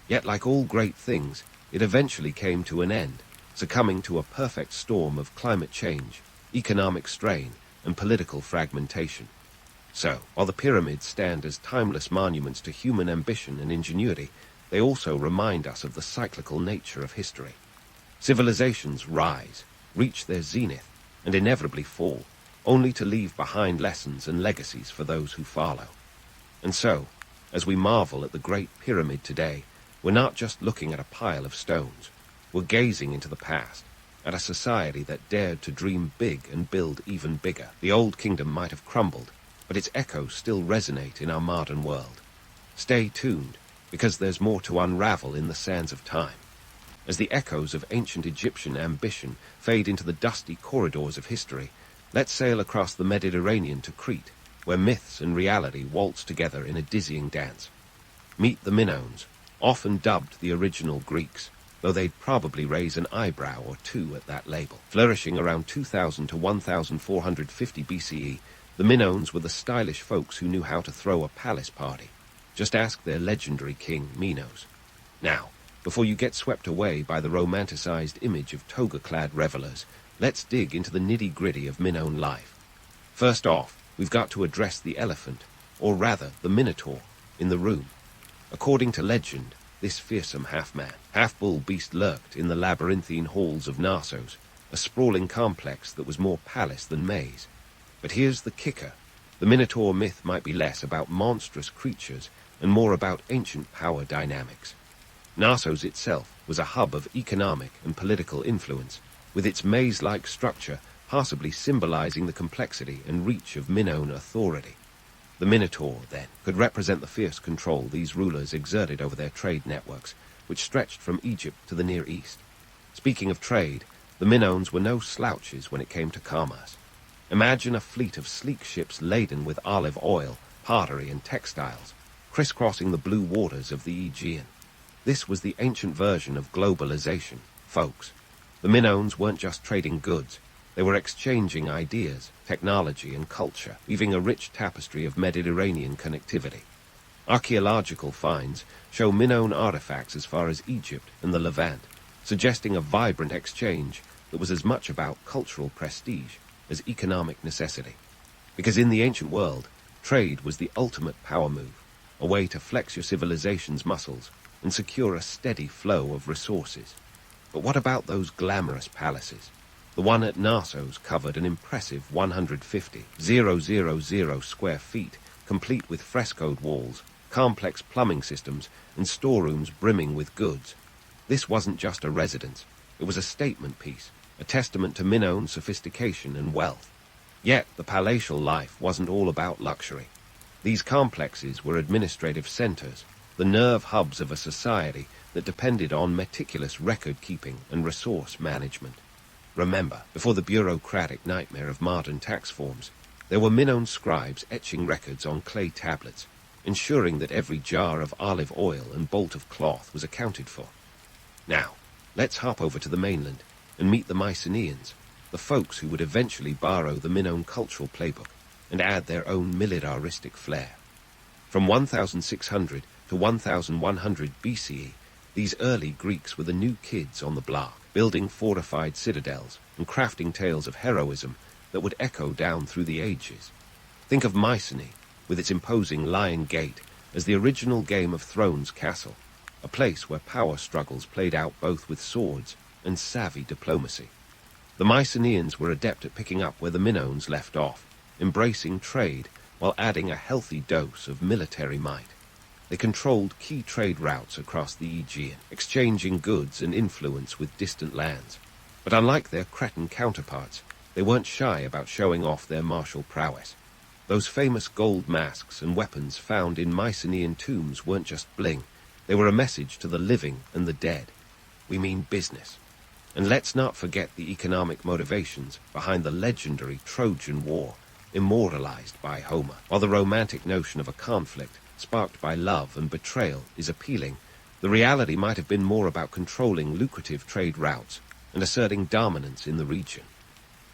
Yet, like all great things, it eventually came to an end, succumbing to a perfect storm of climate change, economic strain, and political fragmentation. So, while the pyramids stand as timeless monuments to human ambition and ingenuity, they also remind us of the cyclical nature of history. Civilizations rise, reach their zenith, and inevitably fall, only to leave behind lessons and legacies for those who follow. And so, as we marvel at the Great Pyramid today, we're not just looking at a pile of stones. We're gazing into the past, at a society that dared to dream big and build even bigger. The Old Kingdom might have crumbled, but its echoes still resonate in our modern world. Stay tuned, because there's more to unravel in the sands of time. As the echoes of ancient Egyptian ambition fade into the dusty corridors of history, let's sail across the Mediterranean to Crete, where myths and reality waltz together in a dizzying dance. Meet the Minoans, often dubbed the original Greeks, though they'd probably raise an eyebrow or two at that label. Flourishing around 2000 to 1450 BCE, the Minoans were the stylish folks who knew how to throw a palace party. Just ask their legendary king, Minos. Now, before you get swept away by the romanticized image of toga-clad revelers, let's dig into the nitty-gritty of Minoan life. First off, we've got to address the elephant, or rather, the Minotaur, in the room. According to legend, this fearsome half-man, half-bull beast lurked in the labyrinthine halls of Knossos, a sprawling complex that was more palace than maze. But here's the kicker. The Minotaur myth might be less about monstrous creatures and more about ancient power dynamics. Knossos itself was a hub of economic and political influence, with its maze-like structure possibly symbolizing the complexity and reach of Minoan authority. The Minotaur, then, could represent the fierce control these rulers exerted over their trade networks, which stretched from Egypt to the Near East. Speaking of trade, the Minoans were no slouches when it came to commerce. Imagine a fleet of sleek ships laden with olive oil, pottery, and textiles, crisscrossing the blue waters of the Aegean. This was the ancient version of globalization, folks. The Minoans weren't just trading goods. They were exchanging ideas, technology, and culture, weaving a rich tapestry of Mediterranean connectivity. Archaeological finds show Minoan artifacts as far as Egypt and the Levant, suggesting a vibrant exchange that was as much about cultural prestige as economic necessity. Because in the ancient world, trade was the ultimate power move, a way to flex your civilization's muscles and secure a steady flow of resources. But what about those glamorous palaces? The one at Knossos covered an impressive 150,000 square feet, complete with frescoed walls, complex plumbing systems, and storerooms brimming with goods. This wasn't just a residence. It was a statement piece, a testament to Minoan sophistication and wealth. Yet the palatial life wasn't all about luxury. These complexes were administrative centers, the nerve hubs of a society that depended on meticulous record-keeping and resource management. Remember, before the bureaucratic nightmare of modern tax forms, there were Minoan scribes etching records on clay tablets, ensuring that every jar of olive oil and bolt of cloth was accounted for. Now, let's hop over to the mainland and meet the Mycenaeans, the folks who would eventually borrow the Minoan cultural playbook and add their own militaristic flair. From 1600 to 1100 BCE, these early Greeks were the new kids on the block, building fortified citadels and crafting tales of heroism that would echo down through the ages. Think of Mycenae, with its imposing Lion Gate, as the original Game of Thrones castle, a place where power struggles played out both with swords and savvy diplomacy. The Mycenaeans were adept at picking up where the Minoans left off, embracing trade while adding a healthy dose of military might. They controlled key trade routes across the Aegean, exchanging goods and influence with distant lands. But unlike their Cretan counterparts, they weren't shy about showing off their martial prowess. Those famous gold masks and weapons found in Mycenaean tombs weren't just bling. They were a message to the living and the dead. We mean business. And let's not forget the economic motivations behind the legendary Trojan War, immortalized by Homer. While the romantic notion of a conflict, sparked by love and betrayal, is appealing, the reality might have been more about controlling lucrative trade routes and asserting dominance in the region.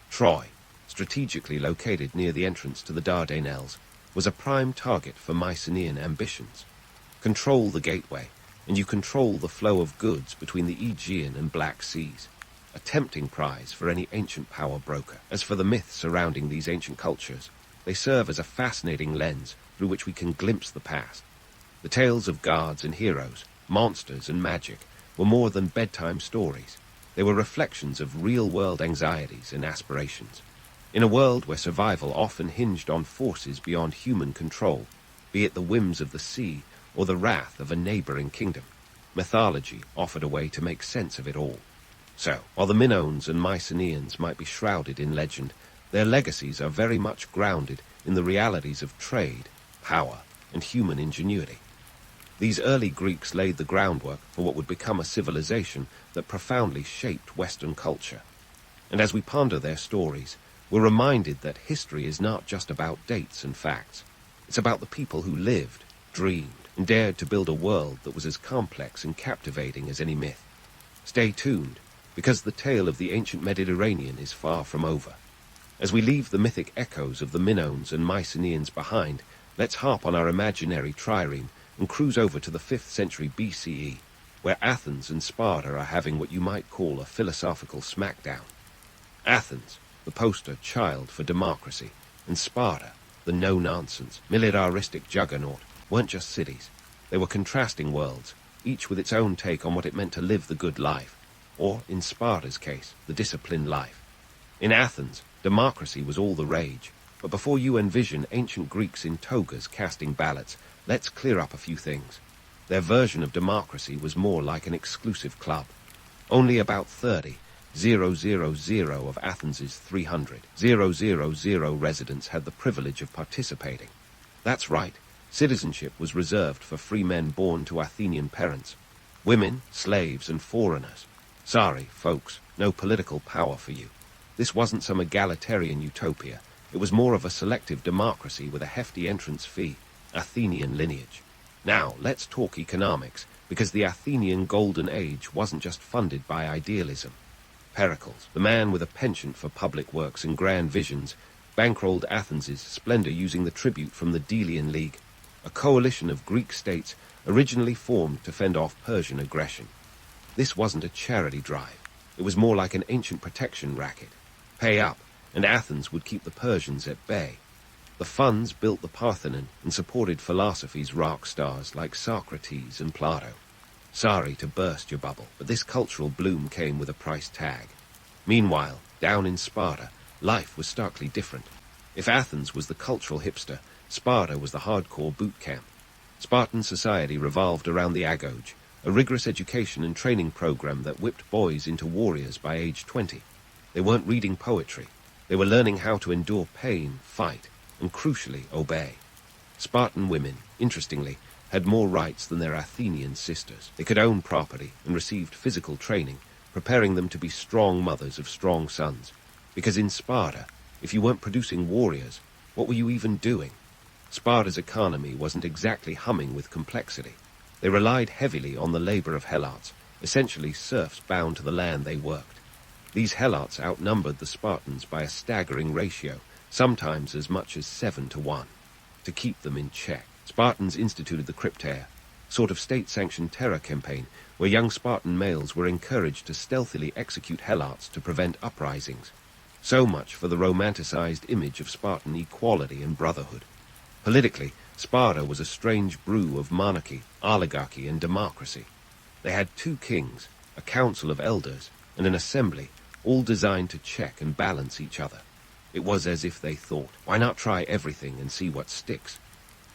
Troy, strategically located near the entrance to the Dardanelles, was a prime target for Mycenaean ambitions. Control the gateway, and you control the flow of goods between the Aegean and Black Seas, a tempting prize for any ancient power broker. As for the myths surrounding these ancient cultures, they serve as a fascinating lens through which we can glimpse the past. The tales of gods and heroes, monsters and magic, were more than bedtime stories. They were reflections of real-world anxieties and aspirations. In a world where survival often hinged on forces beyond human control, be it the whims of the sea or the wrath of a neighboring kingdom, mythology offered a way to make sense of it all. So, while the Minoans and Mycenaeans might be shrouded in legend, their legacies are very much grounded in the realities of trade, power, and human ingenuity. These early Greeks laid the groundwork for what would become a civilization that profoundly shaped Western culture. And as we ponder their stories, we're reminded that history is not just about dates and facts. It's about the people who lived, dreamed, and dared to build a world that was as complex and captivating as any myth. Stay tuned, because the tale of the ancient Mediterranean is far from over. As we leave the mythic echoes of the Minoans and Mycenaeans behind, let's harp on our imaginary trireme and cruise over to the 5th century BCE, where Athens and Sparta are having what you might call a philosophical smackdown. Athens, the poster child for democracy, and Sparta, the no-nonsense, militaristic juggernaut, weren't just cities. They were contrasting worlds, each with its own take on what it meant to live the good life, or, in Sparta's case, the disciplined life. In Athens, democracy was all the rage, but before you envision ancient Greeks in togas casting ballots, let's clear up a few things. Their version of democracy was more like an exclusive club. Only about 30,000 of Athens's 300,000 residents had the privilege of participating. That's right. Citizenship was reserved for free men born to Athenian parents. Women, slaves, and foreigners. Sorry, folks, no political power for you. This wasn't some egalitarian utopia. It was more of a selective democracy with a hefty entrance fee, Athenian lineage. Now, let's talk economics, because the Athenian Golden Age wasn't just funded by idealism. Pericles, the man with a penchant for public works and grand visions, bankrolled Athens' splendor using the tribute from the Delian League, a coalition of Greek states originally formed to fend off Persian aggression. This wasn't a charity drive. It was more like an ancient protection racket. Pay up, and Athens would keep the Persians at bay. The funds built the Parthenon and supported philosophy's rock stars like Socrates and Plato. Sorry to burst your bubble, but this cultural bloom came with a price tag. Meanwhile, down in Sparta, life was starkly different. If Athens was the cultural hipster, Sparta was the hardcore boot camp. Spartan society revolved around the agoge, a rigorous education and training program that whipped boys into warriors by age 20. They weren't reading poetry. They were learning how to endure pain, fight, and crucially, obey. Spartan women, interestingly, had more rights than their Athenian sisters. They could own property and received physical training, preparing them to be strong mothers of strong sons. Because in Sparta, if you weren't producing warriors, what were you even doing? Sparta's economy wasn't exactly humming with complexity. They relied heavily on the labor of helots, essentially serfs bound to the land they worked. These helots outnumbered the Spartans by a staggering ratio, sometimes as much as 7-1. To keep them in check, Spartans instituted the crypteia, sort of state-sanctioned terror campaign where young Spartan males were encouraged to stealthily execute helots to prevent uprisings. So much for the romanticized image of Spartan equality and brotherhood. Politically, Sparta was a strange brew of monarchy, oligarchy, and democracy. They had 2 kings, a council of elders, and an assembly, all designed to check and balance each other. It was as if they thought, why not try everything and see what sticks?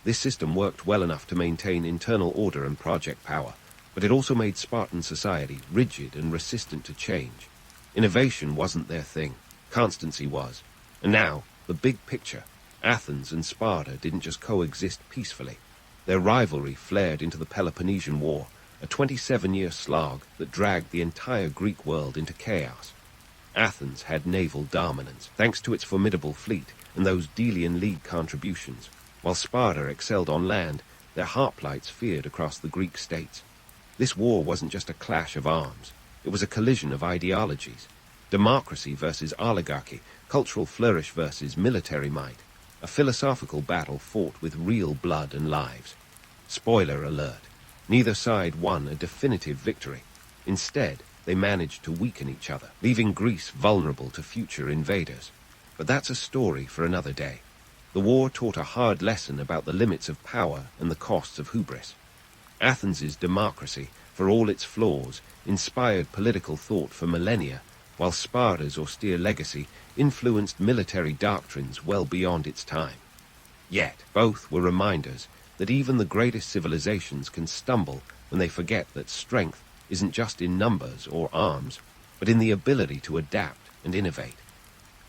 This system worked well enough to maintain internal order and project power, but it also made Spartan society rigid and resistant to change. Innovation wasn't their thing. Constancy was. And now, the big picture. Athens and Sparta didn't just coexist peacefully. Their rivalry flared into the Peloponnesian War, a 27-year slog that dragged the entire Greek world into chaos. Athens had naval dominance, thanks to its formidable fleet and those Delian League contributions, while Sparta excelled on land. Their hoplites feared across the Greek states. This war wasn't just a clash of arms. It was a collision of ideologies. Democracy versus oligarchy, cultural flourish versus military might. A philosophical battle fought with real blood and lives. Spoiler alert. Neither side won a definitive victory. Instead, they managed to weaken each other, leaving Greece vulnerable to future invaders. But that's a story for another day. The war taught a hard lesson about the limits of power and the costs of hubris. Athens's democracy, for all its flaws, inspired political thought for millennia, while Sparta's austere legacy influenced military doctrines well beyond its time. Yet, both were reminders that even the greatest civilizations can stumble when they forget that strength isn't just in numbers or arms, but in the ability to adapt and innovate.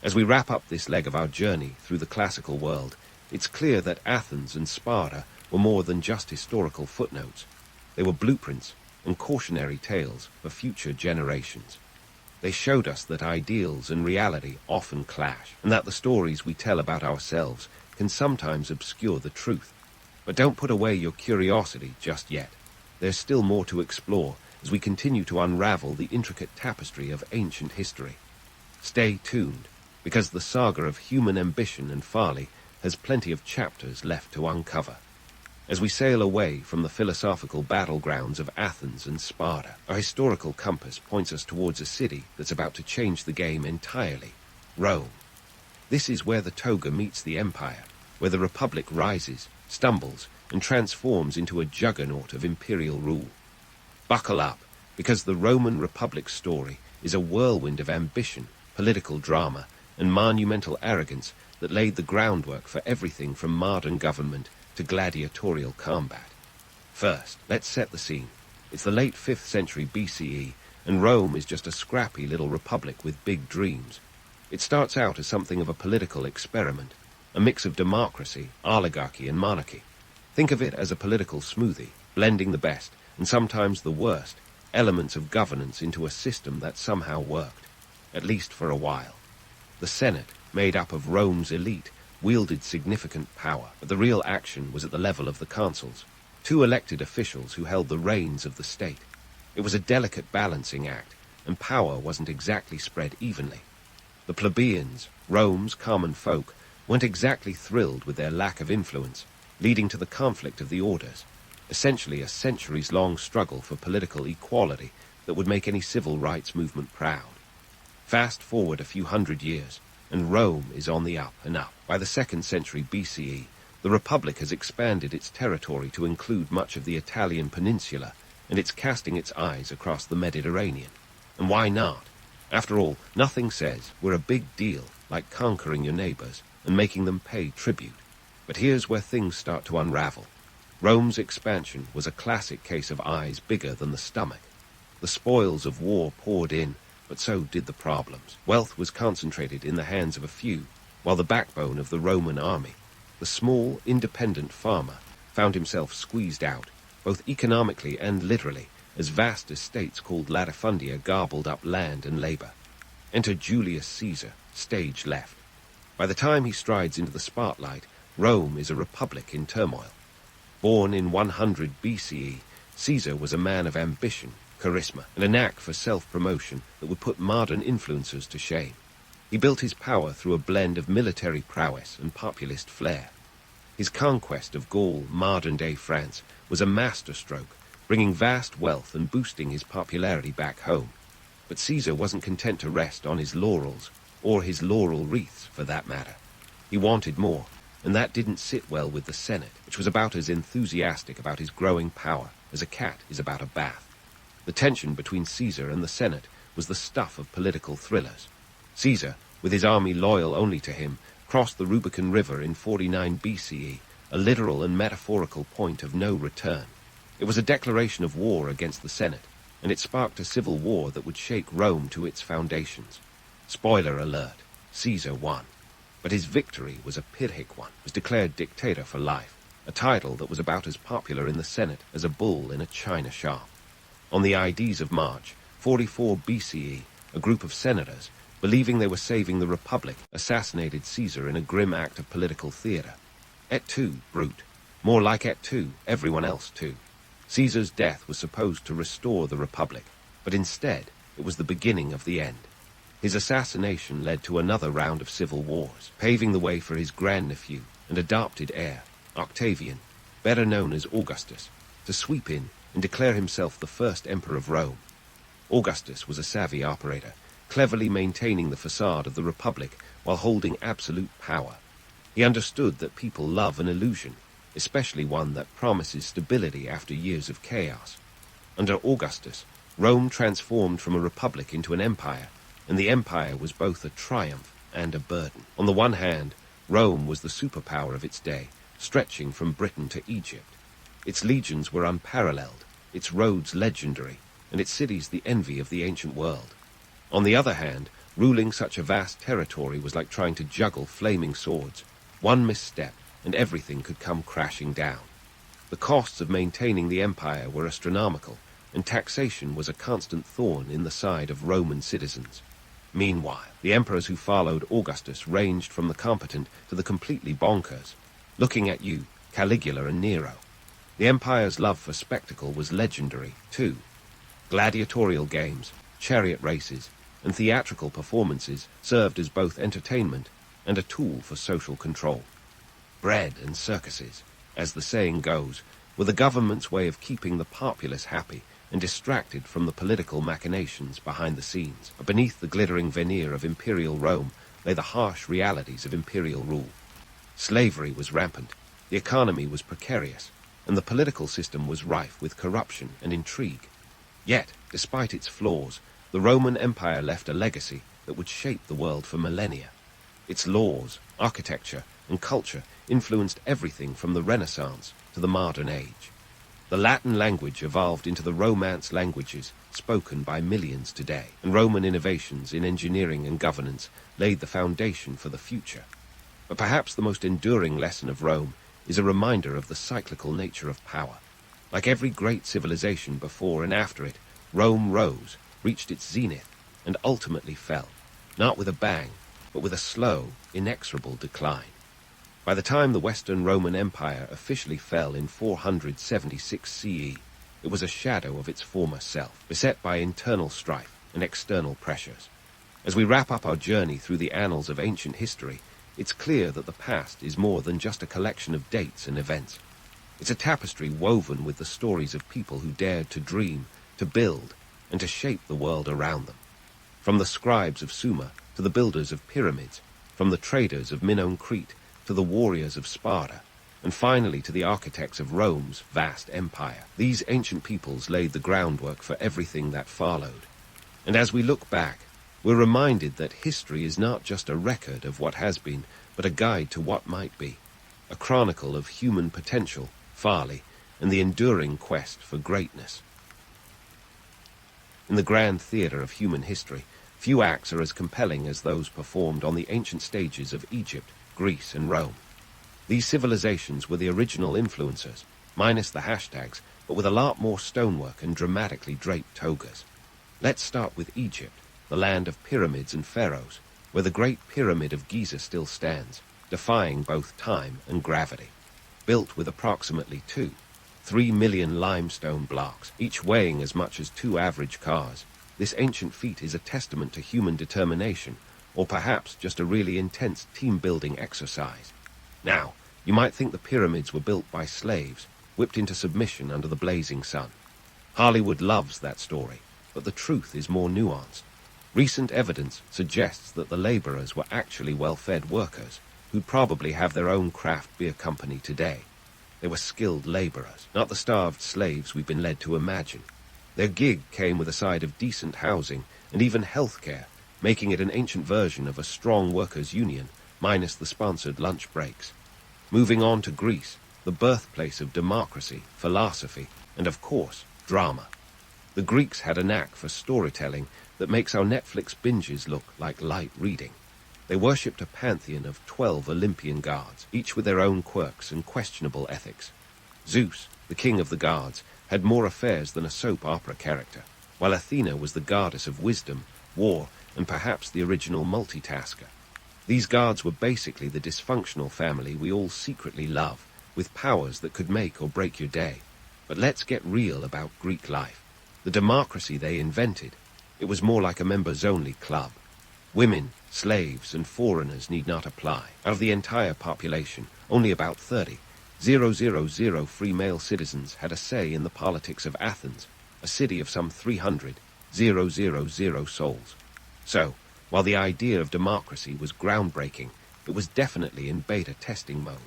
As we wrap up this leg of our journey through the classical world, it's clear that Athens and Sparta were more than just historical footnotes. They were blueprints and cautionary tales for future generations. They showed us that ideals and reality often clash, and that the stories we tell about ourselves can sometimes obscure the truth. But don't put away your curiosity just yet. There's still more to explore as we continue to unravel the intricate tapestry of ancient history. Stay tuned, because the saga of human ambition and folly has plenty of chapters left to uncover. As we sail away from the philosophical battlegrounds of Athens and Sparta, our historical compass points us towards a city that's about to change the game entirely: Rome. This is where the toga meets the empire, where the Republic rises, stumbles, and transforms into a juggernaut of imperial rule. Buckle up, because the Roman Republic's story is a whirlwind of ambition, political drama, and monumental arrogance that laid the groundwork for everything from modern government to gladiatorial combat. First, let's set the scene. It's the late 5th century BCE, and Rome is just a scrappy little republic with big dreams. It starts out as something of a political experiment, a mix of democracy, oligarchy, and monarchy. Think of it as a political smoothie, blending the best, and sometimes the worst, elements of governance into a system that somehow worked, at least for a while. The Senate, made up of Rome's elite, wielded significant power, but the real action was at the level of the consuls, two elected officials who held the reins of the state. It was a delicate balancing act, and power wasn't exactly spread evenly. The plebeians, Rome's common folk, weren't exactly thrilled with their lack of influence, leading to the conflict of the orders, essentially a centuries-long struggle for political equality that would make any civil rights movement proud. Fast forward a few hundred years, and Rome is on the up and up. By the 2nd century BCE, the Republic has expanded its territory to include much of the Italian peninsula, and it's casting its eyes across the Mediterranean. And why not? After all, nothing says we're a big deal like conquering your neighbors and making them pay tribute. But here's where things start to unravel. Rome's expansion was a classic case of eyes bigger than the stomach. The spoils of war poured in, but so did the problems. Wealth was concentrated in the hands of a few, while the backbone of the Roman army, the small, independent farmer, found himself squeezed out, both economically and literally, as vast estates called latifundia gobbled up land and labor. Enter Julius Caesar, stage left. By the time he strides into the spotlight, Rome is a republic in turmoil. Born in 100 BCE, Caesar was a man of ambition, charisma, and a knack for self-promotion that would put modern influencers to shame. He built his power through a blend of military prowess and populist flair. His conquest of Gaul, modern-day France, was a masterstroke, bringing vast wealth and boosting his popularity back home. But Caesar wasn't content to rest on his laurels, or his laurel wreaths, for that matter. He wanted more, and that didn't sit well with the Senate, which was about as enthusiastic about his growing power as a cat is about a bath. The tension between Caesar and the Senate was the stuff of political thrillers. Caesar, with his army loyal only to him, crossed the Rubicon River in 49 BCE, a literal and metaphorical point of no return. It was a declaration of war against the Senate. and it sparked a civil war that would shake Rome to its foundations. Spoiler alert, Caesar won. But his victory was a Pyrrhic one, was declared dictator for life, a title that was about as popular in the Senate as a bull in a china shop. On the Ides of March, 44 BCE, a group of senators, believing they were saving the Republic, assassinated Caesar in a grim act of political theater. Et tu, brute. More like et tu, everyone else too. Caesar's death was supposed to restore the Republic, but instead it was the beginning of the end. His assassination led to another round of civil wars, paving the way for his grandnephew and adopted heir, Octavian, better known as Augustus, to sweep in and declare himself the first emperor of Rome. Augustus was a savvy operator, cleverly maintaining the facade of the Republic while holding absolute power. He understood that people love an illusion, especially one that promises stability after years of chaos. Under Augustus, Rome transformed from a republic into an empire, and the empire was both a triumph and a burden. On the one hand, Rome was the superpower of its day, stretching from Britain to Egypt. Its legions were unparalleled, its roads legendary, and its cities the envy of the ancient world. On the other hand, ruling such a vast territory was like trying to juggle flaming swords. One misstep, and everything could come crashing down. The costs of maintaining the empire were astronomical, and taxation was a constant thorn in the side of Roman citizens. Meanwhile, the emperors who followed Augustus ranged from the competent to the completely bonkers. Looking at you, Caligula and Nero. The empire's love for spectacle was legendary, too. Gladiatorial games, chariot races, and theatrical performances served as both entertainment and a tool for social control. Bread and circuses, as the saying goes, were the government's way of keeping the populace happy and distracted from the political machinations behind the scenes. Beneath the glittering veneer of imperial Rome lay the harsh realities of imperial rule. Slavery was rampant, the economy was precarious, and the political system was rife with corruption and intrigue. Yet, despite its flaws, the Roman Empire left a legacy that would shape the world for millennia. Its laws, architecture, and culture influenced everything from the Renaissance to the modern age. The Latin language evolved into the Romance languages spoken by millions today, and Roman innovations in engineering and governance laid the foundation for the future. But perhaps the most enduring lesson of Rome is a reminder of the cyclical nature of power. Like every great civilization before and after it, Rome rose, reached its zenith, and ultimately fell, not with a bang, but with a slow, inexorable decline. By the time the Western Roman Empire officially fell in 476 CE, it was a shadow of its former self, beset by internal strife and external pressures. As we wrap up our journey through the annals of ancient history, it's clear that the past is more than just a collection of dates and events. It's a tapestry woven with the stories of people who dared to dream, to build, and to shape the world around them. From the scribes of Sumer to the builders of pyramids, from the traders of Minoan Crete to the warriors of Sparta, and finally to the architects of Rome's vast empire. These ancient peoples laid the groundwork for everything that followed. And as we look back, we're reminded that history is not just a record of what has been, but a guide to what might be, a chronicle of human potential, folly, and the enduring quest for greatness. In the grand theater of human history, few acts are as compelling as those performed on the ancient stages of Egypt, Greece, and Rome. These civilizations were the original influencers, minus the hashtags, but with a lot more stonework and dramatically draped togas. Let's start with Egypt, the land of pyramids and pharaohs, where the Great Pyramid of Giza still stands, defying both time and gravity. Built with approximately 3 million limestone blocks, each weighing as much as 2 average cars, this ancient feat is a testament to human determination, or perhaps just a really intense team-building exercise. Now, you might think the pyramids were built by slaves, whipped into submission under the blazing sun. Hollywood loves that story, but the truth is more nuanced. Recent evidence suggests that the laborers were actually well-fed workers, who'd probably have their own craft beer company today. They were skilled laborers, not the starved slaves we've been led to imagine. Their gig came with a side of decent housing and even health care, making it an ancient version of a strong workers' union, minus the sponsored lunch breaks. Moving on to Greece, the birthplace of democracy, philosophy, and of course, drama. The Greeks had a knack for storytelling that makes our Netflix binges look like light reading. They worshipped a pantheon of 12 Olympian gods, each with their own quirks and questionable ethics. Zeus, the king of the gods, had more affairs than a soap opera character, while Athena was the goddess of wisdom, war, and perhaps the original multitasker. These gods were basically the dysfunctional family we all secretly love, with powers that could make or break your day. But let's get real about Greek life. The democracy they invented, it was more like a members-only club. Women, slaves, and foreigners need not apply. Out of the entire population, only about 30,000 free male citizens had a say in the politics of Athens, a city of some 300,000 souls. So, while the idea of democracy was groundbreaking, it was definitely in beta testing mode.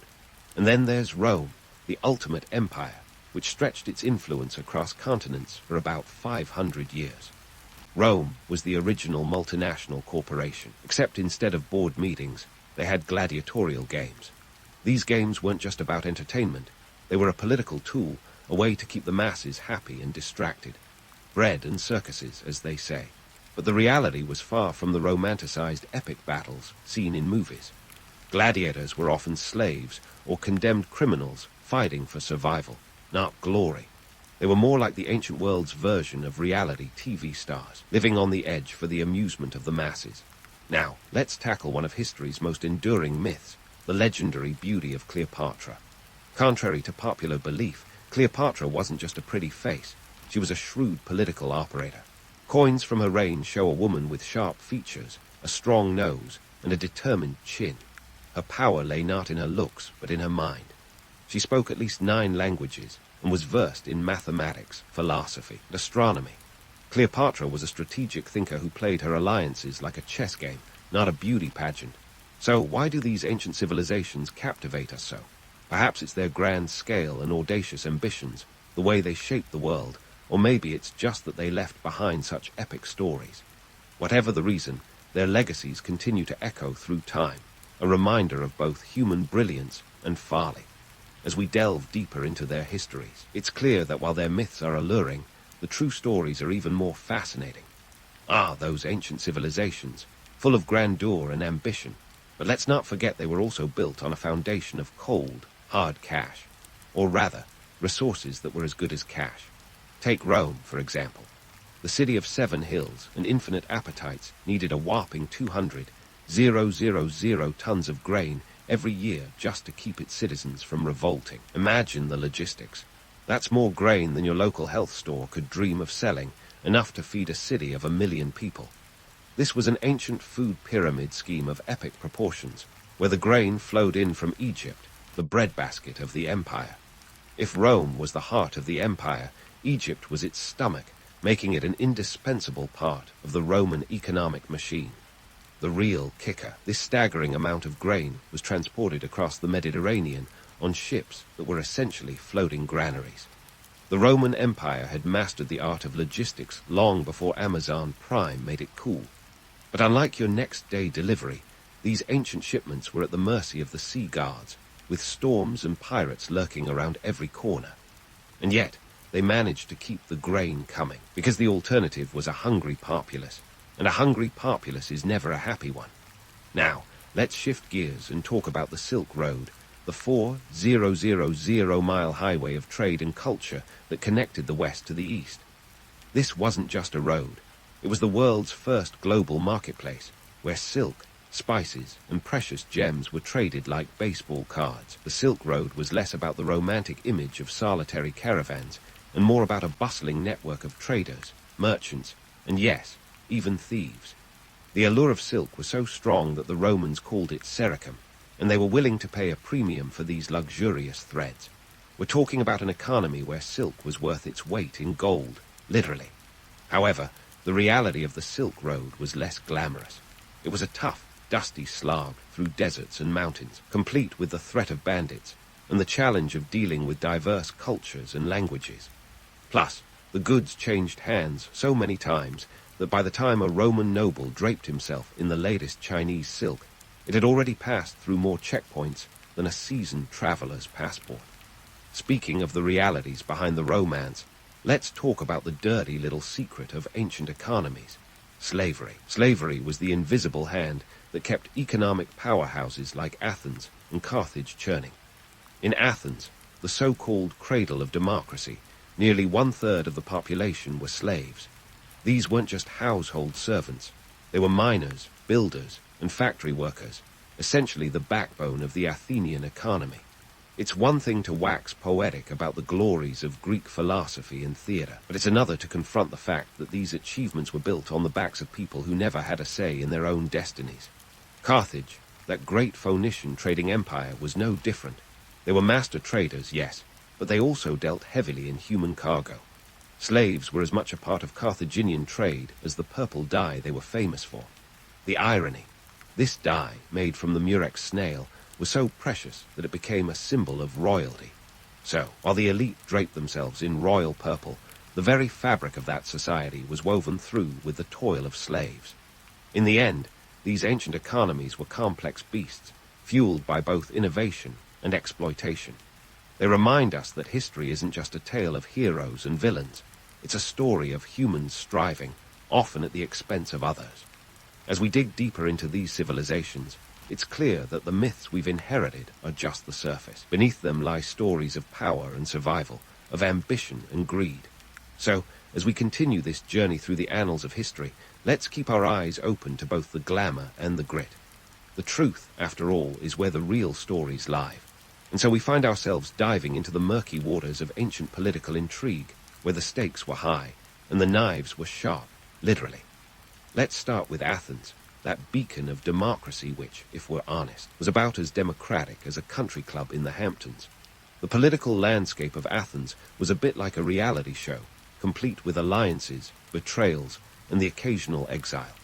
And then there's Rome, the ultimate empire, which stretched its influence across continents for about 500 years. Rome was the original multinational corporation, except instead of board meetings, they had gladiatorial games. These games weren't just about entertainment. They were a political tool, a way to keep the masses happy and distracted. Bread and circuses, as they say. But the reality was far from the romanticized epic battles seen in movies. Gladiators were often slaves or condemned criminals fighting for survival, not glory. They were more like the ancient world's version of reality TV stars, living on the edge for the amusement of the masses. Now, let's tackle one of history's most enduring myths, the legendary beauty of Cleopatra. Contrary to popular belief, Cleopatra wasn't just a pretty face. She was a shrewd political operator. Coins from her reign show a woman with sharp features, a strong nose, and a determined chin. Her power lay not in her looks, but in her mind. She spoke at least 9 languages, and was versed in mathematics, philosophy, and astronomy. Cleopatra was a strategic thinker who played her alliances like a chess game, not a beauty pageant. So why do these ancient civilizations captivate us so? Perhaps it's their grand scale and audacious ambitions, the way they shaped the world, or maybe it's just that they left behind such epic stories. Whatever the reason, their legacies continue to echo through time, a reminder of both human brilliance and folly. As we delve deeper into their histories, it's clear that while their myths are alluring, the true stories are even more fascinating. Those ancient civilizations, full of grandeur and ambition. But let's not forget they were also built on a foundation of cold, hard cash. Or rather, resources that were as good as cash. Take Rome, for example. The city of 7 hills and infinite appetites needed a whopping 200,000 tons of grain every year just to keep its citizens from revolting. Imagine the logistics. That's more grain than your local health store could dream of selling, enough to feed a city of 1 million people. This was an ancient food pyramid scheme of epic proportions, where the grain flowed in from Egypt, the breadbasket of the empire. If Rome was the heart of the empire, Egypt was its stomach, making it an indispensable part of the Roman economic machine. The real kicker, this staggering amount of grain was transported across the Mediterranean on ships that were essentially floating granaries. The Roman Empire had mastered the art of logistics long before Amazon Prime made it cool. But unlike your next-day delivery, these ancient shipments were at the mercy of the sea guards, with storms and pirates lurking around every corner. And yet, they managed to keep the grain coming, because the alternative was a hungry populace, and a hungry populace is never a happy one. Now, let's shift gears and talk about the Silk Road, the 4,000-mile highway of trade and culture that connected the West to the East. This wasn't just a road. It was the world's first global marketplace, where silk, spices, and precious gems were traded like baseball cards. The Silk Road was less about the romantic image of solitary caravans, and more about a bustling network of traders, merchants, and yes, even thieves. The allure of silk was so strong that the Romans called it sericum, and they were willing to pay a premium for these luxurious threads. We're talking about an economy where silk was worth its weight in gold, literally. However, the reality of the Silk Road was less glamorous. It was a tough, dusty slog through deserts and mountains, complete with the threat of bandits, and the challenge of dealing with diverse cultures and languages. Plus, the goods changed hands so many times that by the time a Roman noble draped himself in the latest Chinese silk, it had already passed through more checkpoints than a seasoned traveler's passport. Speaking of the realities behind the romance, let's talk about the dirty little secret of ancient economies: slavery. Slavery was the invisible hand that kept economic powerhouses like Athens and Carthage churning. In Athens, the so-called cradle of democracy, nearly one-third of the population were slaves. These weren't just household servants. They were miners, builders, and factory workers, essentially the backbone of the Athenian economy. It's one thing to wax poetic about the glories of Greek philosophy and theatre, but it's another to confront the fact that these achievements were built on the backs of people who never had a say in their own destinies. Carthage, that great Phoenician trading empire, was no different. They were master traders, yes, but they also dealt heavily in human cargo. Slaves were as much a part of Carthaginian trade as the purple dye they were famous for. The irony: this dye, made from the murex snail, was so precious that it became a symbol of royalty. So, while the elite draped themselves in royal purple, the very fabric of that society was woven through with the toil of slaves. In the end, these ancient economies were complex beasts, fueled by both innovation and exploitation. They remind us that history isn't just a tale of heroes and villains. It's a story of humans striving, often at the expense of others. As we dig deeper into these civilizations, it's clear that the myths we've inherited are just the surface. Beneath them lie stories of power and survival, of ambition and greed. So, as we continue this journey through the annals of history, let's keep our eyes open to both the glamour and the grit. The truth, after all, is where the real stories lie. And so we find ourselves diving into the murky waters of ancient political intrigue, where the stakes were high and the knives were sharp, literally. Let's start with Athens, that beacon of democracy which, if we're honest, was about as democratic as a country club in the Hamptons. The political landscape of Athens was a bit like a reality show, complete with alliances, betrayals, and the occasional exile.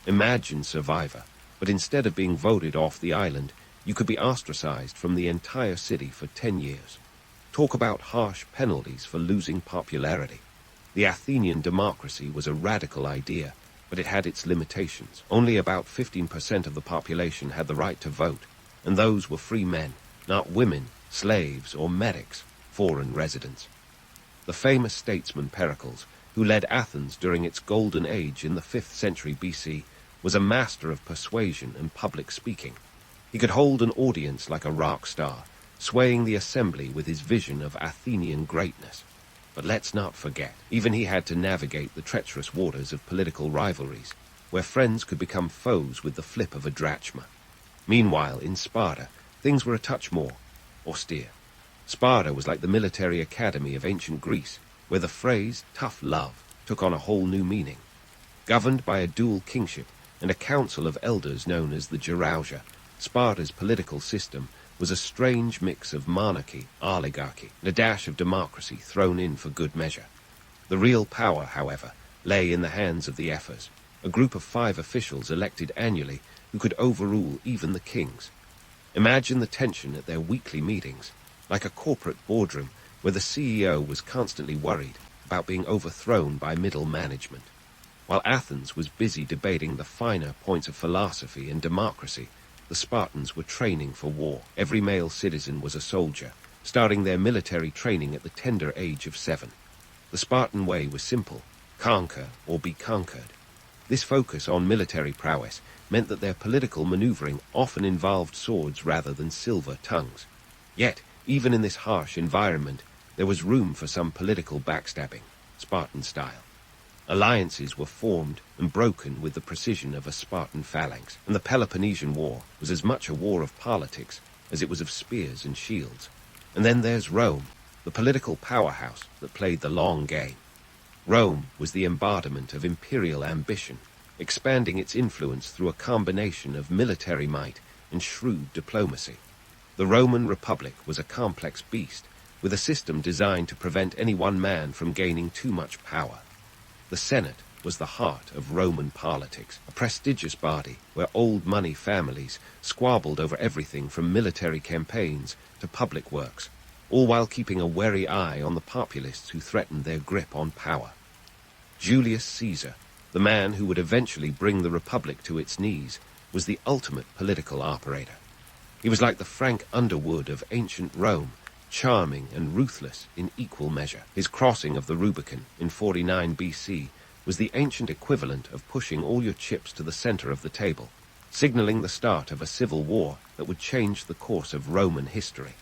Imagine Survivor, but instead of being voted off the island, you could be ostracized from the entire city for 10 years. Talk about harsh penalties for losing popularity. The Athenian democracy was a radical idea, but it had its limitations. Only about 15% of the population had the right to vote, and those were free men, not women, slaves, or medics, foreign residents. The famous statesman Pericles, who led Athens during its golden age in the 5th century BC, was a master of persuasion and public speaking. He could hold an audience like a rock star, swaying the assembly with his vision of Athenian greatness. But let's not forget, even he had to navigate the treacherous waters of political rivalries, where friends could become foes with the flip of a drachma. Meanwhile, in Sparta, things were a touch more austere. Sparta was like the military academy of ancient Greece, where the phrase tough love took on a whole new meaning. Governed by a dual kingship and a council of elders known as the Gerousia, Sparta's political system was a strange mix of monarchy, oligarchy, and a dash of democracy thrown in for good measure. The real power, however, lay in the hands of the ephors, a group of 5 officials elected annually who could overrule even the kings. Imagine the tension at their weekly meetings, like a corporate boardroom where the CEO was constantly worried about being overthrown by middle management. While Athens was busy debating the finer points of philosophy and democracy, the Spartans were training for war. Every male citizen was a soldier, starting their military training at the tender age of 7. The Spartan way was simple: conquer or be conquered. This focus on military prowess meant that their political maneuvering often involved swords rather than silver tongues. Yet, even in this harsh environment, there was room for some political backstabbing, Spartan style. Alliances were formed and broken with the precision of a Spartan phalanx, and the Peloponnesian War was as much a war of politics as it was of spears and shields. And then there's Rome, the political powerhouse that played the long game. Rome was the embodiment of imperial ambition, expanding its influence through a combination of military might and shrewd diplomacy. The Roman Republic was a complex beast, with a system designed to prevent any one man from gaining too much power. The Senate was the heart of Roman politics, a prestigious body where old money families squabbled over everything from military campaigns to public works, all while keeping a wary eye on the populists who threatened their grip on power. Julius Caesar, the man who would eventually bring the Republic to its knees, was the ultimate political operator. He was like the Frank Underwood of ancient Rome, charming and ruthless in equal measure. His crossing of the Rubicon in 49 BC was the ancient equivalent of pushing all your chips to the center of the table, signaling the start of a civil war that would change the course of Roman history.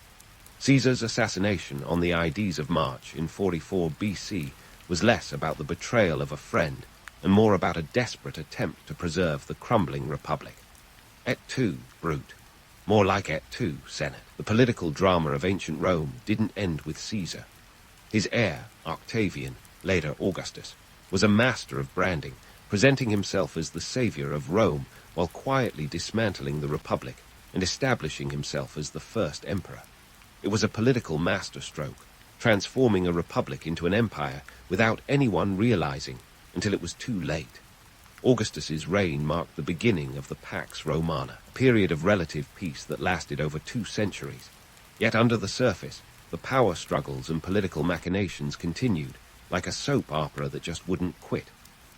Caesar's assassination on the Ides of March in 44 BC was less about the betrayal of a friend and more about a desperate attempt to preserve the crumbling republic. Et tu, Brute. More like Et tu, Senate. The political drama of ancient Rome didn't end with Caesar. His heir, Octavian, later Augustus, was a master of branding, presenting himself as the savior of Rome while quietly dismantling the republic and establishing himself as the first emperor. It was a political masterstroke, transforming a republic into an empire without anyone realizing until it was too late. Augustus's reign marked the beginning of the Pax Romana, a period of relative peace that lasted over 2 centuries. Yet under the surface, the power struggles and political machinations continued, like a soap opera that just wouldn't quit.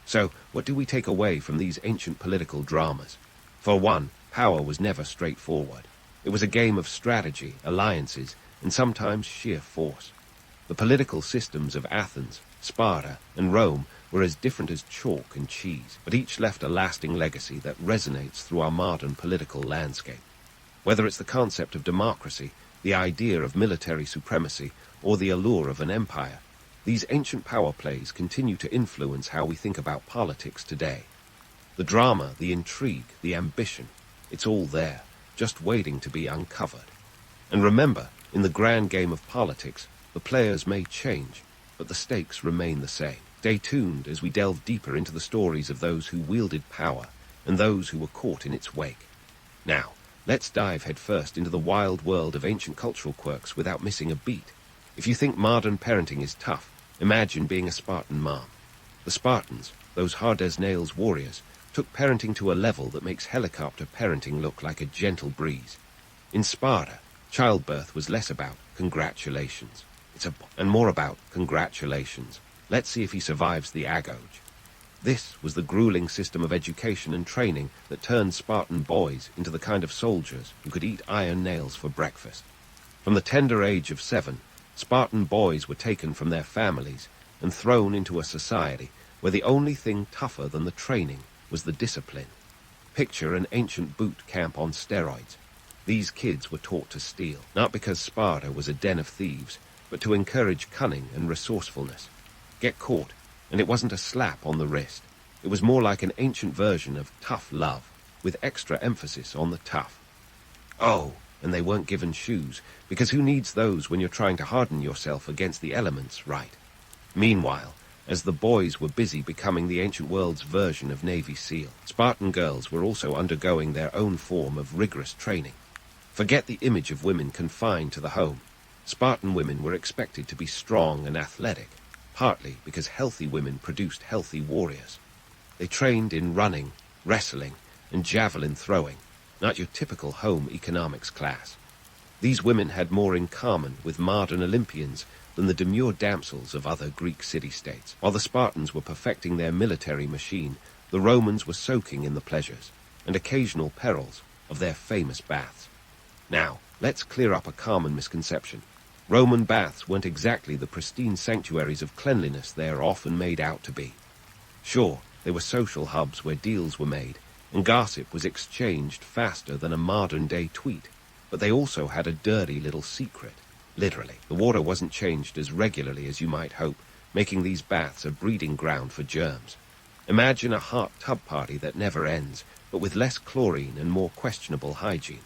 So, what do we take away from these ancient political dramas? For one, power was never straightforward. It was a game of strategy, alliances, and sometimes sheer force. The political systems of Athens, Sparta, and Rome were as different as chalk and cheese, but each left a lasting legacy that resonates through our modern political landscape. Whether it's the concept of democracy, the idea of military supremacy, or the allure of an empire, these ancient power plays continue to influence how we think about politics today. The drama, the intrigue, the ambition, it's all there, just waiting to be uncovered. And remember, in the grand game of politics, the players may change, but the stakes remain the same. Stay tuned as we delve deeper into the stories of those who wielded power and those who were caught in its wake. Now, let's dive headfirst into the wild world of ancient cultural quirks without missing a beat. If you think modern parenting is tough, imagine being a Spartan mom. The Spartans, those hard-as-nails warriors, took parenting to a level that makes helicopter parenting look like a gentle breeze. In Sparta, childbirth was less about congratulations, and more about congratulations. Let's see if he survives the agoge. This was the grueling system of education and training that turned Spartan boys into the kind of soldiers who could eat iron nails for breakfast. From the tender age of 7, Spartan boys were taken from their families and thrown into a society where the only thing tougher than the training was the discipline. Picture an ancient boot camp on steroids. These kids were taught to steal, not because Sparta was a den of thieves, but to encourage cunning and resourcefulness. Get caught, and it wasn't a slap on the wrist. It was more like an ancient version of tough love, with extra emphasis on the tough. Oh, and they weren't given shoes, because who needs those when you're trying to harden yourself against the elements, right? Meanwhile, as the boys were busy becoming the ancient world's version of Navy SEAL, Spartan girls were also undergoing their own form of rigorous training. Forget the image of women confined to the home. Spartan women were expected to be strong and athletic, partly because healthy women produced healthy warriors. They trained in running, wrestling, and javelin throwing, not your typical home economics class. These women had more in common with modern Olympians than the demure damsels of other Greek city-states. While the Spartans were perfecting their military machine, the Romans were soaking in the pleasures and occasional perils of their famous baths. Now, let's clear up a common misconception. Roman baths weren't exactly the pristine sanctuaries of cleanliness they are often made out to be. Sure, they were social hubs where deals were made, and gossip was exchanged faster than a modern-day tweet, but they also had a dirty little secret. Literally, the water wasn't changed as regularly as you might hope, making these baths a breeding ground for germs. Imagine a hot tub party that never ends, but with less chlorine and more questionable hygiene.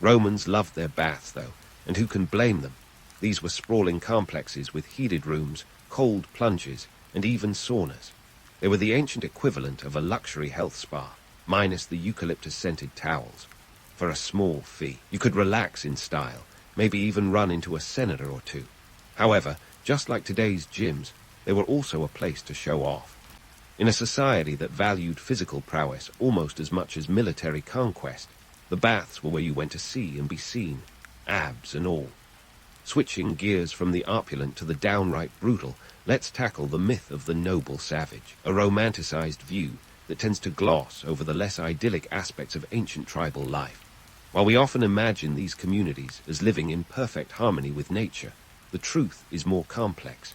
Romans loved their baths, though, and who can blame them? These were sprawling complexes with heated rooms, cold plunges, and even saunas. They were the ancient equivalent of a luxury health spa, minus the eucalyptus-scented towels. For a small fee, you could relax in style, maybe even run into a senator or two. However, just like today's gyms, they were also a place to show off. In a society that valued physical prowess almost as much as military conquest, the baths were where you went to see and be seen, abs and all. Switching gears from the opulent to the downright brutal, let's tackle the myth of the noble savage, a romanticized view that tends to gloss over the less idyllic aspects of ancient tribal life. While we often imagine these communities as living in perfect harmony with nature, the truth is more complex.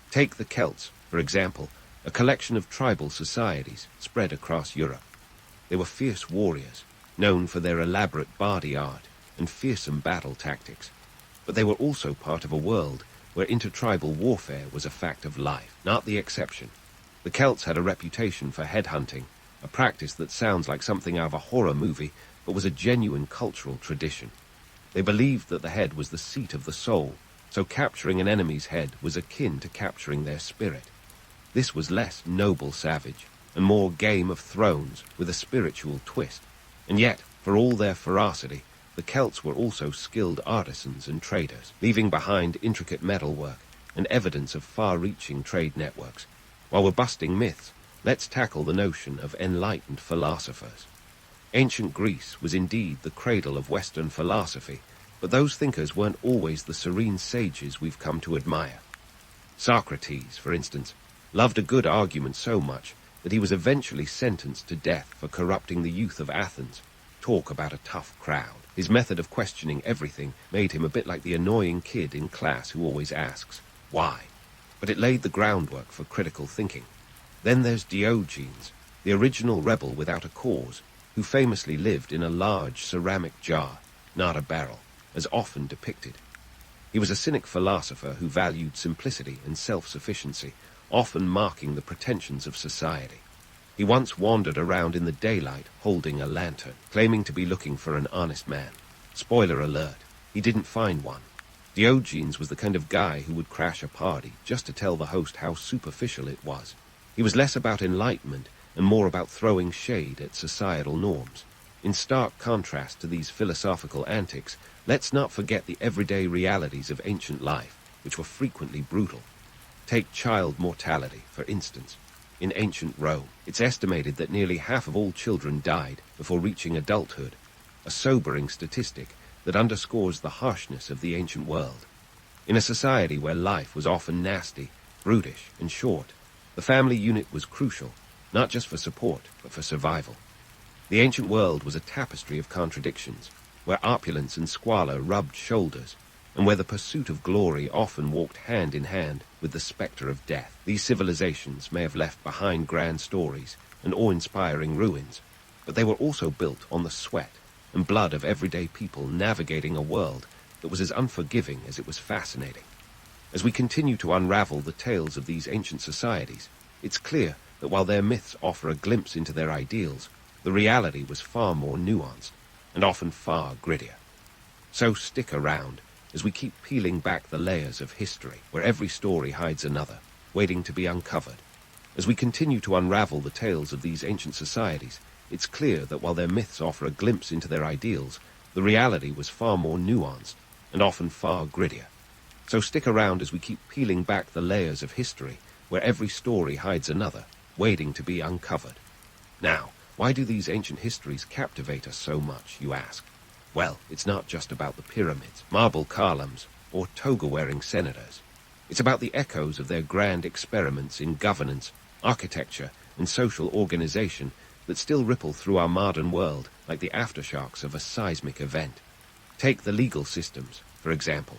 Take the Celts, for example, a collection of tribal societies spread across Europe. They were fierce warriors, known for their elaborate bardy art and fearsome battle tactics. But they were also part of a world where intertribal warfare was a fact of life, not the exception. The Celts had a reputation for headhunting, a practice that sounds like something out of a horror movie, but was a genuine cultural tradition. They believed that the head was the seat of the soul, so capturing an enemy's head was akin to capturing their spirit. This was less noble savage, and more Game of Thrones with a spiritual twist. And yet, for all their ferocity, the Celts were also skilled artisans and traders, leaving behind intricate metalwork and evidence of far-reaching trade networks. While we're busting myths, let's tackle the notion of enlightened philosophers. Ancient Greece was indeed the cradle of Western philosophy, but those thinkers weren't always the serene sages we've come to admire. Socrates, for instance, loved a good argument so much that he was eventually sentenced to death for corrupting the youth of Athens. Talk about a tough crowd. His method of questioning everything made him a bit like the annoying kid in class who always asks, why? But it laid the groundwork for critical thinking. Then there's Diogenes, the original rebel without a cause, who famously lived in a large ceramic jar, not a barrel, as often depicted. He was a cynic philosopher who valued simplicity and self-sufficiency, often marking the pretensions of society. He once wandered around in the daylight holding a lantern, claiming to be looking for an honest man. Spoiler alert, he didn't find one. Diogenes was the kind of guy who would crash a party just to tell the host how superficial it was. He was less about enlightenment and more about throwing shade at societal norms. In stark contrast to these philosophical antics, let's not forget the everyday realities of ancient life, which were frequently brutal. Take child mortality, for instance. In ancient Rome, it's estimated that nearly half of all children died before reaching adulthood, a sobering statistic that underscores the harshness of the ancient world. In a society where life was often nasty, brutish, and short, the family unit was crucial, not just for support, but for survival. The ancient world was a tapestry of contradictions, where opulence and squalor rubbed shoulders, and where the pursuit of glory often walked hand in hand with the specter of death. These civilizations may have left behind grand stories and awe-inspiring ruins, but they were also built on the sweat and blood of everyday people navigating a world that was as unforgiving as it was fascinating. As we continue to unravel the tales of these ancient societies, it's clear that while their myths offer a glimpse into their ideals, the reality was far more nuanced and often far grittier. So stick around as we keep peeling back the layers of history, where every story hides another, waiting to be uncovered. As we continue to unravel the tales of these ancient societies, it's clear that while their myths offer a glimpse into their ideals, the reality was far more nuanced and often far grittier. So stick around as we keep peeling back the layers of history, where every story hides another, waiting to be uncovered. Now, why do these ancient histories captivate us so much, you ask? Well, it's not just about the pyramids, marble columns, or toga-wearing senators. It's about the echoes of their grand experiments in governance, architecture, and social organization that still ripple through our modern world like the aftershocks of a seismic event. Take the legal systems, for example.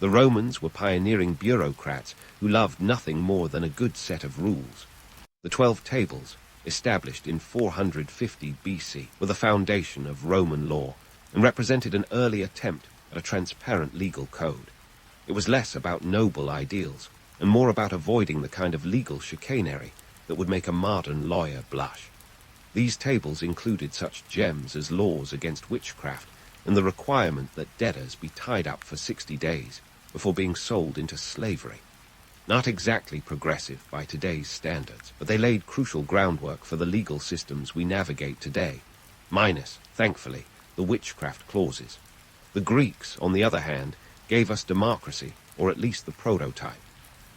The Romans were pioneering bureaucrats who loved nothing more than a good set of rules. The 12 Tables, established in 450 BC, were the foundation of Roman law, and represented an early attempt at a transparent legal code. It was less about noble ideals, and more about avoiding the kind of legal chicanery that would make a modern lawyer blush. These tables included such gems as laws against witchcraft and the requirement that debtors be tied up for 60 days before being sold into slavery. Not exactly progressive by today's standards, but they laid crucial groundwork for the legal systems we navigate today, minus, thankfully, the witchcraft clauses. The Greeks, on the other hand, gave us democracy, or at least the prototype.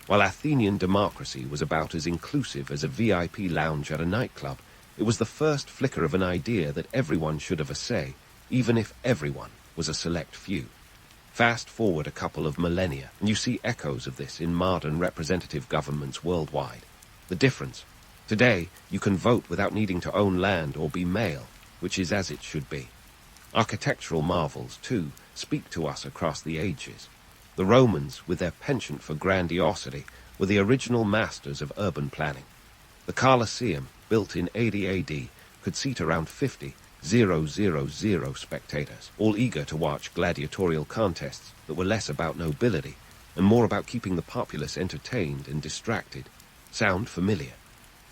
While Athenian democracy was about as inclusive as a VIP lounge at a nightclub, it was the first flicker of an idea that everyone should have a say, even if everyone was a select few. Fast forward a couple of millennia, and you see echoes of this in modern representative governments worldwide. The difference: today, you can vote without needing to own land or be male, which is as it should be. Architectural marvels, too, speak to us across the ages. The Romans, with their penchant for grandiosity, were the original masters of urban planning. The Colosseum, built in 80 AD, could seat around 50,000 spectators, all eager to watch gladiatorial contests that were less about nobility and more about keeping the populace entertained and distracted. Sound familiar?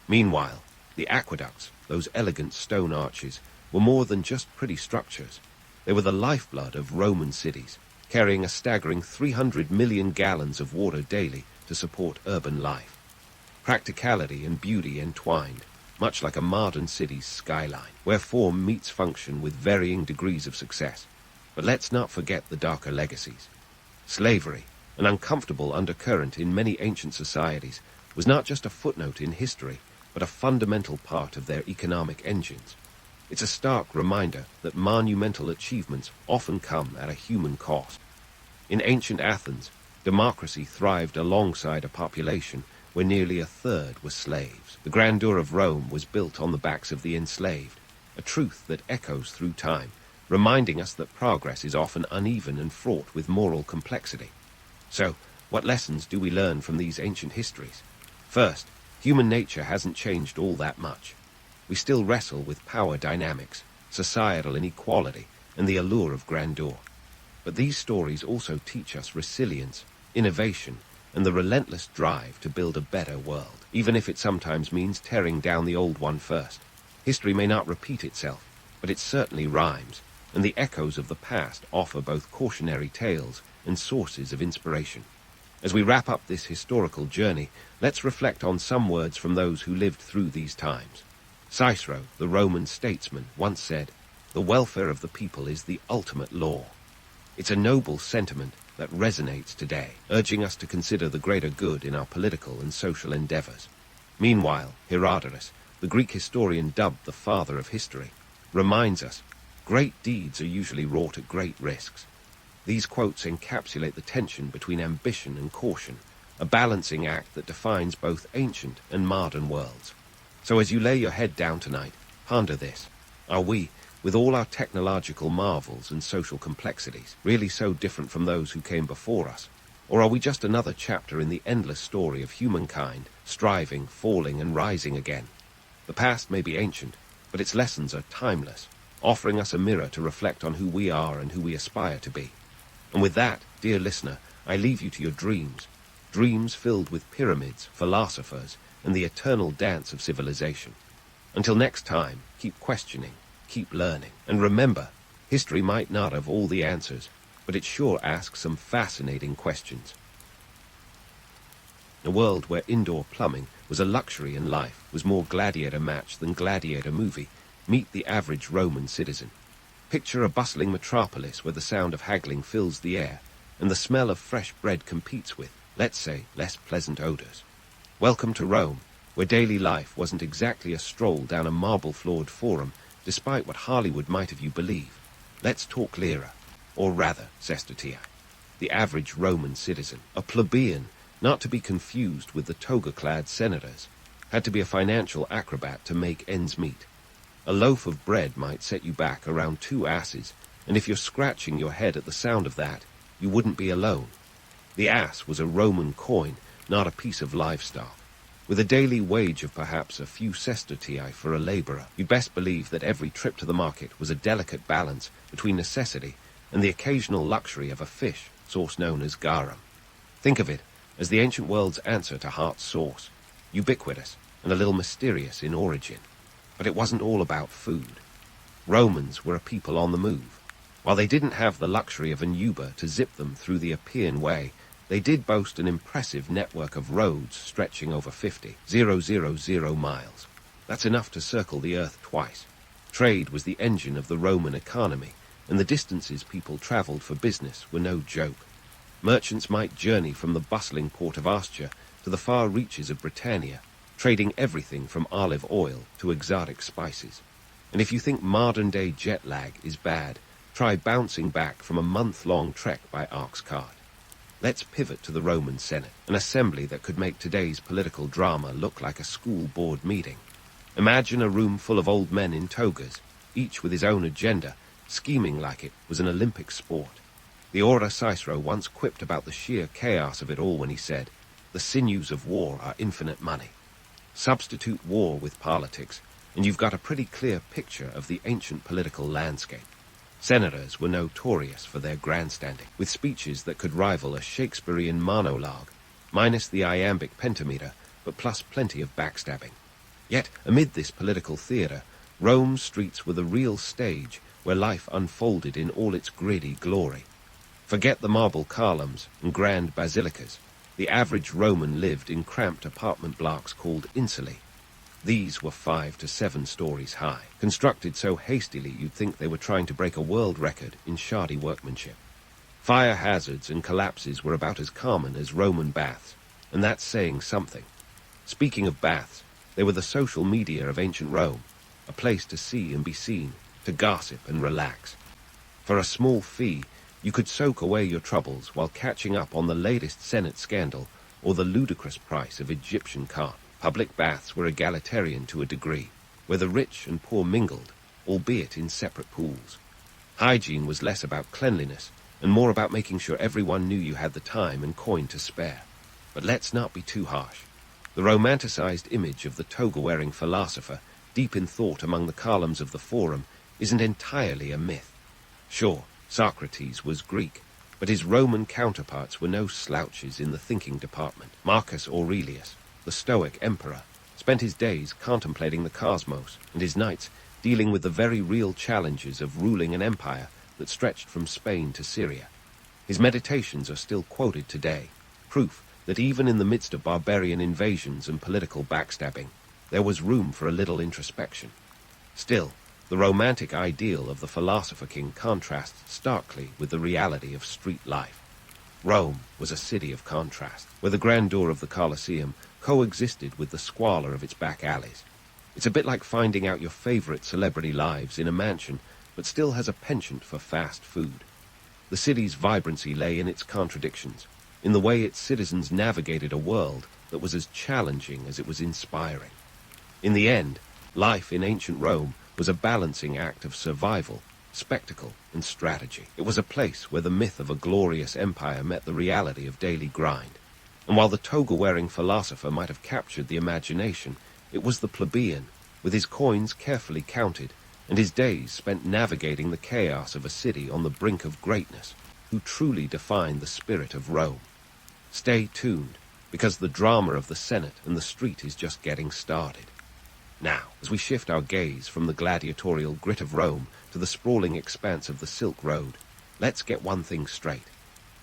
Meanwhile, the aqueducts, those elegant stone arches, were more than just pretty structures. They were the lifeblood of Roman cities, carrying a staggering 300 million gallons of water daily to support urban life. Practicality and beauty entwined, much like a modern city's skyline, where form meets function with varying degrees of success. But let's not forget the darker legacies. Slavery, an uncomfortable undercurrent in many ancient societies, was not just a footnote in history, but a fundamental part of their economic engines. It's a stark reminder that monumental achievements often come at a human cost. In ancient Athens, democracy thrived alongside a population where nearly a third were slaves. The grandeur of Rome was built on the backs of the enslaved, a truth that echoes through time, reminding us that progress is often uneven and fraught with moral complexity. So, what lessons do we learn from these ancient histories? First, human nature hasn't changed all that much. We still wrestle with power dynamics, societal inequality, and the allure of grandeur. But these stories also teach us resilience, innovation, and the relentless drive to build a better world, even if it sometimes means tearing down the old one first. History may not repeat itself, but it certainly rhymes, and the echoes of the past offer both cautionary tales and sources of inspiration. As we wrap up this historical journey, let's reflect on some words from those who lived through these times. Cicero, the Roman statesman, once said, "The welfare of the people is the ultimate law." It's a noble sentiment that resonates today, urging us to consider the greater good in our political and social endeavors. Meanwhile, Herodotus, the Greek historian dubbed the father of history, reminds us, great deeds are usually wrought at great risks. These quotes encapsulate the tension between ambition and caution, a balancing act that defines both ancient and modern worlds. So as you lay your head down tonight, ponder this. Are we, with all our technological marvels and social complexities, really so different from those who came before us? Or are we just another chapter in the endless story of humankind, striving, falling, and rising again? The past may be ancient, but its lessons are timeless, offering us a mirror to reflect on who we are and who we aspire to be. And with that, dear listener, I leave you to your dreams, dreams filled with pyramids, philosophers, and the eternal dance of civilization. Until next time, keep questioning, keep learning, and remember, history might not have all the answers, but it sure asks some fascinating questions. A world where indoor plumbing was a luxury and life was more gladiator match than gladiator movie, meet the average Roman citizen. Picture a bustling metropolis where the sound of haggling fills the air, and the smell of fresh bread competes with, let's say, less pleasant odors. Welcome to Rome, where daily life wasn't exactly a stroll down a marble-floored forum, despite what Hollywood might have you believe. Let's talk lira, or rather, sestertii. The average Roman citizen, a plebeian, not to be confused with the toga-clad senators, had to be a financial acrobat to make ends meet. A loaf of bread might set you back around 2 asses, and if you're scratching your head at the sound of that, you wouldn't be alone. The ass was a Roman coin, not a piece of livestock. With a daily wage of perhaps a few sestertii for a laborer, you'd best believe that every trip to the market was a delicate balance between necessity and the occasional luxury of a fish, sauce known as garum. Think of it as the ancient world's answer to hot sauce, ubiquitous and a little mysterious in origin. But it wasn't all about food. Romans were a people on the move. While they didn't have the luxury of an Uber to zip them through the Appian Way, they did boast an impressive network of roads stretching over 50,000 miles. That's enough to circle the earth twice. Trade was the engine of the Roman economy, and the distances people traveled for business were no joke. Merchants might journey from the bustling port of Ostia to the far reaches of Britannia, trading everything from olive oil to exotic spices. And if you think modern-day jet lag is bad, try bouncing back from a month-long trek by ox cart. Let's pivot to the Roman Senate, an assembly that could make today's political drama look like a school board meeting. Imagine a room full of old men in togas, each with his own agenda, Scheming like it was an Olympic sport. The Ora Cicero once quipped about the sheer chaos of it all when he said, "The sinews of war are infinite money." Substitute war with politics, and you've got a pretty clear picture of the ancient political landscape. Senators were notorious for their grandstanding, with speeches that could rival a Shakespearean monologue, minus the iambic pentameter, but plus plenty of backstabbing. Yet, amid this political theatre, Rome's streets were the real stage where life unfolded in all its gritty glory. Forget the marble columns and grand basilicas. The average Roman lived in cramped apartment blocks called insulae. These were 5 to 7 stories high, constructed so hastily you'd think they were trying to break a world record in shoddy workmanship. Fire hazards and collapses were about as common as Roman baths, and that's saying something. Speaking of baths, they were the social media of ancient Rome, a place to see and be seen, to gossip and relax. For a small fee, you could soak away your troubles while catching up on the latest Senate scandal or the ludicrous price of Egyptian cotton. Public baths were egalitarian to a degree, where the rich and poor mingled, albeit in separate pools. Hygiene was less about cleanliness and more about making sure everyone knew you had the time and coin to spare. But let's not be too harsh. The romanticized image of the toga-wearing philosopher, deep in thought among the columns of the Forum, isn't entirely a myth. Sure, Socrates was Greek, but his Roman counterparts were no slouches in the thinking department. Marcus Aurelius, the Stoic emperor, spent his days contemplating the cosmos and his nights dealing with the very real challenges of ruling an empire that stretched from Spain to Syria. His meditations are still quoted today, proof that even in the midst of barbarian invasions and political backstabbing, there was room for a little introspection. Still, the romantic ideal of the philosopher king contrasts starkly with the reality of street life. Rome was a city of contrast, where the grandeur of the Colosseum coexisted with the squalor of its back alleys. It's a bit like finding out your favorite celebrity lives in a mansion, but still has a penchant for fast food. The city's vibrancy lay in its contradictions, in the way its citizens navigated a world that was as challenging as it was inspiring. In the end, life in ancient Rome was a balancing act of survival, spectacle, and strategy. It was a place where the myth of a glorious empire met the reality of daily grind. And while the toga-wearing philosopher might have captured the imagination, it was the plebeian, with his coins carefully counted, and his days spent navigating the chaos of a city on the brink of greatness, who truly defined the spirit of Rome. Stay tuned, because the drama of the Senate and the street is just getting started. Now, as we shift our gaze from the gladiatorial grit of Rome to the sprawling expanse of the Silk Road, let's get one thing straight.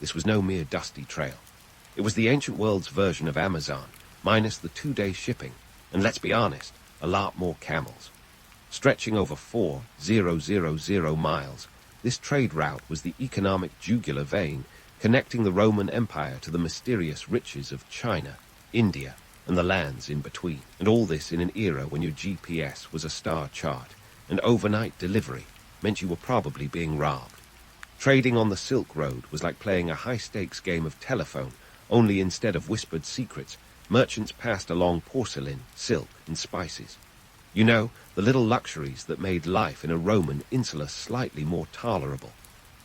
This was no mere dusty trail. It was the ancient world's version of Amazon, minus the 2-day shipping, and let's be honest, a lot more camels. Stretching over 4,000 miles, this trade route was the economic jugular vein connecting the Roman Empire to the mysterious riches of China, India, and the lands in between. And all this in an era when your GPS was a star chart, and overnight delivery meant you were probably being robbed. Trading on the Silk Road was like playing a high-stakes game of telephone, only instead of whispered secrets, merchants passed along porcelain, silk, and spices. You know, the little luxuries that made life in a Roman insula slightly more tolerable.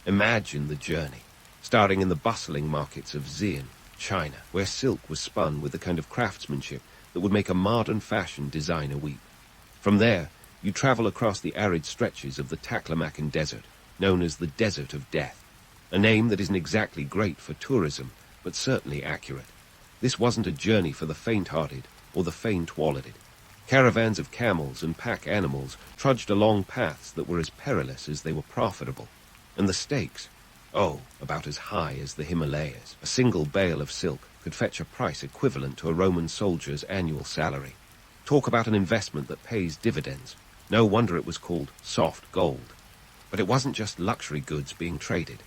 Imagine the journey, starting in the bustling markets of Xi'an, China, where silk was spun with the kind of craftsmanship that would make a modern fashion designer weep. From there, you travel across the arid stretches of the Taklamakan Desert, known as the Desert of Death, a name that isn't exactly great for tourism, but certainly accurate. This wasn't a journey for the faint-hearted or the faint-walleted. Caravans of camels and pack animals trudged along paths that were as perilous as they were profitable, and the stakes, oh, about as high as the Himalayas. A single bale of silk could fetch a price equivalent to a Roman soldier's annual salary. Talk about an investment that pays dividends. No wonder it was called soft gold. But it wasn't just luxury goods being traded.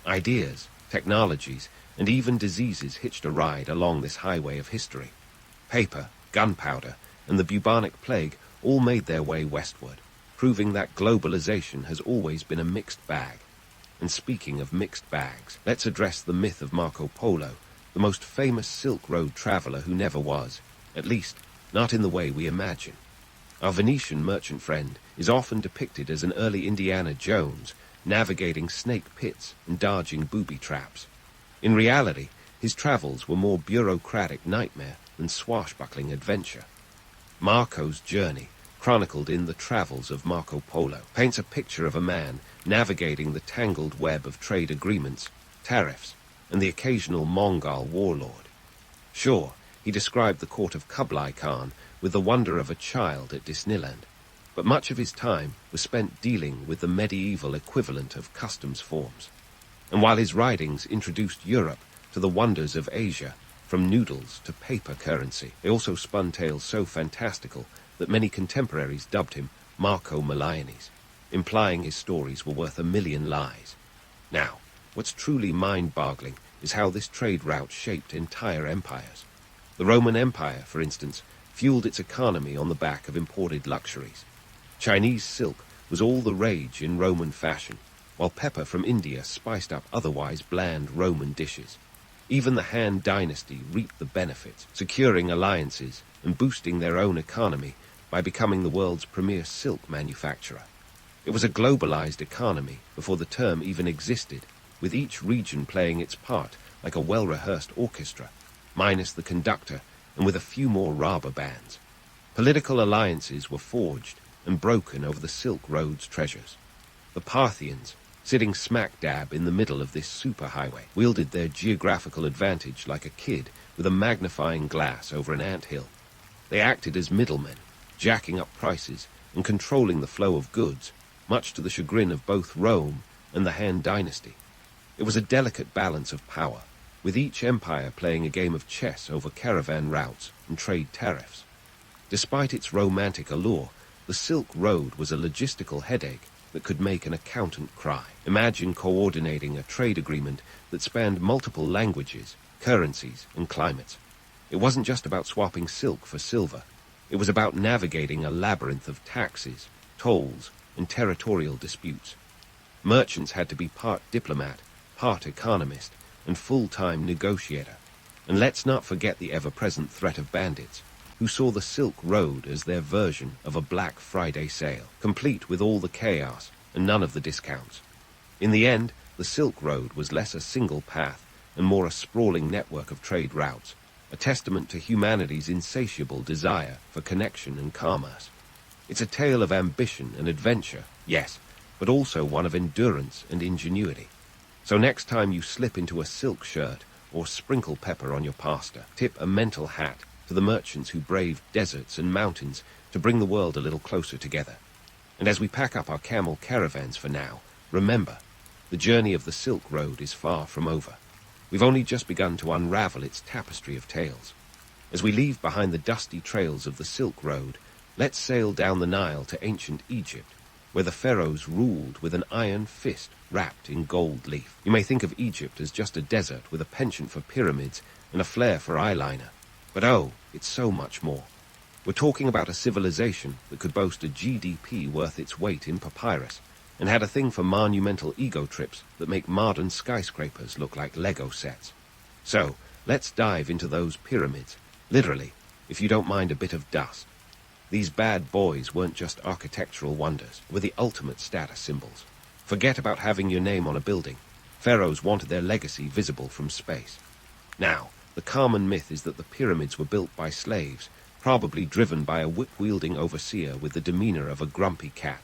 Ideas, technologies, and even diseases hitched a ride along this highway of history. Paper, gunpowder, and the bubonic plague all made their way westward, proving that globalization has always been a mixed bag. And speaking of mixed bags, let's address the myth of Marco Polo, the most famous Silk Road traveler who never was, at least not in the way we imagine. Our Venetian merchant friend is often depicted as an early Indiana Jones, navigating snake pits and dodging booby traps. In reality, his travels were more bureaucratic nightmare than swashbuckling adventure. Marco's journey, chronicled in The Travels of Marco Polo, paints a picture of a man navigating the tangled web of trade agreements, tariffs, and the occasional Mongol warlord. Sure, he described the court of Kublai Khan with the wonder of a child at Disneyland, but much of his time was spent dealing with the medieval equivalent of customs forms. And while his writings introduced Europe to the wonders of Asia, from noodles to paper currency, they also spun tales so fantastical that many contemporaries dubbed him Marco Miliones, implying his stories were worth 1,000,000 lies. Now, what's truly mind-boggling is how this trade route shaped entire empires. The Roman Empire, for instance, fueled its economy on the back of imported luxuries. Chinese silk was all the rage in Roman fashion, while pepper from India spiced up otherwise bland Roman dishes. Even the Han Dynasty reaped the benefits, securing alliances and boosting their own economy by becoming the world's premier silk manufacturer. It was a globalized economy before the term even existed, with each region playing its part like a well-rehearsed orchestra, minus the conductor and with a few more robber bands. Political alliances were forged and broken over the Silk Road's treasures. The Parthians, sitting smack dab in the middle of this superhighway, wielded their geographical advantage like a kid with a magnifying glass over an anthill. They acted as middlemen, jacking up prices and controlling the flow of goods, much to the chagrin of both Rome and the Han Dynasty. It was a delicate balance of power, with each empire playing a game of chess over caravan routes and trade tariffs. Despite its romantic allure, the Silk Road was a logistical headache that could make an accountant cry. Imagine coordinating a trade agreement that spanned multiple languages, currencies, and climates. It wasn't just about swapping silk for silver. It was about navigating a labyrinth of taxes, tolls, and territorial disputes. Merchants had to be part diplomat, part economist, and full-time negotiator. And let's not forget the ever-present threat of bandits, who saw the Silk Road as their version of a Black Friday sale, complete with all the chaos and none of the discounts. In the end, the Silk Road was less a single path and more a sprawling network of trade routes, a testament to humanity's insatiable desire for connection and commerce. It's a tale of ambition and adventure, yes, but also one of endurance and ingenuity. So next time you slip into a silk shirt or sprinkle pepper on your pasta, tip a mental hat to the merchants who braved deserts and mountains to bring the world a little closer together. And as we pack up our camel caravans for now, remember, the journey of the Silk Road is far from over. We've only just begun to unravel its tapestry of tales. As we leave behind the dusty trails of the Silk Road, let's sail down the Nile to ancient Egypt, where the pharaohs ruled with an iron fist wrapped in gold leaf. You may think of Egypt as just a desert with a penchant for pyramids and a flair for eyeliner. But oh, it's so much more. We're talking about a civilization that could boast a GDP worth its weight in papyrus, and had a thing for monumental ego trips that make modern skyscrapers look like Lego sets. So, let's dive into those pyramids, literally, if you don't mind a bit of dust. These bad boys weren't just architectural wonders, they were the ultimate status symbols. Forget about having your name on a building. Pharaohs wanted their legacy visible from space. Now, the common myth is that the pyramids were built by slaves, probably driven by a whip-wielding overseer with the demeanor of a grumpy cat.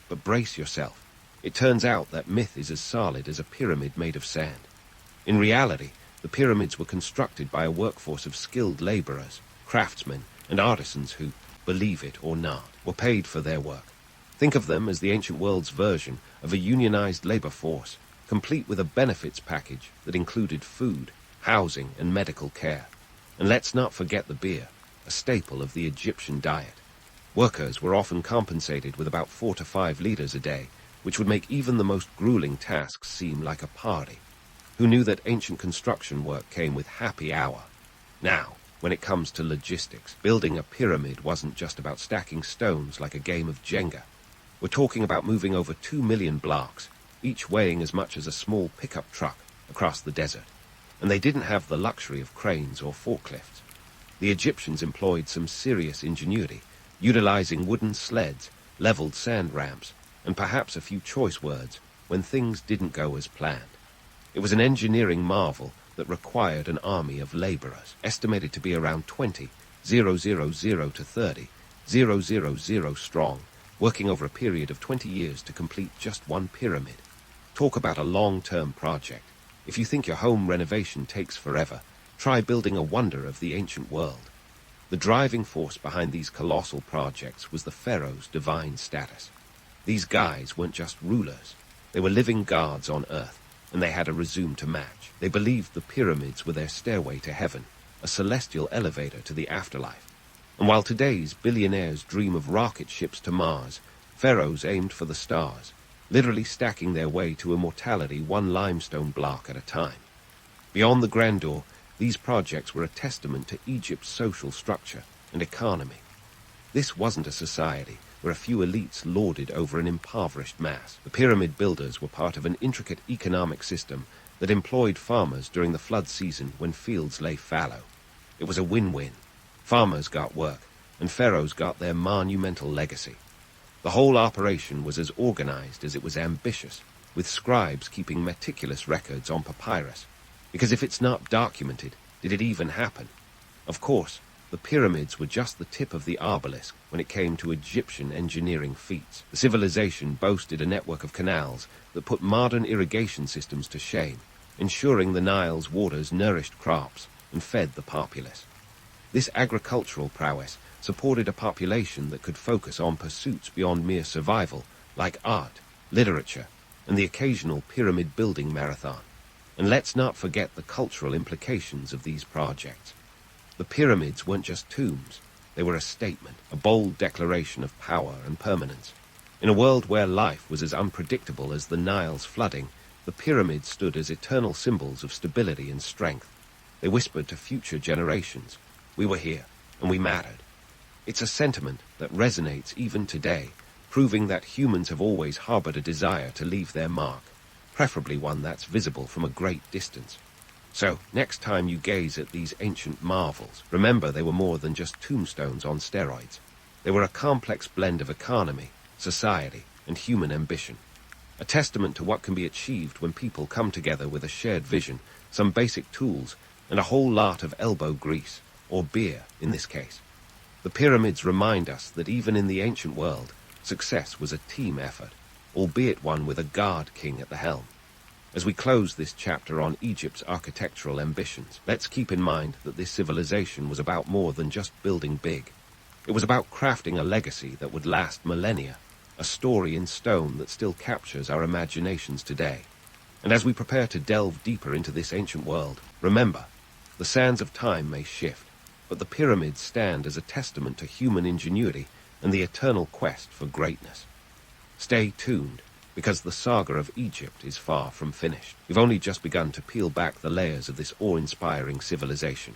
But brace yourself. It turns out that myth is as solid as a pyramid made of sand. In reality, the pyramids were constructed by a workforce of skilled laborers, craftsmen, and artisans who, believe it or not, were paid for their work. Think of them as the ancient world's version of a unionized labor force, complete with a benefits package that included food, housing, and medical care. And let's not forget the beer, a staple of the Egyptian diet. Workers were often compensated with about 4 to 5 liters a day, which would make even the most grueling tasks seem like a party. Who knew that ancient construction work came with happy hour? Now, when it comes to logistics, building a pyramid wasn't just about stacking stones like a game of Jenga. We're talking about moving over 2 million blocks, each weighing as much as a small pickup truck, across the desert. And they didn't have the luxury of cranes or forklifts. The Egyptians employed some serious ingenuity, utilizing wooden sleds, leveled sand ramps, and perhaps a few choice words, when things didn't go as planned. It was an engineering marvel that required an army of laborers, estimated to be around 20,000 to 30,000 strong, working over a period of 20 years to complete just one pyramid. Talk about a long-term project. If you think your home renovation takes forever, try building a wonder of the ancient world. The driving force behind these colossal projects was the pharaoh's divine status. These guys weren't just rulers. They were living gods on Earth, and they had a resume to match. They believed the pyramids were their stairway to heaven, a celestial elevator to the afterlife. And while today's billionaires dream of rocket ships to Mars, pharaohs aimed for the stars, literally stacking their way to immortality one limestone block at a time. Beyond the grandeur, these projects were a testament to Egypt's social structure and economy. This wasn't a society where a few elites lorded over an impoverished mass. The pyramid builders were part of an intricate economic system that employed farmers during the flood season when fields lay fallow. It was a win-win. Farmers got work, and pharaohs got their monumental legacy. The whole operation was as organized as it was ambitious, with scribes keeping meticulous records on papyrus. Because if it's not documented, did it even happen? Of course, the pyramids were just the tip of the obelisk when it came to Egyptian engineering feats. The civilization boasted a network of canals that put modern irrigation systems to shame, ensuring the Nile's waters nourished crops and fed the populace. This agricultural prowess supported a population that could focus on pursuits beyond mere survival, like art, literature, and the occasional pyramid-building marathon. And let's not forget the cultural implications of these projects. The pyramids weren't just tombs. They were a statement, a bold declaration of power and permanence. In a world where life was as unpredictable as the Nile's flooding, the pyramids stood as eternal symbols of stability and strength. They whispered to future generations, "We were here, and we mattered." It's a sentiment that resonates even today, proving that humans have always harbored a desire to leave their mark, preferably one that's visible from a great distance. So, next time you gaze at these ancient marvels, remember they were more than just tombstones on steroids. They were a complex blend of economy, society, and human ambition. A testament to what can be achieved when people come together with a shared vision, some basic tools, and a whole lot of elbow grease, or beer in this case. The pyramids remind us that even in the ancient world, success was a team effort, albeit one with a god king at the helm. As we close this chapter on Egypt's architectural ambitions, let's keep in mind that this civilization was about more than just building big. It was about crafting a legacy that would last millennia, a story in stone that still captures our imaginations today. And as we prepare to delve deeper into this ancient world, remember, the sands of time may shift, but the pyramids stand as a testament to human ingenuity and the eternal quest for greatness. Stay tuned, because the saga of Egypt is far from finished. We've only just begun to peel back the layers of this awe-inspiring civilization.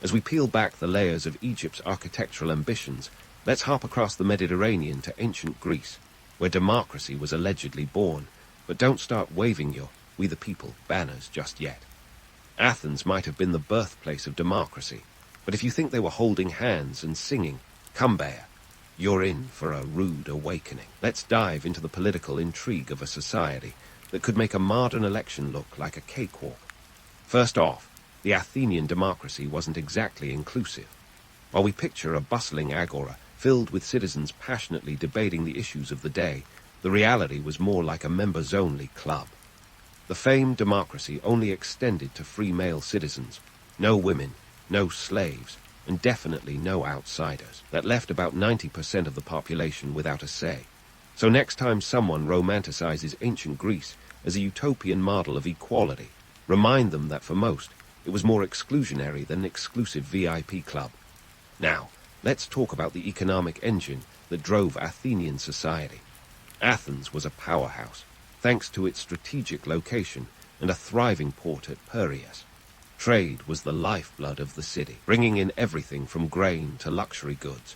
As we peel back the layers of Egypt's architectural ambitions, let's hop across the Mediterranean to ancient Greece, where democracy was allegedly born. But don't start waving your "We the People" banners just yet. Athens might have been the birthplace of democracy, but if you think they were holding hands and singing "Come Bear," you're in for a rude awakening. Let's dive into the political intrigue of a society that could make a modern election look like a cakewalk. First off, the Athenian democracy wasn't exactly inclusive. While we picture a bustling agora filled with citizens passionately debating the issues of the day, the reality was more like a members-only club. The famed democracy only extended to free male citizens, no women, no slaves, and definitely no outsiders. That left about 90% of the population without a say. So next time someone romanticizes ancient Greece as a utopian model of equality, remind them that for most, it was more exclusionary than an exclusive VIP club. Now, let's talk about the economic engine that drove Athenian society. Athens was a powerhouse, thanks to its strategic location and a thriving port at Piraeus. Trade was the lifeblood of the city, bringing in everything from grain to luxury goods.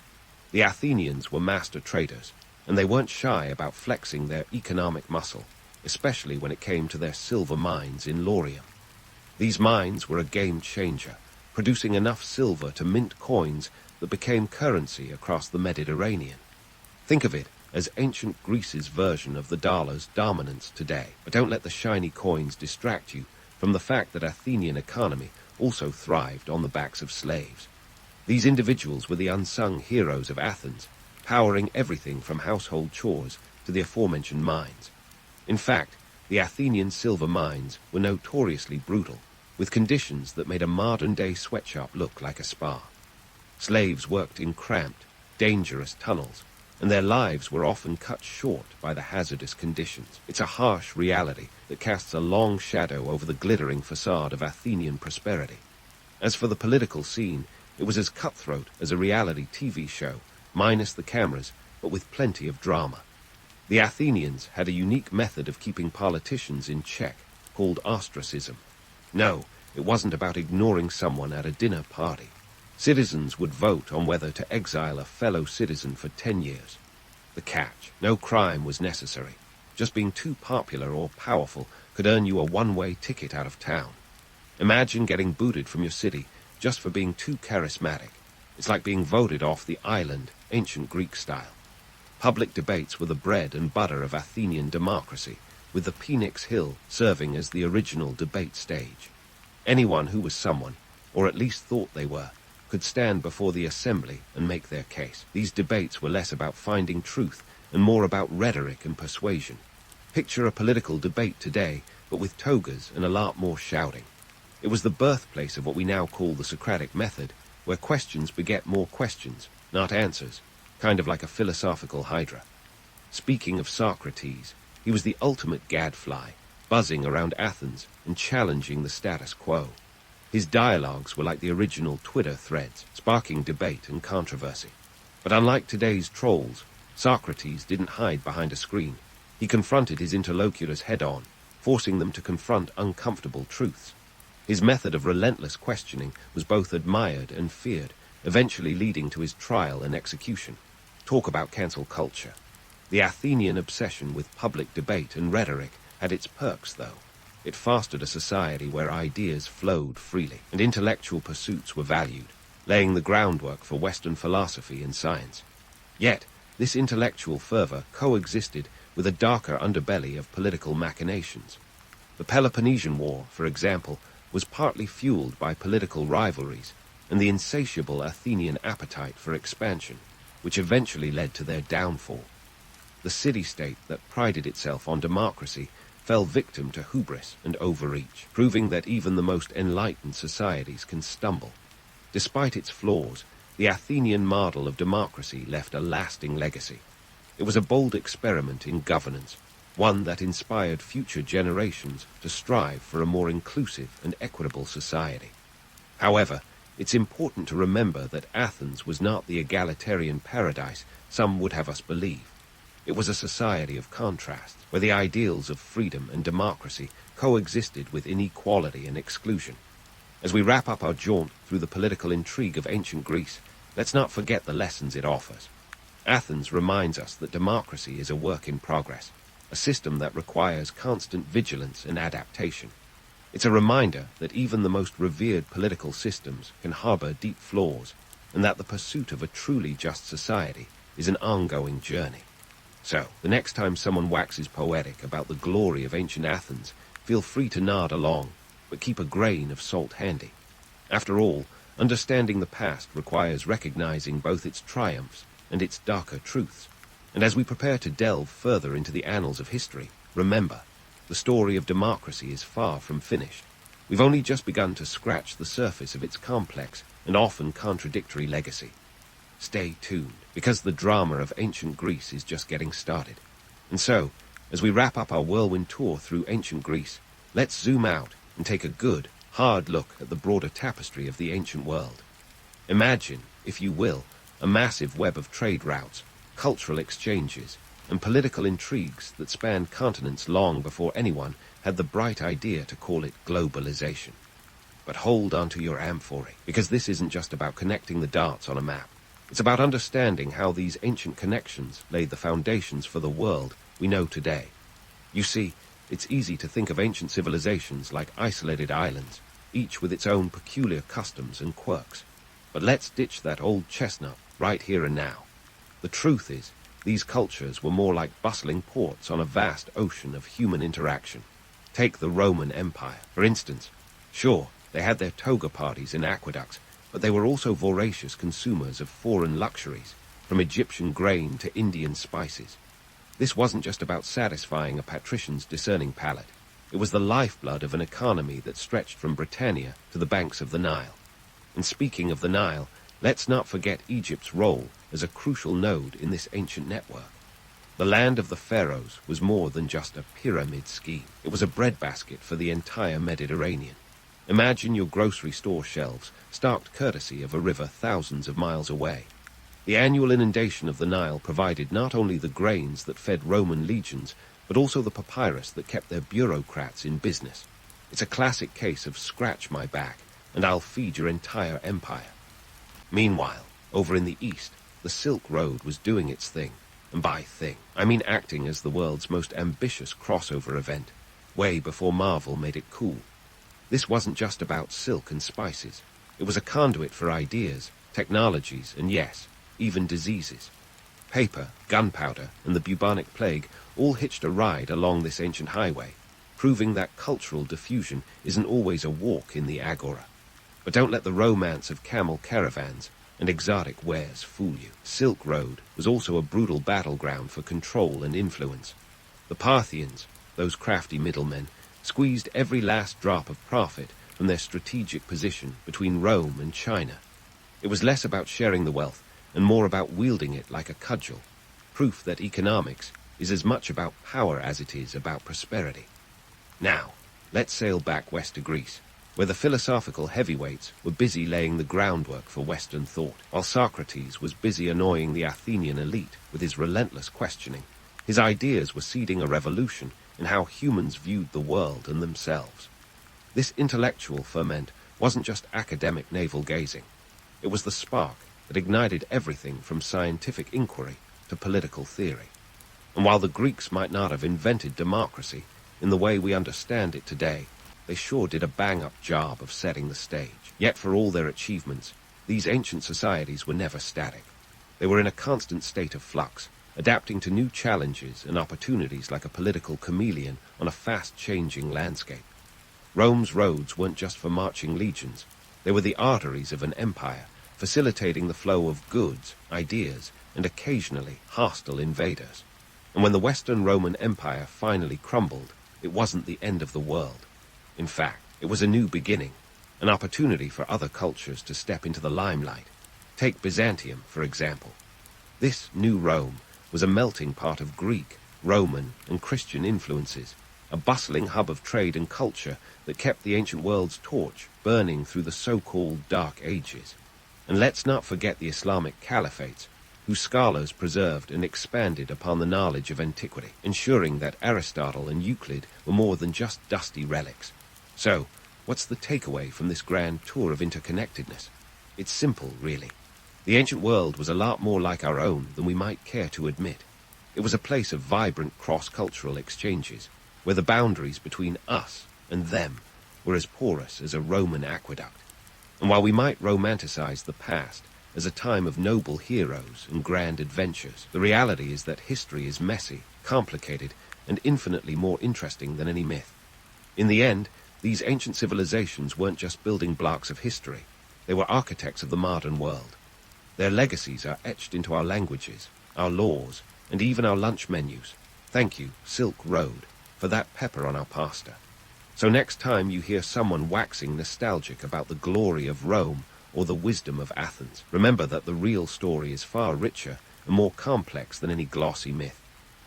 The Athenians were master traders, and they weren't shy about flexing their economic muscle, especially when it came to their silver mines in Laurium. These mines were a game changer, producing enough silver to mint coins that became currency across the Mediterranean. Think of it as ancient Greece's version of the dollar's dominance today. But don't let the shiny coins distract you from the fact that Athenian economy also thrived on the backs of slaves. These individuals were the unsung heroes of Athens, powering everything from household chores to the aforementioned mines. In fact, the Athenian silver mines were notoriously brutal, with conditions that made a modern-day sweatshop look like a spa. Slaves worked in cramped, dangerous tunnels, and their lives were often cut short by the hazardous conditions. It's a harsh reality that casts a long shadow over the glittering facade of Athenian prosperity. As for the political scene, it was as cutthroat as a reality TV show, minus the cameras, but with plenty of drama. The Athenians had a unique method of keeping politicians in check, called ostracism. No, it wasn't about ignoring someone at a dinner party. Citizens would vote on whether to exile a fellow citizen for 10 years. The catch: no crime was necessary. Just being too popular or powerful could earn you a one-way ticket out of town. Imagine getting booted from your city just for being too charismatic. It's like being voted off the island, ancient Greek style. Public debates were the bread and butter of Athenian democracy, with the Phoenix Hill serving as the original debate stage. Anyone who was someone, or at least thought they were, could stand before the assembly and make their case. These debates were less about finding truth and more about rhetoric and persuasion. Picture a political debate today, but with togas and a lot more shouting. It was the birthplace of what we now call the Socratic method, where questions beget more questions, not answers, kind of like a philosophical hydra. Speaking of Socrates, he was the ultimate gadfly, buzzing around Athens and challenging the status quo. His dialogues were like the original Twitter threads, sparking debate and controversy. But unlike today's trolls, Socrates didn't hide behind a screen. He confronted his interlocutors head-on, forcing them to confront uncomfortable truths. His method of relentless questioning was both admired and feared, eventually leading to his trial and execution. Talk about cancel culture. The Athenian obsession with public debate and rhetoric had its perks, though. It fostered a society where ideas flowed freely, and intellectual pursuits were valued, laying the groundwork for Western philosophy and science. Yet, this intellectual fervor coexisted with a darker underbelly of political machinations. The Peloponnesian War, for example, was partly fueled by political rivalries and the insatiable Athenian appetite for expansion, which eventually led to their downfall. The city-state that prided itself on democracy fell victim to hubris and overreach, proving that even the most enlightened societies can stumble. Despite its flaws, the Athenian model of democracy left a lasting legacy. It was a bold experiment in governance, one that inspired future generations to strive for a more inclusive and equitable society. However, it's important to remember that Athens was not the egalitarian paradise some would have us believe. It was a society of contrasts, where the ideals of freedom and democracy coexisted with inequality and exclusion. As we wrap up our jaunt through the political intrigue of ancient Greece, let's not forget the lessons it offers. Athens reminds us that democracy is a work in progress, a system that requires constant vigilance and adaptation. It's a reminder that even the most revered political systems can harbor deep flaws, and that the pursuit of a truly just society is an ongoing journey. So, the next time someone waxes poetic about the glory of ancient Athens, feel free to nod along, but keep a grain of salt handy. After all, understanding the past requires recognizing both its triumphs and its darker truths. And as we prepare to delve further into the annals of history, remember, the story of democracy is far from finished. We've only just begun to scratch the surface of its complex and often contradictory legacy. Stay tuned, because the drama of ancient Greece is just getting started. And so, as we wrap up our whirlwind tour through ancient Greece, let's zoom out and take a good, hard look at the broader tapestry of the ancient world. Imagine, if you will, a massive web of trade routes, cultural exchanges, and political intrigues that spanned continents long before anyone had the bright idea to call it globalization. But hold onto your amphorae, because this isn't just about connecting the dots on a map. It's about understanding how these ancient connections laid the foundations for the world we know today. You see, it's easy to think of ancient civilizations like isolated islands, each with its own peculiar customs and quirks. But let's ditch that old chestnut right here and now. The truth is, These cultures were more like bustling ports on a vast ocean of human interaction. Take the Roman Empire, for instance. Sure, they had their toga parties and aqueducts, but they were also voracious consumers of foreign luxuries, from Egyptian grain to Indian spices. This wasn't just about satisfying a patrician's discerning palate. It was the lifeblood of an economy that stretched from Britannia to the banks of the Nile. And speaking of the Nile, let's not forget Egypt's role as a crucial node in this ancient network. The land of the pharaohs was more than just a pyramid scheme. It was a breadbasket for the entire Mediterranean. Imagine your grocery store shelves, stocked courtesy of a river thousands of miles away. The annual inundation of the Nile provided not only the grains that fed Roman legions, but also the papyrus that kept their bureaucrats in business. It's a classic case of scratch my back, and I'll feed your entire empire. Meanwhile, over in the east, the Silk Road was doing its thing. And by thing, I mean acting as the world's most ambitious crossover event, way before Marvel made it cool. This wasn't just about silk and spices. It was a conduit for ideas, technologies, and yes, even diseases. Paper, gunpowder, and the bubonic plague all hitched a ride along this ancient highway, proving that cultural diffusion isn't always a walk in the agora. But don't let the romance of camel caravans and exotic wares fool you. Silk Road was also a brutal battleground for control and influence. The Parthians, those crafty middlemen, squeezed every last drop of profit from their strategic position between Rome and China. It was less about sharing the wealth and more about wielding it like a cudgel, proof that economics is as much about power as it is about prosperity. Now, let's sail back west to Greece, where the philosophical heavyweights were busy laying the groundwork for Western thought, while Socrates was busy annoying the Athenian elite with his relentless questioning. His ideas were seeding a revolution in how humans viewed the world and themselves. This intellectual ferment wasn't just academic navel-gazing. It was the spark that ignited everything from scientific inquiry to political theory. And while the Greeks might not have invented democracy in the way we understand it today, they sure did a bang-up job of setting the stage. Yet for all their achievements, these ancient societies were never static. They were in a constant state of flux, adapting to new challenges and opportunities like a political chameleon on a fast-changing landscape. Rome's roads weren't just for marching legions. They were the arteries of an empire, facilitating the flow of goods, ideas, and occasionally hostile invaders. And when the Western Roman Empire finally crumbled, it wasn't the end of the world. In fact, it was a new beginning, an opportunity for other cultures to step into the limelight. Take Byzantium, for example. This new Rome was a melting pot of Greek, Roman, and Christian influences, a bustling hub of trade and culture that kept the ancient world's torch burning through the so-called Dark Ages. And let's not forget the Islamic caliphates, whose scholars preserved and expanded upon the knowledge of antiquity, ensuring that Aristotle and Euclid were more than just dusty relics. So, what's the takeaway from this grand tour of interconnectedness? It's simple, really. The ancient world was a lot more like our own than we might care to admit. It was a place of vibrant cross-cultural exchanges, where the boundaries between us and them were as porous as a Roman aqueduct. And while we might romanticize the past as a time of noble heroes and grand adventures, the reality is that history is messy, complicated, and infinitely more interesting than any myth. In the end, these ancient civilizations weren't just building blocks of history. They were architects of the modern world. Their legacies are etched into our languages, our laws, and even our lunch menus. Thank you, Silk Road, for that pepper on our pasta. So next time you hear someone waxing nostalgic about the glory of Rome or the wisdom of Athens, remember that the real story is far richer and more complex than any glossy myth.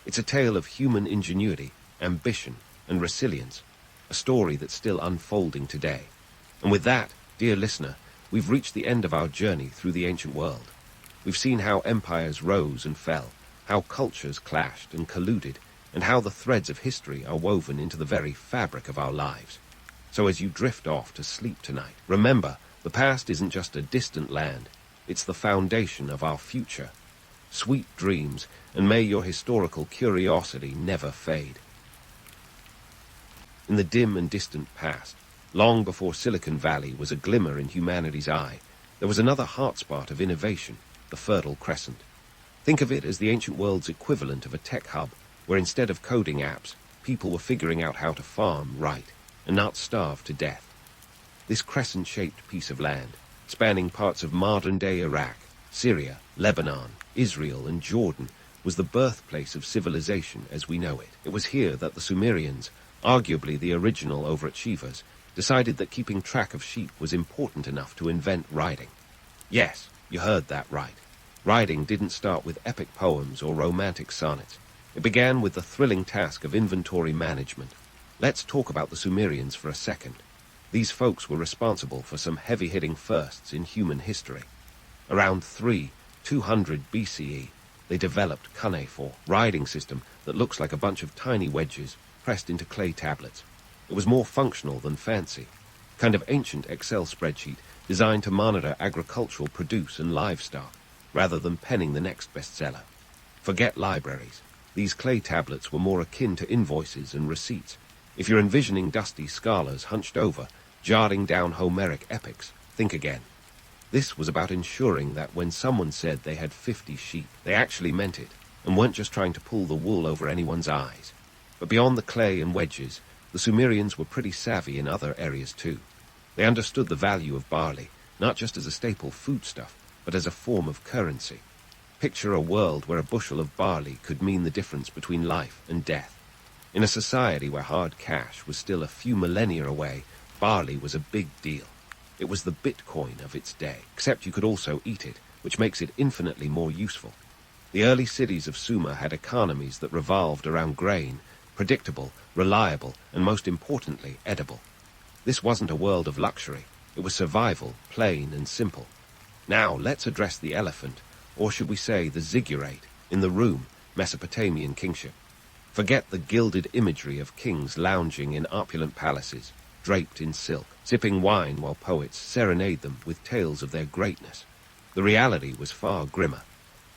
It's a tale of human ingenuity, ambition, and resilience, a story that's still unfolding today. And with that, dear listener, we've reached the end of our journey through the ancient world. We've seen how empires rose and fell, how cultures clashed and colluded, and how the threads of history are woven into the very fabric of our lives. So as you drift off to sleep tonight, remember, the past isn't just a distant land, it's the foundation of our future. Sweet dreams, and may your historical curiosity never fade. In the dim and distant past, long before Silicon Valley was a glimmer in humanity's eye, there was another hotspot of innovation, the Fertile Crescent. Think of it as the ancient world's equivalent of a tech hub, where instead of coding apps, people were figuring out how to farm right and not starve to death. This crescent-shaped piece of land, spanning parts of modern-day Iraq, Syria, Lebanon, Israel, and Jordan, was the birthplace of civilization as we know it. It was here that the Sumerians, arguably the original overachievers, decided that keeping track of sheep was important enough to invent writing. Yes, you heard that right. Writing didn't start with epic poems or romantic sonnets. It began with the thrilling task of inventory management. Let's talk about the Sumerians for a second. These folks were responsible for some heavy-hitting firsts in human history. Around 200 BCE, they developed cuneiform writing system that looks like a bunch of tiny wedges pressed into clay tablets. It was more functional than fancy. Kind of ancient Excel spreadsheet designed to monitor agricultural produce and livestock, rather than penning the next bestseller. Forget libraries. These clay tablets were more akin to invoices and receipts. If you're envisioning dusty scholars hunched over, jotting down Homeric epics, think again. This was about ensuring that when someone said they had 50 sheep, they actually meant it, and weren't just trying to pull the wool over anyone's eyes. But beyond the clay and wedges, the Sumerians were pretty savvy in other areas too. They understood the value of barley, not just as a staple foodstuff, but as a form of currency. Picture a world where a bushel of barley could mean the difference between life and death. In a society where hard cash was still a few millennia away, barley was a big deal. It was the Bitcoin of its day, except you could also eat it, which makes it infinitely more useful. The early cities of Sumer had economies that revolved around grain, predictable, reliable, and most importantly, edible. This wasn't a world of luxury. It was survival, plain and simple. Now, let's address the elephant, or should we say the ziggurat, in the room, Mesopotamian kingship. Forget the gilded imagery of kings lounging in opulent palaces, draped in silk, sipping wine while poets serenade them with tales of their greatness. The reality was far grimmer.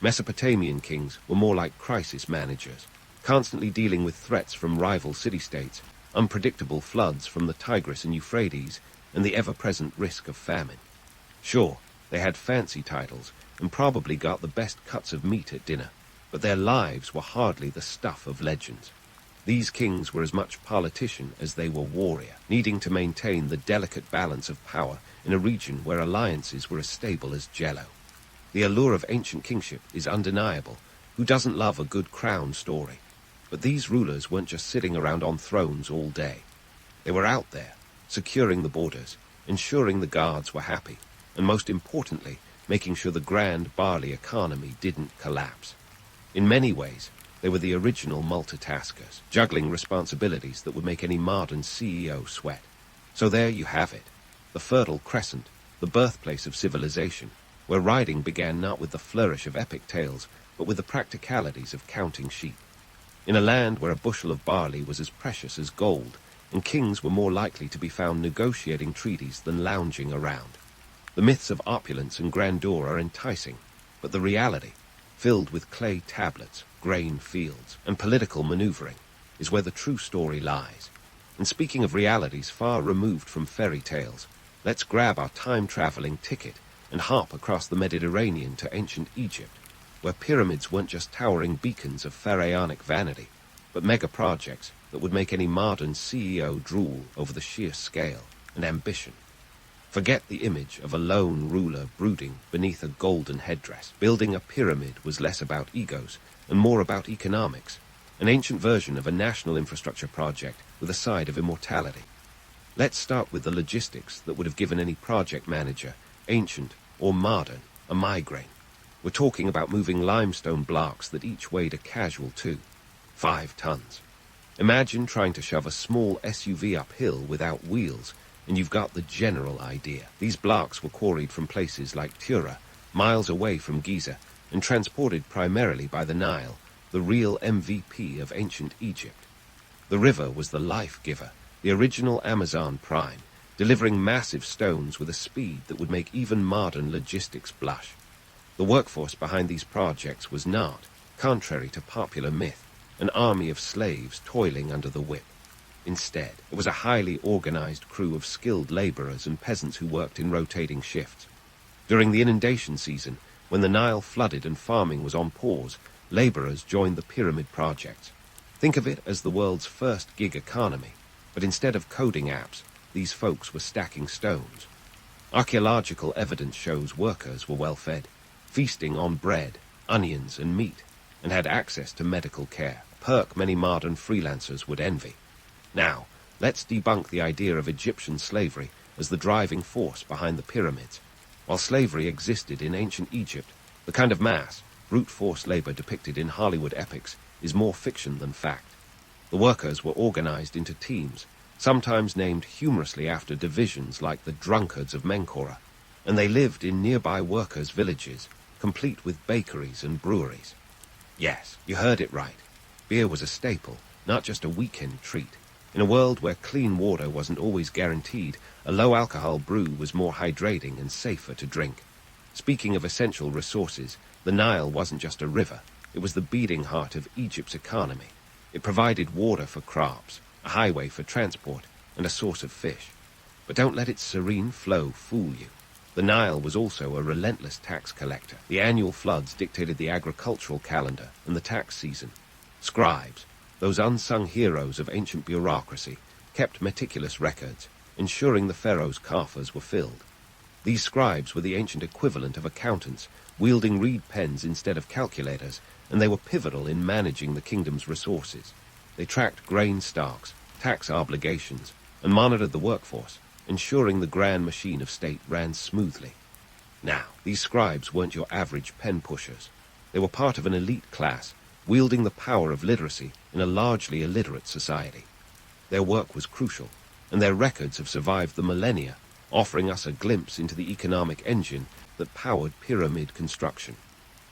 Mesopotamian kings were more like crisis managers, constantly dealing with threats from rival city-states, unpredictable floods from the Tigris and Euphrates, and the ever-present risk of famine. Sure, they had fancy titles, and probably got the best cuts of meat at dinner, but their lives were hardly the stuff of legends. These kings were as much politician as they were warrior, needing to maintain the delicate balance of power in a region where alliances were as stable as jello. The allure of ancient kingship is undeniable. Who doesn't love a good crown story? But these rulers weren't just sitting around on thrones all day. They were out there, securing the borders, ensuring the guards were happy, and most importantly, making sure the grand barley economy didn't collapse. In many ways, they were the original multitaskers, juggling responsibilities that would make any modern CEO sweat. So there you have it, the Fertile Crescent, the birthplace of civilization, where writing began not with the flourish of epic tales, but with the practicalities of counting sheep. In a land where a bushel of barley was as precious as gold, and kings were more likely to be found negotiating treaties than lounging around. The myths of opulence and grandeur are enticing, but the reality, filled with clay tablets, grain fields, and political maneuvering, is where the true story lies. And speaking of realities far removed from fairy tales, let's grab our time-traveling ticket and hop across the Mediterranean to ancient Egypt, where pyramids weren't just towering beacons of pharaonic vanity, but mega-projects that would make any modern CEO drool over the sheer scale and ambition. Forget the image of a lone ruler brooding beneath a golden headdress. Building a pyramid was less about egos and more about economics, an ancient version of a national infrastructure project with a side of immortality. Let's start with the logistics that would have given any project manager, ancient or modern, a migraine. We're talking about moving limestone blocks that each weighed a casual 5 tons. Imagine trying to shove a small SUV uphill without wheels, and you've got the general idea. These blocks were quarried from places like Tura, miles away from Giza, and transported primarily by the Nile, the real MVP of ancient Egypt. The river was the life-giver, the original Amazon prime, delivering massive stones with a speed that would make even modern logistics blush. The workforce behind these projects was not, contrary to popular myth, an army of slaves toiling under the whip. Instead, it was a highly organized crew of skilled laborers and peasants who worked in rotating shifts. During the inundation season, When the Nile flooded and farming was on pause, laborers joined the pyramid projects. Think of it as the world's first gig economy, but instead of coding apps, these folks were stacking stones. Archaeological evidence shows workers were well fed, feasting on bread, onions, and meat, and had access to medical care, a perk many modern freelancers would envy. Now, let's debunk the idea of Egyptian slavery as the driving force behind the pyramids. While slavery existed in ancient Egypt, the kind of mass, brute force labor depicted in Hollywood epics is more fiction than fact. The workers were organized into teams, sometimes named humorously after divisions like the drunkards of Menkora, and they lived in nearby workers' villages, complete with bakeries and breweries. Yes, you heard it right. Beer was a staple, not just a weekend treat. In a world where clean water wasn't always guaranteed, a low-alcohol brew was more hydrating and safer to drink. Speaking of essential resources, the Nile wasn't just a river. It was the beating heart of Egypt's economy. It provided water for crops, a highway for transport, and a source of fish. But don't let its serene flow fool you. The Nile was also a relentless tax collector. The annual floods dictated the agricultural calendar and the tax season. Scribes, those unsung heroes of ancient bureaucracy, kept meticulous records, ensuring the pharaoh's coffers were filled. These scribes were the ancient equivalent of accountants, wielding reed pens instead of calculators, and they were pivotal in managing the kingdom's resources. They tracked grain stocks, tax obligations, and monitored the workforce, ensuring the grand machine of state ran smoothly. Now, these scribes weren't your average pen pushers. They were part of an elite class, wielding the power of literacy in a largely illiterate society. Their work was crucial, and their records have survived the millennia, offering us a glimpse into the economic engine that powered pyramid construction.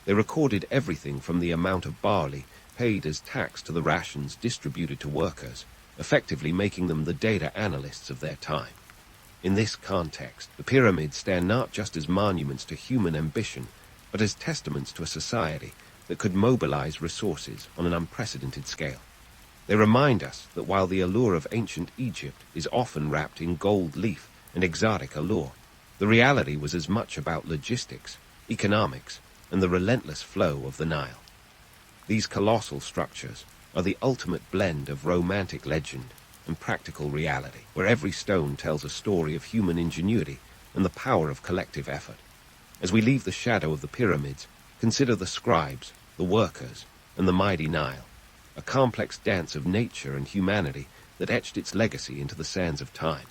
They recorded everything from the amount of barley paid as tax to the rations distributed to workers, effectively making them the data analysts of their time. In this context, the pyramids stand not just as monuments to human ambition, but as testaments to a society that could mobilize resources on an unprecedented scale. They remind us that while the allure of ancient Egypt is often wrapped in gold leaf and exotic allure, the reality was as much about logistics, economics, and the relentless flow of the Nile. These colossal structures are the ultimate blend of romantic legend and practical reality, where every stone tells a story of human ingenuity and the power of collective effort. As we leave the shadow of the pyramids, consider the scribes, the workers, and the mighty Nile, a complex dance of nature and humanity that etched its legacy into the sands of time.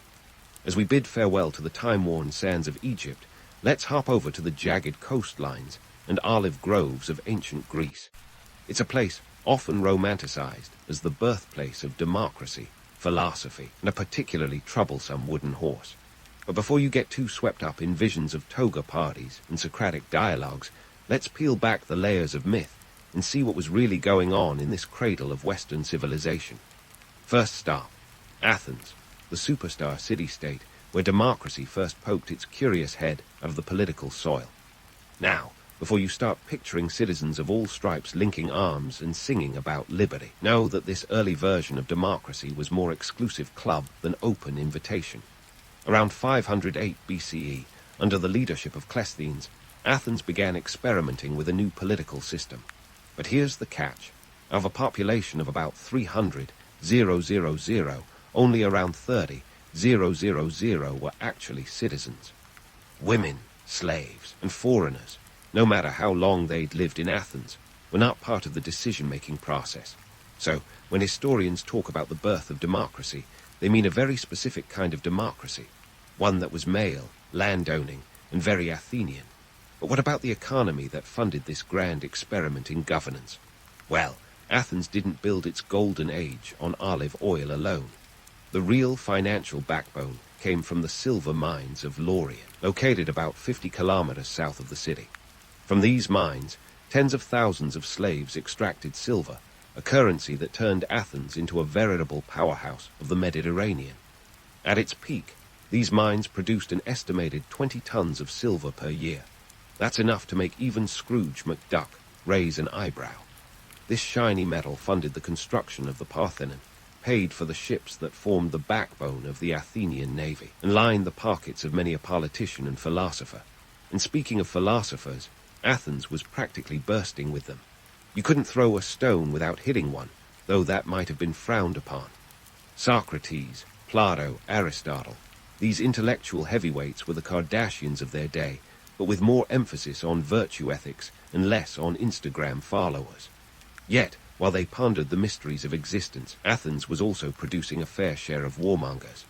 As we bid farewell to the time-worn sands of Egypt, let's hop over to the jagged coastlines and olive groves of ancient Greece. It's a place often romanticized as the birthplace of democracy, philosophy, and a particularly troublesome wooden horse. But before you get too swept up in visions of toga parties and Socratic dialogues, let's peel back the layers of myth and see what was really going on in this cradle of Western civilization. First stop, Athens, the superstar city-state where democracy first poked its curious head out of the political soil. Now, before you start picturing citizens of all stripes linking arms and singing about liberty, know that this early version of democracy was more exclusive club than open invitation. Around 508 BCE, under the leadership of Cleisthenes, Athens began experimenting with a new political system. But here's the catch. Out of a population of about 300,000, only around 30,000 were actually citizens. Women, slaves, and foreigners, no matter how long they'd lived in Athens, were not part of the decision-making process. So, when historians talk about the birth of democracy, they mean a very specific kind of democracy, one that was male, landowning, and very Athenian. But what about the economy that funded this grand experiment in governance? Well, Athens didn't build its golden age on olive oil alone. The real financial backbone came from the silver mines of Laurion, located about 50 kilometers south of the city. From these mines, tens of thousands of slaves extracted silver, a currency that turned Athens into a veritable powerhouse of the Mediterranean. At its peak, these mines produced an estimated 20 tons of silver per year. That's enough to make even Scrooge McDuck raise an eyebrow. This shiny metal funded the construction of the Parthenon, paid for the ships that formed the backbone of the Athenian navy, and lined the pockets of many a politician and philosopher. And speaking of philosophers, Athens was practically bursting with them. You couldn't throw a stone without hitting one, though that might have been frowned upon. Socrates, Plato, Aristotle, these intellectual heavyweights were the Kardashians of their day, but with more emphasis on virtue ethics and less on Instagram followers. Yet, while they pondered the mysteries of existence, Athens was also producing a fair share of warmongers.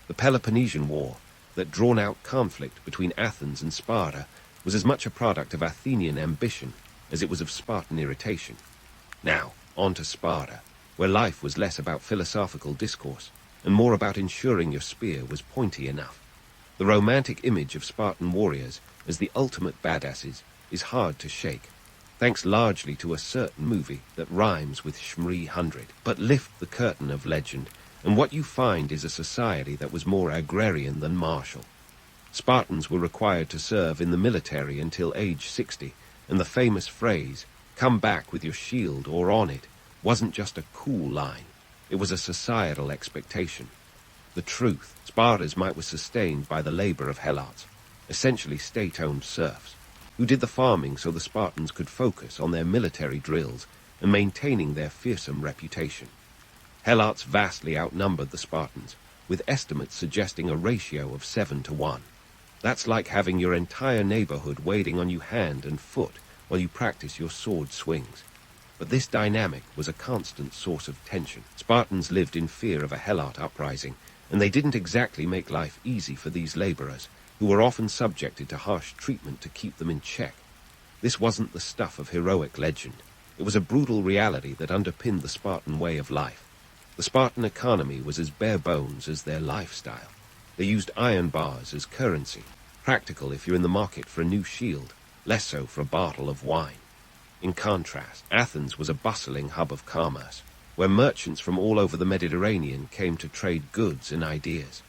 The Peloponnesian War, that drawn-out conflict between Athens and Sparta, was as much a product of Athenian ambition as it was of Spartan irritation. Now, on to Sparta, where life was less about philosophical discourse and more about ensuring your spear was pointy enough. The romantic image of Spartan warriors as the ultimate badasses is hard to shake, thanks largely to a certain movie that rhymes with Shmree 100. But lift the curtain of legend, and what you find is a society that was more agrarian than martial. Spartans were required to serve in the military until age 60, and the famous phrase, "come back with your shield or on it," wasn't just a cool line. It was a societal expectation. The truth, Sparta's might was sustained by the labor of helots, essentially state-owned serfs, who did the farming so the Spartans could focus on their military drills and maintaining their fearsome reputation. Helots vastly outnumbered the Spartans, with estimates suggesting a ratio of 7 to 1. That's like having your entire neighborhood waiting on you hand and foot while you practice your sword swings. But this dynamic was a constant source of tension. Spartans lived in fear of a helot uprising, and they didn't exactly make life easy for these laborers, who were often subjected to harsh treatment to keep them in check. This wasn't the stuff of heroic legend. It was a brutal reality that underpinned the Spartan way of life. The Spartan economy was as bare bones as their lifestyle. They used iron bars as currency, practical if you're in the market for a new shield, less so for a bottle of wine. In contrast, Athens was a bustling hub of commerce, where merchants from all over the Mediterranean came to trade goods and ideas.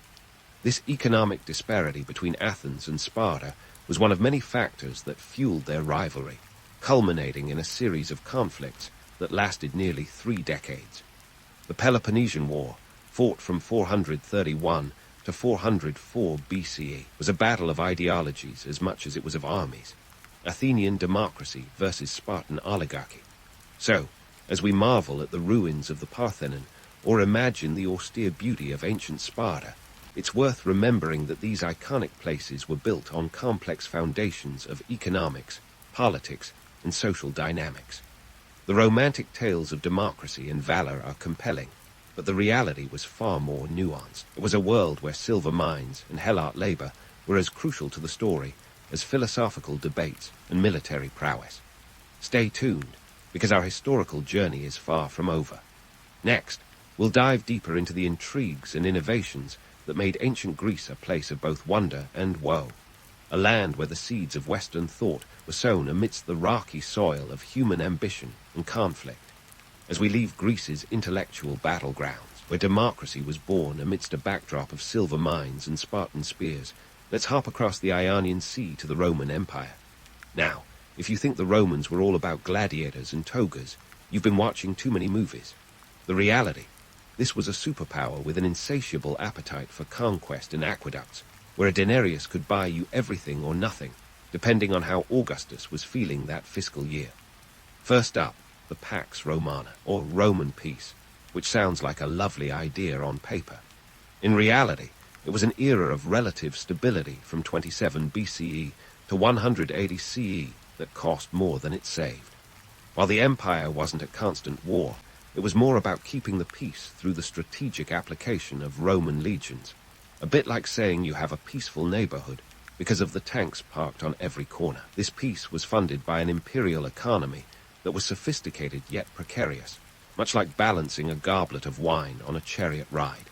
This economic disparity between Athens and Sparta was one of many factors that fueled their rivalry, culminating in a series of conflicts that lasted nearly 3 decades. The Peloponnesian War, fought from 431 to 404 BCE, was a battle of ideologies as much as it was of armies. Athenian democracy versus Spartan oligarchy. So, as we marvel at the ruins of the Parthenon or imagine the austere beauty of ancient Sparta, it's worth remembering that these iconic places were built on complex foundations of economics, politics, and social dynamics. The romantic tales of democracy and valor are compelling, but the reality was far more nuanced. It was a world where silver mines and helot labor were as crucial to the story as philosophical debates and military prowess. Stay tuned, because our historical journey is far from over. Next, we'll dive deeper into the intrigues and innovations that made ancient Greece a place of both wonder and woe, a land where the seeds of Western thought were sown amidst the rocky soil of human ambition and conflict. As we leave Greece's intellectual battlegrounds, where democracy was born amidst a backdrop of silver mines and Spartan spears, let's hop across the Ionian Sea to the Roman Empire. Now, if you think the Romans were all about gladiators and togas, you've been watching too many movies. The reality, this was a superpower with an insatiable appetite for conquest and aqueducts, where a denarius could buy you everything or nothing, depending on how Augustus was feeling that fiscal year. First up, the Pax Romana, or Roman peace, which sounds like a lovely idea on paper. In reality, it was an era of relative stability from 27 BCE to 180 CE that cost more than it saved. While the empire wasn't at constant war, it was more about keeping the peace through the strategic application of Roman legions, a bit like saying you have a peaceful neighborhood because of the tanks parked on every corner. This peace was funded by an imperial economy that was sophisticated yet precarious, much like balancing a goblet of wine on a chariot ride.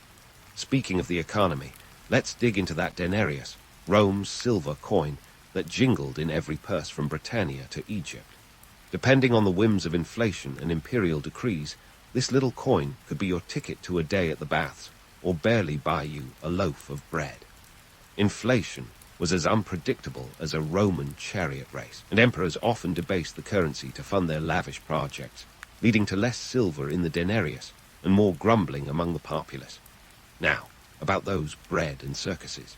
Speaking of the economy, let's dig into that denarius, Rome's silver coin that jingled in every purse from Britannia to Egypt. Depending on the whims of inflation and imperial decrees, this little coin could be your ticket to a day at the baths, or barely buy you a loaf of bread. Inflation was as unpredictable as a Roman chariot race, and emperors often debased the currency to fund their lavish projects, leading to less silver in the denarius and more grumbling among the populace. Now, about those bread and circuses.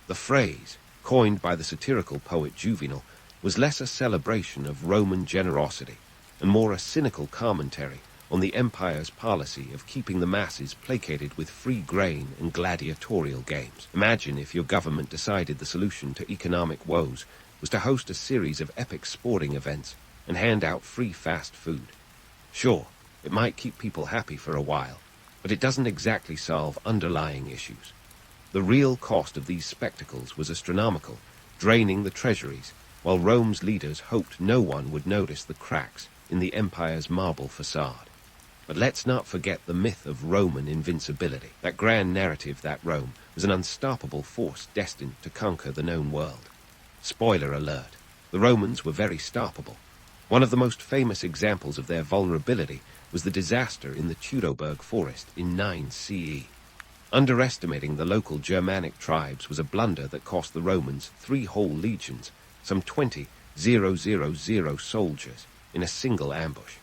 The phrase, coined by the satirical poet Juvenal, was less a celebration of Roman generosity and more a cynical commentary on the empire's policy of keeping the masses placated with free grain and gladiatorial games. Imagine if your government decided the solution to economic woes was to host a series of epic sporting events and hand out free fast food. Sure, it might keep people happy for a while, but it doesn't exactly solve underlying issues. The real cost of these spectacles was astronomical, draining the treasuries, while Rome's leaders hoped no one would notice the cracks in the empire's marble facade. But let's not forget the myth of Roman invincibility, that grand narrative that Rome was an unstoppable force destined to conquer the known world. Spoiler alert, the Romans were very stoppable. One of the most famous examples of their vulnerability was the disaster in the Tudor forest in 9 CE. Underestimating the local Germanic tribes was a blunder that cost the Romans 3 whole legions, some 20,000 soldiers, in a single ambush.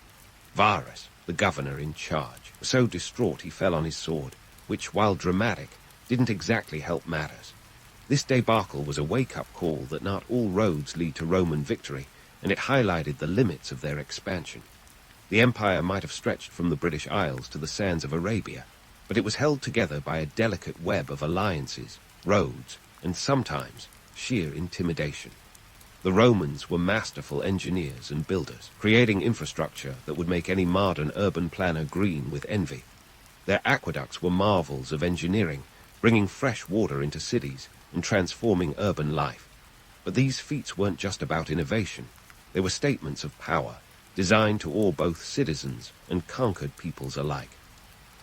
Varus, the governor in charge, was so distraught he fell on his sword, which, while dramatic, didn't exactly help matters. This debacle was a wake-up call that not all roads lead to Roman victory, and it highlighted the limits of their expansion. The empire might have stretched from the British Isles to the sands of Arabia, but it was held together by a delicate web of alliances, roads, and sometimes sheer intimidation. The Romans were masterful engineers and builders, creating infrastructure that would make any modern urban planner green with envy. Their aqueducts were marvels of engineering, bringing fresh water into cities and transforming urban life. But these feats weren't just about innovation. They were statements of power, designed to awe both citizens and conquered peoples alike.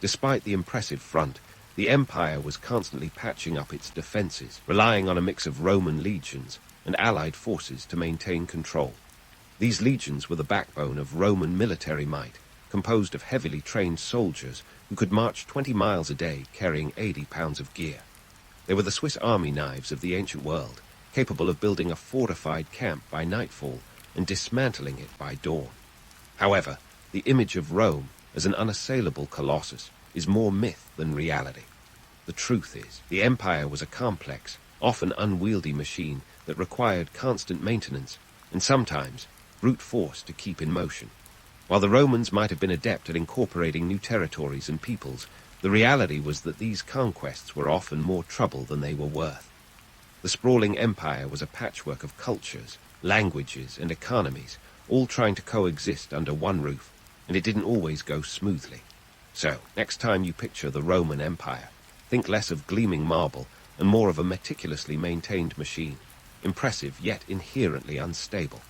Despite the impressive front, the empire was constantly patching up its defenses, relying on a mix of Roman legions and allied forces to maintain control. These legions were the backbone of Roman military might, composed of heavily trained soldiers who could march 20 miles a day carrying 80 pounds of gear. They were the Swiss army knives of the ancient world, capable of building a fortified camp by nightfall and dismantling it by dawn. However, the image of Rome as an unassailable colossus is more myth than reality. The truth is, the empire was a complex, often unwieldy machine that required constant maintenance and sometimes brute force to keep in motion. While the Romans might have been adept at incorporating new territories and peoples, the reality was that these conquests were often more trouble than they were worth. The sprawling empire was a patchwork of cultures, languages, and economies, all trying to coexist under one roof, and it didn't always go smoothly. So, next time you picture the Roman Empire, think less of gleaming marble and more of a meticulously maintained machine, impressive yet inherently unstable.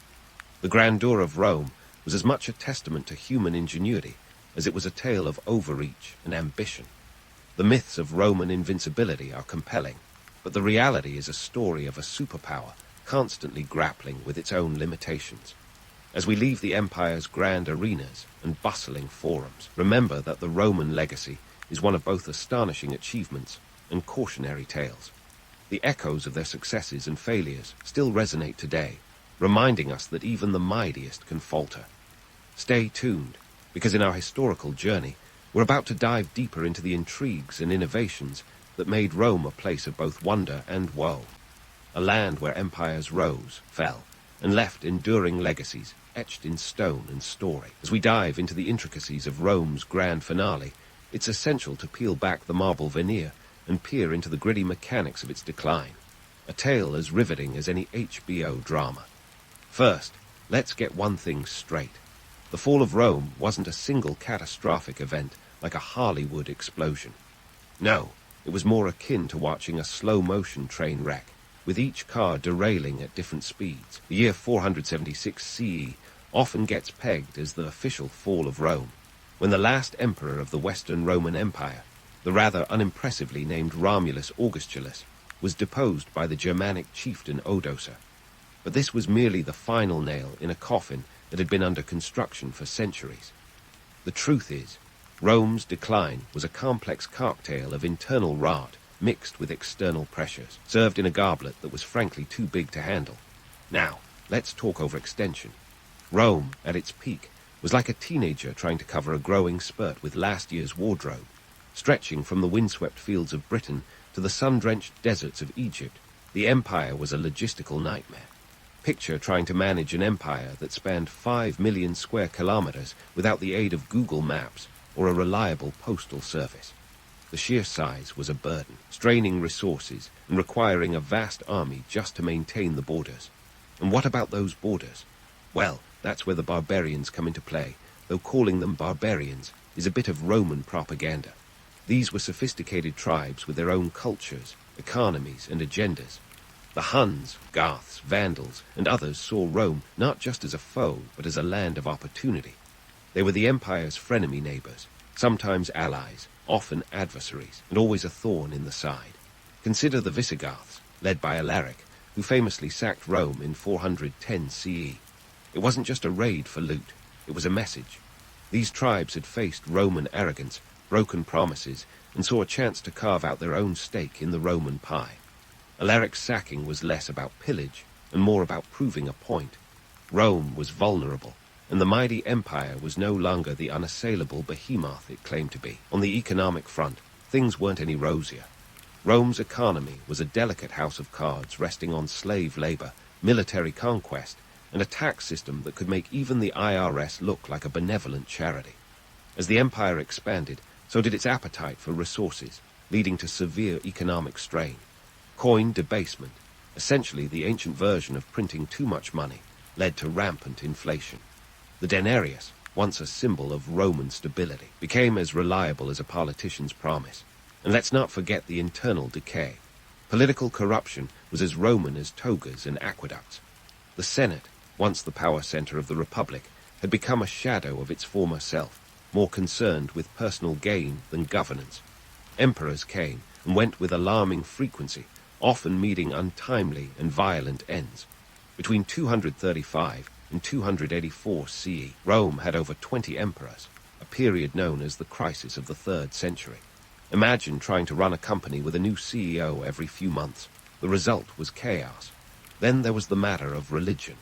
The grandeur of Rome was as much a testament to human ingenuity as it was a tale of overreach and ambition. The myths of Roman invincibility are compelling, but the reality is a story of a superpower constantly grappling with its own limitations. As we leave the empire's grand arenas and bustling forums, remember that the Roman legacy is one of both astonishing achievements and cautionary tales. The echoes of their successes and failures still resonate today, reminding us that even the mightiest can falter. Stay tuned, because in our historical journey, we're about to dive deeper into the intrigues and innovations that made Rome a place of both wonder and woe. A land where empires rose, fell, and left enduring legacies etched in stone and story. As we dive into the intricacies of Rome's grand finale, it's essential to peel back the marble veneer and peer into the gritty mechanics of its decline. A tale as riveting as any HBO drama. First, let's get one thing straight. The fall of Rome wasn't a single catastrophic event like a Hollywood explosion. No, it was more akin to watching a slow-motion train wreck, with each car derailing at different speeds. The year 476 CE often gets pegged as the official fall of Rome, when the last emperor of the Western Roman Empire, the rather unimpressively named Romulus Augustulus, was deposed by the Germanic chieftain Odoacer. But this was merely the final nail in a coffin that had been under construction for centuries. The truth is, Rome's decline was a complex cocktail of internal rot mixed with external pressures, served in a goblet that was frankly too big to handle. Now, let's talk overextension. Rome, at its peak, was like a teenager trying to cover a growing spurt with last year's wardrobe. Stretching from the windswept fields of Britain to the sun-drenched deserts of Egypt, the empire was a logistical nightmare. Picture trying to manage an empire that spanned 5 million square kilometers without the aid of Google Maps or a reliable postal service. The sheer size was a burden, straining resources and requiring a vast army just to maintain the borders. And what about those borders? Well, that's where the barbarians come into play, though calling them barbarians is a bit of Roman propaganda. These were sophisticated tribes with their own cultures, economies, and agendas. The Huns, Goths, Vandals, and others saw Rome not just as a foe, but as a land of opportunity. They were the empire's frenemy neighbors, sometimes allies, often adversaries, and always a thorn in the side. Consider the Visigoths, led by Alaric, who famously sacked Rome in 410 CE. It wasn't just a raid for loot, it was a message. These tribes had faced Roman arrogance, broken promises, and saw a chance to carve out their own stake in the Roman pie. Alaric's sacking was less about pillage and more about proving a point. Rome was vulnerable, and the mighty empire was no longer the unassailable behemoth it claimed to be. On the economic front, things weren't any rosier. Rome's economy was a delicate house of cards resting on slave labor, military conquest, and a tax system that could make even the IRS look like a benevolent charity. As the empire expanded, so did its appetite for resources, leading to severe economic strain. Coin debasement, essentially the ancient version of printing too much money, led to rampant inflation. The denarius, once a symbol of Roman stability, became as reliable as a politician's promise. And let's not forget the internal decay. Political corruption was as Roman as togas and aqueducts. The Senate, once the power center of the Republic, had become a shadow of its former self, more concerned with personal gain than governance. Emperors came and went with alarming frequency, often meeting untimely and violent ends. Between 235 and 284 CE, Rome had over 20 emperors, a period known as the crisis of the 3rd century. Imagine trying to run a company with a new CEO every few months. The result was chaos. Then there was the matter of religion.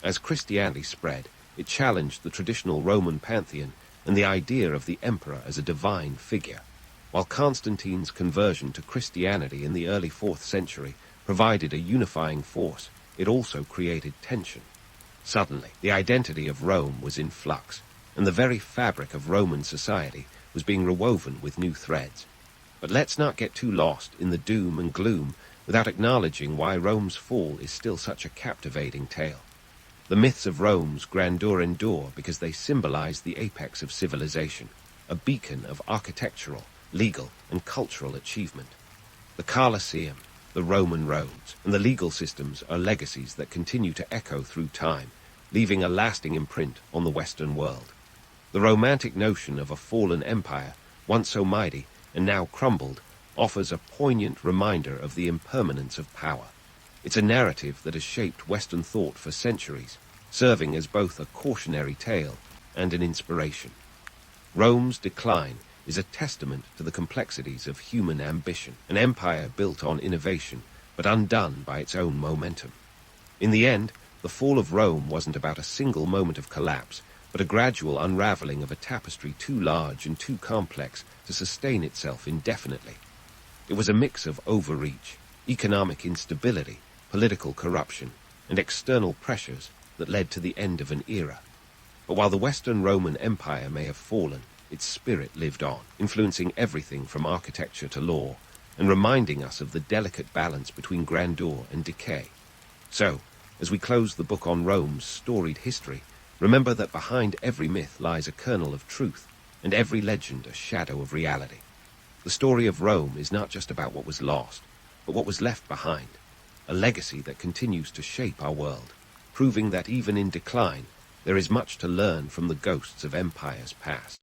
As Christianity spread, it challenged the traditional Roman pantheon and the idea of the emperor as a divine figure. While Constantine's conversion to Christianity in the early 4th century provided a unifying force, it also created tension. Suddenly, the identity of Rome was in flux, and the very fabric of Roman society was being rewoven with new threads. But let's not get too lost in the doom and gloom without acknowledging why Rome's fall is still such a captivating tale. The myths of Rome's grandeur endure because they symbolize the apex of civilization, a beacon of architectural, legal, and cultural achievement. The Colosseum, the Roman roads, and the legal systems are legacies that continue to echo through time, leaving a lasting imprint on the Western world. The romantic notion of a fallen empire, once so mighty and now crumbled, offers a poignant reminder of the impermanence of power. It's a narrative that has shaped Western thought for centuries, serving as both a cautionary tale and an inspiration. Rome's decline is a testament to the complexities of human ambition, an empire built on innovation, but undone by its own momentum. In the end, the fall of Rome wasn't about a single moment of collapse, but a gradual unraveling of a tapestry too large and too complex to sustain itself indefinitely. It was a mix of overreach, economic instability, political corruption, and external pressures that led to the end of an era. But while the Western Roman Empire may have fallen, its spirit lived on, influencing everything from architecture to law, and reminding us of the delicate balance between grandeur and decay. So, as we close the book on Rome's storied history, remember that behind every myth lies a kernel of truth, and every legend a shadow of reality. The story of Rome is not just about what was lost, but what was left behind, a legacy that continues to shape our world, proving that even in decline, there is much to learn from the ghosts of empires past.